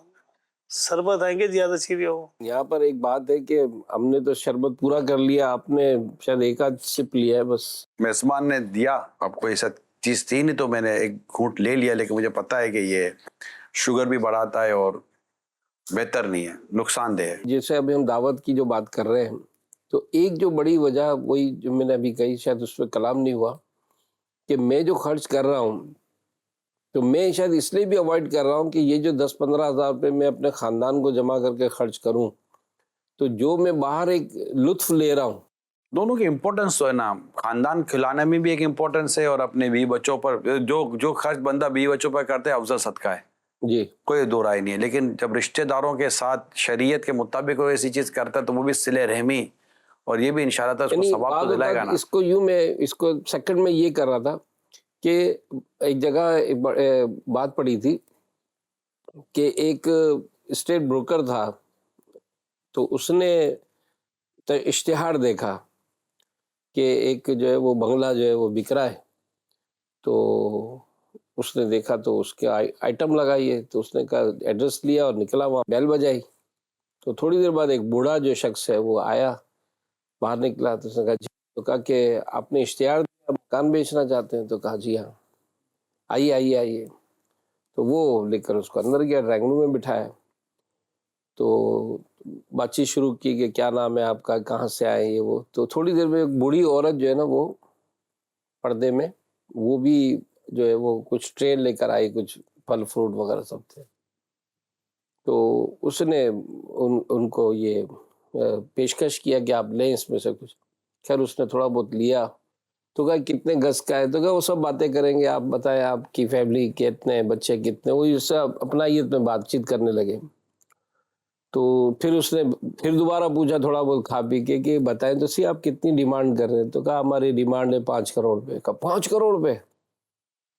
شربت آئیں گے زیادہ چیزیں ہو. یہاں پر ایک بات ہے کہ ہم نے تو شربت پورا کر لیا, آپ نے شاید ایک آدھ سپ لیا ہے بس. میزبان نے دیا آپ کو ایسا چیز تھی نہیں تو میں نے ایک گھونٹ لے لیا, لیکن مجھے پتا ہے کہ یہ شوگر بھی بڑھاتا ہے اور بہتر نہیں ہے, نقصان دہ ہے. جیسے ابھی ہم دعوت کی جو بات کر رہے ہیں, تو ایک جو بڑی وجہ وہی جو میں نے ابھی کہی, شاید اس پہ کلام نہیں ہوا, کہ میں جو خرچ کر رہا ہوں تو میں شاید اس لیے بھی اوائڈ کر رہا ہوں کہ یہ جو 10-15 ہزار روپے میں اپنے خاندان کو جمع کر کے خرچ کروں, تو جو میں باہر ایک لطف لے رہا ہوں. دونوں کی امپورٹنس تو ہے نا, خاندان کھلانے میں بھی ایک امپورٹنس ہے, اور اپنے بیوی بچوں پر جو خرچ بندہ بیوی بچوں پر کرتے ہیں افضل صدقہ ہے, جی کوئی دو رائے نہیں ہے. لیکن جب رشتہ داروں کے ساتھ شریعت کے مطابق وہ ایسی چیز کرتا ہے تو وہ بھی صلہ رحمی, اور یہ بھی انشاءاللہ تعالیٰ اس کو ثواب تو دلائے گا نا. اس کو یوں میں اس کو سیکنڈ میں یہ کر رہا تھا کہ ایک جگہ ایک بات پڑی تھی کہ ایک اسٹیٹ بروکر تھا, تو اس نے اشتہار دیکھا کہ ایک جو ہے وہ بنگلہ جو ہے وہ بک رہا ہے, تو اس نے دیکھا تو اس کے آئٹم لگائی ہے, تو اس نے کہا ایڈریس لیا اور نکلا, وہاں بیل بجائی, تو تھوڑی دیر بعد ایک بوڑھا جو شخص ہے وہ آیا, باہر نکلا, تو اس نے کہا جی, تو کہا کہ آپ نے اشتہار دیا, مکان بیچنا چاہتے ہیں؟ تو کہا جی ہاں. آئیے. تو وہ لے کر اس کو اندر گیا, ڈرائنگ روم میں بٹھایا, تو بات چیت شروع کی کہ کیا نام ہے آپ کا, کہاں سے آئے یہ وہ. تو تھوڑی دیر میں ایک بوڑھی عورت جو ہے نا وہ پردے میں, وہ بھی جو ہے وہ کچھ ٹرے لے کر آئی, کچھ پھل فروٹ وغیرہ سب تھے. تو اس نے ان کو یہ پیشکش کیا کہ آپ لیں اس میں سے کچھ. خیر اس نے تھوڑا بہت لیا, تو کہا کتنے گز کا ہے, تو کہا وہ سب باتیں کریں گے, آپ بتائیں آپ کی فیملی کتنے, بچے کتنے, وہ اس سے اپنا یہ میں بات چیت کرنے لگے. تو پھر اس نے پھر دوبارہ پوچھا تھوڑا بہت کھا پی کے کہ بتائیں تو سی آپ کتنی ڈیمانڈ کر رہے ہیں. تو کہا ہماری ڈیمانڈ ہے 5 کروڑ روپے. کہا 5 کروڑ روپے,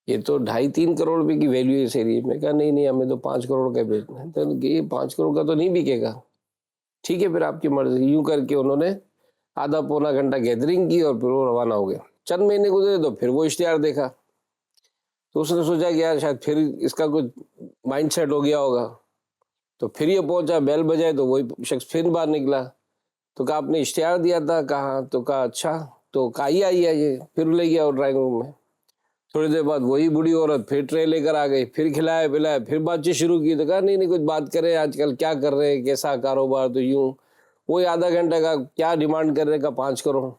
یہ تو 2.5-3 کروڑ روپے کی ویلیو ہے اس ایریے میں. کہا نہیں ہمیں تو 5 کروڑ کا بیچنا ہے. تو یہ 5 کروڑ کا تو نہیں بکے گا. ٹھیک ہے پھر آپ کی مرضی. یوں کر کے انہوں نے آدھا پونا گھنٹہ گیدرنگ کی اور پھر وہ روانہ ہو گیا. چند مہینے گزرے تو پھر وہ اشتہار دیکھا, تو اس نے سوچا کہ یار شاید پھر اس کا کچھ مائنڈ سیٹ ہو گیا ہوگا. تو پھر یہ پہنچا, بیل بجائے تو وہی شخص پھر باہر نکلا. تو کہا آپ نے اشتہار دیا تھا؟ کہا. تو کہا اچھا. تو کہا آئیے. پھر لے گیا ڈرائنگ روم میں. تھوڑی دیر بعد وہی بوڑھی عورت پھر ٹرے لے کر آ گئی, پھر کھلایا پلایا, پھر بات چیت شروع کی. تو کہا نہیں کچھ بات کریں, آج کل کیا کر رہے ہیں, کیسا کاروبار. تو یوں وہی آدھا گھنٹہ کا کیا ڈیمانڈ کر رہے کا 5 کروڑ.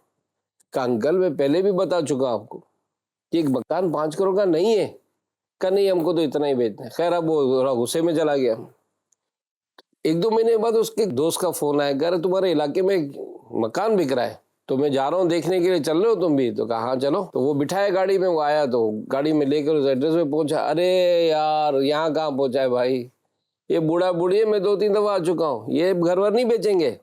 کہا انکل میں پہلے بھی بتا چکا آپ کو کہ ایک مکان 5 کروڑ کا نہیں ہے. کہا نہیں ہم کو تو اتنا ہی بیچنا ہے. خیر اب وہ غصے میں چلا گیا. 1-2 مہینے بعد اس کے دوست کا فون آیا, کہہ رہے تمہارے علاقے میں مکان بک رہا ہے, تو میں جا رہا ہوں دیکھنے کے لیے, چل رہے ہو تم بھی؟ تو کہا ہاں چلو. تو وہ بٹھایا گاڑی میں, وہ آیا تو گاڑی میں لے کر اس ایڈریس پہ پہنچا. ارے یار یہاں کہاں پہنچا ہے بھائی, یہ بوڑھا بوڑھی ہے, میں 2-3 دفعہ آ چکا ہوں, یہ گھر ور نہیں بیچیں گے.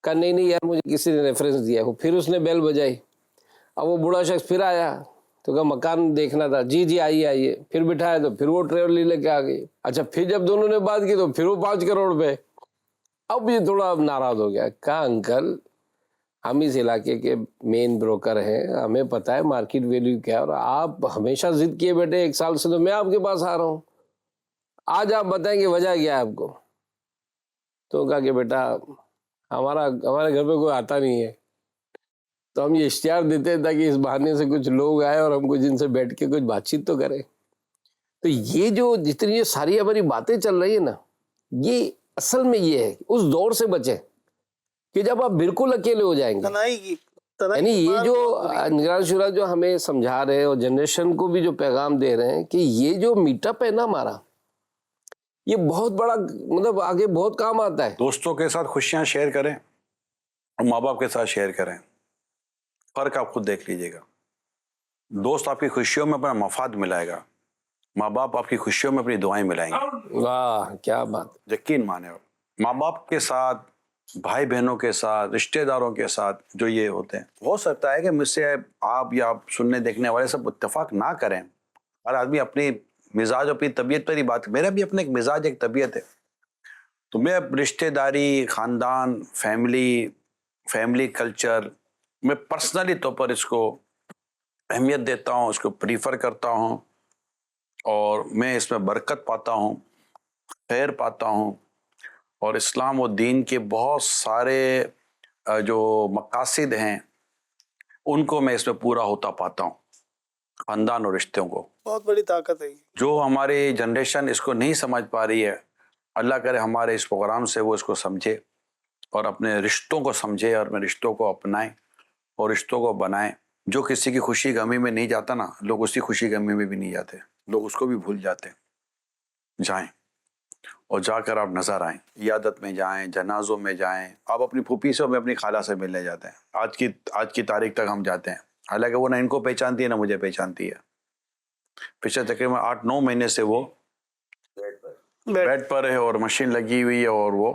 کہا نہیں یار مجھے کسی نے ریفرنس دیا. پھر اس نے بیل بجائی. اب وہ بوڑھا شخص پھر آیا, تو کہا مکان دیکھنا تھا. جی آئیے. پھر بٹھایا تو پھر وہ ٹریول لے کے آ گئی. اچھا پھر جب دونوں نے بات کی تو پھر وہ 5 کروڑ روپے. اب یہ تھوڑا ناراض ہو گیا. کہا انکل ہم اس علاقے کے مین بروکر ہیں, ہمیں پتہ ہے مارکیٹ ویلیو کیا ہے, اور آپ ہمیشہ ضد کیے بیٹھے, 1 سال سے تو میں آپ کے پاس آ رہا ہوں, آج آپ بتائیں کہ وجہ کیا ہے آپ کو. تو کہا کہ بیٹا ہمارے گھر پہ کوئی آتا نہیں ہے, تو ہم یہ اشتہار دیتے ہیں تاکہ اس بہانے سے کچھ لوگ آئے اور ہم کچھ ان سے بیٹھ کے کچھ بات چیت تو کریں. تو یہ جو جتنی یہ ساری ہماری باتیں چل رہی ہیں نا, یہ اصل میں یہ ہے اس دور سے بچیں کہ جب آپ بالکل اکیلے ہو جائیں گے. یعنی یہ جو نگران شورا جو ہمیں سمجھا رہے ہیں اور جنریشن کو بھی جو پیغام دے رہے ہیں کہ یہ جو میٹ اپ ہے نا ہمارا, یہ بہت بڑا مطلب آگے بہت کام آتا ہے. دوستوں کے ساتھ خوشیاں شیئر کریں اور ماں باپ کے ساتھ شیئر کریں. فرق آپ خود دیکھ لیجئے گا. دوست آپ کی خوشیوں میں اپنا مفاد ملائے گا, ماں باپ آپ کی خوشیوں میں اپنی دعائیں ملائیں گے. واہ کیا بات. یقین مانے. ماں باپ کے ساتھ بھائی بہنوں کے ساتھ، رشتہ داروں کے ساتھ جو یہ ہوتے ہیں، ہو سکتا ہے کہ مجھ سے آپ یا سننے دیکھنے والے سب اتفاق نہ کریں. ہر آدمی اپنی مزاج، اپنی طبیعت پر ہی بات. میرا بھی اپنا ایک مزاج، ایک طبیعت ہے. تو میں رشتہ داری، خاندان، فیملی کلچر، میں پرسنلی طور پر اس کو اہمیت دیتا ہوں، اس کو پریفر کرتا ہوں، اور میں اس میں برکت پاتا ہوں، خیر پاتا ہوں. اور اسلام و دین کے بہت سارے جو مقاصد ہیں ان کو میں اس میں پورا ہوتا پاتا ہوں، خاندان اور رشتوں کو. بہت بڑی طاقت ہے یہ. جو ہماری جنریشن اس کو نہیں سمجھ پا رہی ہے، اللہ کرے ہمارے اس پروگرام سے وہ اس کو سمجھے اور اپنے رشتوں کو سمجھے اور اپنے رشتوں کو اپنائیں اور رشتوں کو بنائیں. جو کسی کی خوشی غمی میں نہیں جاتا نا، لوگ اسی خوشی غمی میں بھی نہیں جاتے، لوگ اس کو بھی بھول جاتے. جائیں اور جا کر آپ نظر آئیں، عیادت میں جائیں، جنازوں میں جائیں. آپ اپنی پھوپھی سے، میں اپنی خالہ سے ملنے جاتے ہیں. آج کی تاریخ تک ہم جاتے ہیں، حالانکہ وہ نہ ان کو پہچانتی ہے نہ مجھے پہچانتی ہے. پچھلے تقریباً 8-9 مہینے سے وہ بیڈ پر ہے اور مشین لگی ہوئی ہے، اور وہ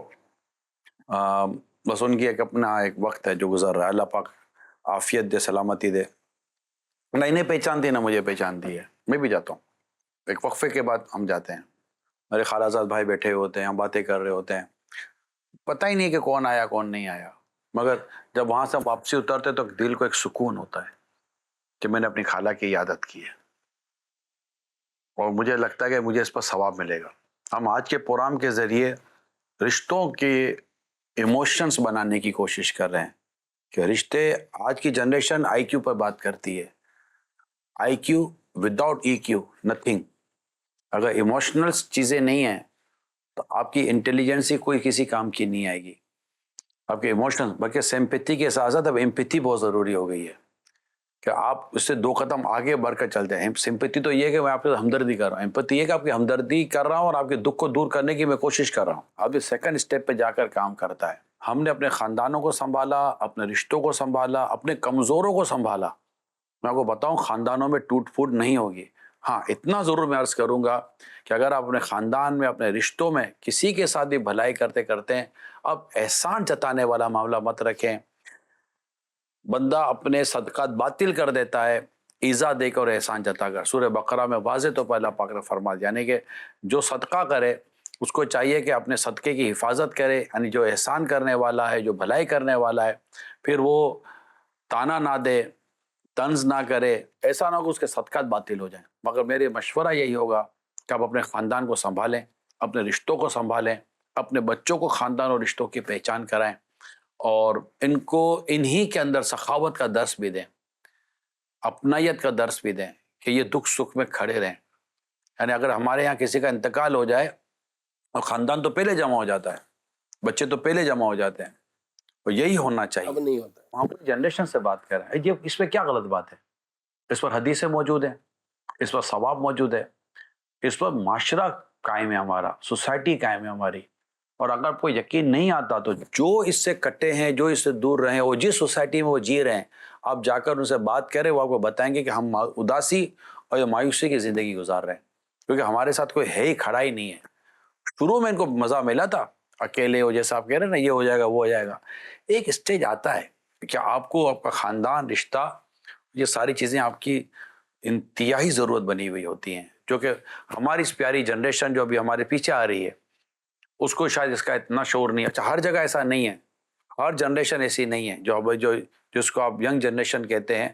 بس ان کی ایک اپنا ایک وقت ہے جو گزر رہا ہے. اللہ پاک عافیت دے، سلامتی دے. نہ انہیں پہچانتی نہ مجھے پہچانتی ہے. میں بھی جاتا ہوں، ایک وقفے کے بعد ہم جاتے ہیں. میرے خالہ زاد بھائی بیٹھے ہوتے ہیں، ہم باتیں کر رہے ہوتے ہیں، پتہ ہی نہیں کہ کون آیا کون نہیں آیا. مگر جب وہاں سے واپسی اترتے تو دل کو ایک سکون ہوتا ہے کہ میں نے اپنی خالہ کی عیادت کی ہے، اور مجھے لگتا ہے کہ مجھے اس پر ثواب ملے گا. ہم آج کے پروگرام کے ذریعے رشتوں کے ایموشنز بنانے کی کوشش کر رہے ہیں کہ رشتے، آج کی جنریشن آئی کیو پر بات کرتی ہے. آئی کیو وداؤٹ ای کیو نتھنگ. اگر ایموشنلس چیزیں نہیں ہیں تو آپ کی انٹیلیجنسی کوئی کسی کام کی نہیں آئے گی. آپ کے ایموشنل، بلکہ سمپیتھی کے ساتھ ساتھ اب ایمپیتھی بہت ضروری ہو گئی ہے کہ آپ اس سے 2 قدم آگے بڑھ کر چلتے ہیں. سمپیتھی تو یہ ہے کہ میں آپ کے ہمدردی کر رہا ہوں، ایمپیتھی یہ کہ آپ کی ہمدردی کر رہا ہوں اور آپ کے دکھ کو دور کرنے کی میں کوشش کر رہا ہوں. آپ اس سیکنڈ اسٹیپ پہ جا کر کام کرتا ہے. ہم نے اپنے خاندانوں کو سنبھالا، اپنے رشتوں کو سنبھالا، اپنے کمزوروں کو سنبھالا. میں آپ کو بتاؤں، خاندانوں میں ٹوٹ پھوٹ نہیں ہوگی. ہاں اتنا ضرور میں عرض کروں گا کہ اگر آپ اپنے خاندان میں، اپنے رشتوں میں کسی کے ساتھ بھی بھلائی کرتے کرتے ہیں، اب احسان جتانے والا معاملہ مت رکھیں. بندہ اپنے صدقات باطل کر دیتا ہے ایذا دے کر اور احسان جتا کر. سورہ بقرہ میں واضح طور پر اللہ پاک نے فرما دیا، یعنی کہ جو صدقہ کرے اس کو چاہیے کہ اپنے صدقے کی حفاظت کرے. یعنی جو احسان کرنے والا ہے، جو بھلائی کرنے والا ہے، پھر وہ تانا نہ دے، طنز نہ کرے. ایسا نہ ہو کہ اس کے صدقات باطل ہو جائیں. مگر میرے مشورہ یہی ہوگا کہ آپ اپنے خاندان کو سنبھالیں، اپنے رشتوں کو سنبھالیں، اپنے بچوں کو خاندان اور رشتوں کی پہچان کرائیں، اور ان کو انہی کے اندر سخاوت کا درس بھی دیں، اپنائیت کا درس بھی دیں کہ یہ دکھ سکھ میں کھڑے رہیں. یعنی اگر ہمارے یہاں کسی کا انتقال ہو جائے اور خاندان تو پہلے جمع ہو جاتا ہے، بچے تو پہلے جمع ہو جاتے ہیں، اور یہی ہونا چاہیے. اب نہیں ہوتا. ہم اپنی جنریشن سے بات کر رہے ہیں، یہ اس میں کیا غلط بات ہے؟ اس پر حدیثیں موجود ہیں، اس پر ثواب موجود ہے، اس پر معاشرہ قائم ہے، ہمارا سوسائٹی قائم ہے ہماری. اور اگر آپ کو یقین نہیں آتا تو جو اس سے کٹے ہیں، جو اس سے دور رہے ہیں، وہ جس سوسائٹی میں وہ جی رہے ہیں، آپ جا کر ان سے بات کریں، وہ آپ کو بتائیں گے کہ ہم اداسی اور یا مایوسی کی زندگی گزار رہے ہیں، کیونکہ ہمارے ساتھ کوئی ہے ہی، کھڑا ہی نہیں ہے. شروع میں ان کو مزہ ملا تھا، اکیلے ہو، جیسا آپ کہہ رہے ہیں نا، یہ ہو جائے گا وہ ہو جائے گا. ایک اسٹیج آتا ہے کہ آپ کو آپ کا خاندان، رشتہ، یہ ساری چیزیں آپ کی انتہائی ضرورت بنی ہوئی ہوتی ہیں، جو کہ ہماری اس پیاری جنریشن جو ابھی ہمارے پیچھے آ رہی ہے اس کو شاید اس کا اتنا شعور نہیں. اچھا، ہر جگہ ایسا نہیں ہے، ہر جنریشن ایسی نہیں ہے. جو جس کو آپ ینگ جنریشن کہتے ہیں،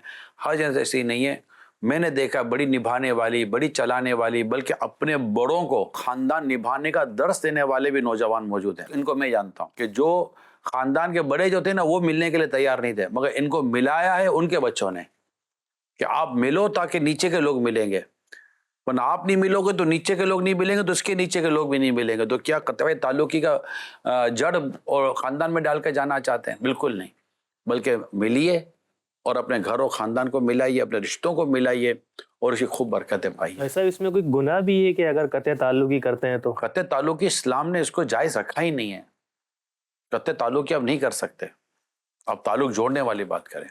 ہر جنریشن ایسی نہیں ہے. میں نے دیکھا بڑی نبھانے والی، بڑی چلانے والی، بلکہ اپنے بڑوں کو خاندان نبھانے کا درس دینے والے بھی نوجوان موجود ہیں. ان کو میں جانتا ہوں کہ جو خاندان کے بڑے جو تھے نا، وہ ملنے کے لیے تیار نہیں تھے، مگر ان کو ملایا ہے ان کے بچوں نے کہ آپ ملو تاکہ نیچے کے لوگ ملیں گے. ورنہ آپ نہیں ملو گے تو نیچے کے لوگ نہیں ملیں گے، تو اس کے نیچے کے لوگ بھی نہیں ملیں گے. تو کیا قطع تعلقی کا جڑ اور خاندان میں ڈال کے جانا چاہتے ہیں؟ بالکل نہیں، بلکہ ملیے اور اپنے گھر و خاندان کو ملائیے، اپنے رشتوں کو ملائیے اور اس کی خوب برکتیں پائیے. ایسا اس میں کوئی گناہ بھی ہے کہ اگر قطع تعلقی کرتے ہیں تو؟ قطع تعلقی اسلام نے اس کو جائز رکھا ہی نہیں ہے. قطع تعلقی آپ نہیں کر سکتے، آپ تعلق جوڑنے والی بات کریں،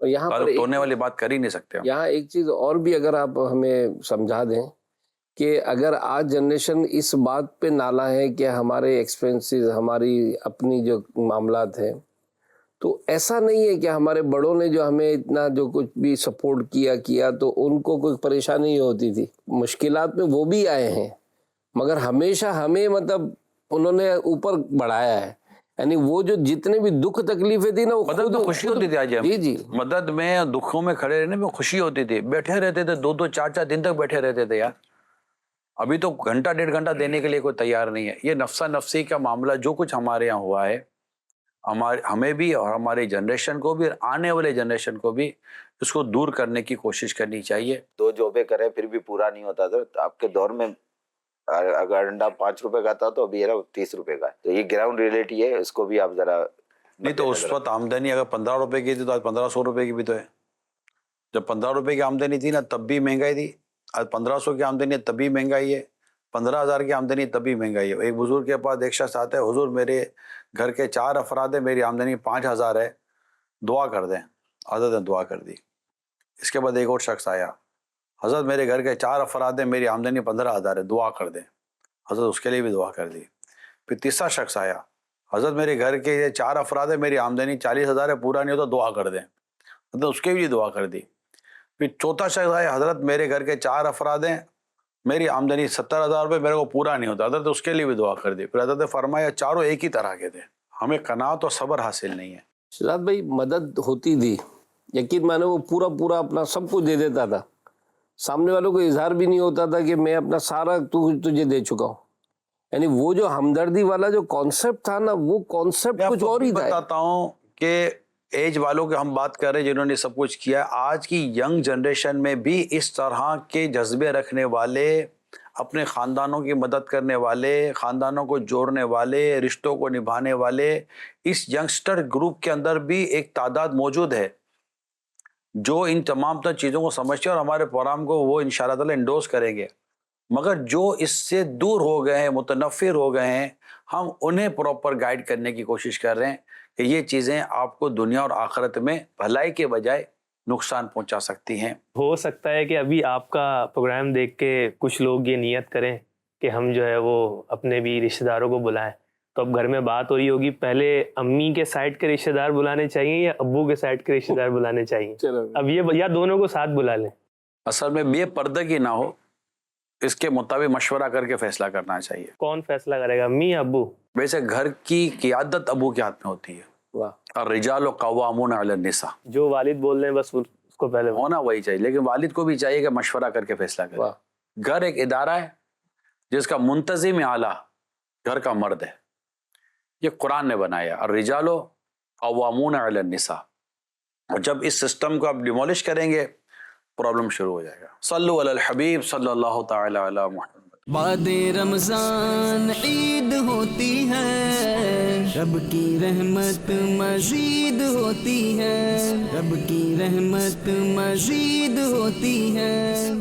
اور یہاں پر تعلق توڑنے والی بات کر ہی نہیں سکتے. یہاں ایک چیز اور بھی اگر آپ ہمیں سمجھا دیں کہ اگر آج جنریشن اس بات پہ نالا ہے کہ ہمارے ایکسپینسز، ہماری اپنی جو معاملات ہیں، تو ایسا نہیں ہے کہ ہمارے بڑوں نے جو ہمیں اتنا جو کچھ بھی سپورٹ کیا تو ان کو کوئی پریشانی نہیں ہوتی تھی. مشکلات میں وہ بھی آئے ہیں مگر ہمیشہ ہمیں مطلب انہوں نے اوپر بڑھایا ہے. یعنی وہ جو جتنے بھی دکھ تکلیفیں تھی نا، وہ مدد میں خوشی ہوتی تھی. آج جی مدد میں دکھوں میں کھڑے رہنے میں خوشی ہوتی تھی. بیٹھے رہتے تھے 2-2 4-4 دن تک بیٹھے رہتے تھے یار. ابھی تو گھنٹہ 1.5 گھنٹہ دینے کے لیے کوئی تیار نہیں ہے. یہ نفسا نفسی کا معاملہ جو کچھ ہمارے یہاں ہوا ہے، ہمیں بھی اور ہماری جنریشن کو بھی اور آنے والے جنریشن کو بھی اس کو دور کرنے کی کوشش کرنی چاہیے. 2 جابیں کریں پھر بھی پورا نہیں ہوتا تھا. آپ کے دور میں اگر انڈا 5 روپے کا تھا تو ابھی 30 روپے کا ہے. تو یہ گراؤنڈ ریئلٹی ہے، اس کو بھی آپ ذرا نہیں تو اس وقت آمدنی اگر 15 روپے کی تھی تو آج 1500 روپے کی بھی تو ہے. جب 15 روپے کی آمدنی تھی نا تب بھی مہنگائی تھی. آج 1500 کی آمدنی ہے تب بھی مہنگائی ہے. 15,000 کی آمدنی تب بھی مہنگائی ہے. ایک بزرگ کے پاس ایک شخص آتا ہے، حضور میرے گھر کے 4 افراد ہیں، میری آمدنی 5,000 ہے، دعا کر دیں. حضرت نے دعا کر دی. اس کے بعد ایک اور شخص آیا، حضرت میرے گھر کے 4 افراد ہیں، میری آمدنی 15,000 ہے، دعا کر دیں. حضرت اس کے لیے بھی دعا کر دی. پھر تیسرا شخص آیا، حضرت میرے گھر کے 4 افراد ہیں، میری آمدنی 40,000 ہے، پورا نہیں ہوتا دعا کر دیں. حضرت اس کے بھی دعا کر دی. پھر چوتھا شخص آیا، حضرت میرے گھر کے 4 افراد ہیں، میری آمدنی 70,000 روپے، میرے کو پورا نہیں ہوتا. حضرت اس کے لیے بھی دعا کر دی. پھر حضرت نے فرمایا چاروں ایک ہی طرح کے تھے. ہمیں قناعت اور صبر حاصل نہیں ہے. شہزاد بھائی مدد ہوتی تھی، یقین مانے وہ پورا اپنا سب کچھ دے دیتا تھا. سامنے والوں کو اظہار بھی نہیں ہوتا تھا کہ میں اپنا سارا تجھے دے چکا ہوں. یعنی وہ جو ہمدردی والا جو کانسیپٹ تھا نا، وہ کانسیپٹ کچھ اور ہی تھا. بتاتا ہوں کہ ایج والوں کے ہم بات کر رہے ہیں جنہوں نے سب کچھ کیا. آج کی ینگ جنریشن میں بھی اس طرح کے جذبے رکھنے والے، اپنے خاندانوں کی مدد کرنے والے، خاندانوں کو جوڑنے والے، رشتوں کو نبھانے والے، اس ینگسٹر گروپ کے اندر بھی ایک تعداد موجود ہے جو ان تمام تر چیزوں کو سمجھتے ہیں اور ہمارے پروگرام کو وہ انشاءاللہ تعالی انڈورس کریں گے. مگر جو اس سے دور ہو گئے ہیں، متنفر ہو گئے ہیں، ہم انہیں پراپر گائیڈ کرنے کی کوشش کر رہے ہیں کہ یہ چیزیں آپ کو دنیا اور آخرت میں بھلائی کے بجائے نقصان پہنچا سکتی ہیں. ہو سکتا ہے کہ ابھی آپ کا پروگرام دیکھ کے کچھ لوگ یہ نیت کریں کہ ہم جو ہے وہ اپنے بھی رشتہ داروں کو بلائیں. تو اب گھر میں بات ہو رہی ہوگی، پہلے امی کے سائڈ کے رشتہ دار بلانے چاہیے یا ابو کے سائڈ کے رشتہ دار بلانے چاہیے؟ اب یہ یا دونوں کو ساتھ بلا لیں. اصل میں بے پردگی نہ ہو، اس کے مطابق مشورہ کر کے فیصلہ کرنا چاہیے. کون فیصلہ کرے گا، امی یا ابو؟ ویسے گھر کی قیادت ابو کے ہاتھ میں ہوتی ہے. الرجال قوامون علی النساء، جو والد بول رہے ہیں بس اس کو پہلے ہونا وہی چاہیے. لیکن والد کو بھی چاہیے کہ مشورہ کر کے فیصلہ کرے. گھر ایک ادارہ ہے جس کا منتظم اعلیٰ گھر کا مرد ہے. یہ قرآن نے بنایا، الرجال قوامون علی النساء. اور جب اس سسٹم کو آپ ڈیمولش کریں گے پرابلم شروع ہو جائے گا. صلو علی الحبیب صلی اللہ تعالی علی محمد. بعد رمضان عید ہوتی ہے، رب کی رحمت مزید ہوتی ہے، رب کی رحمت مزید ہوتی ہے.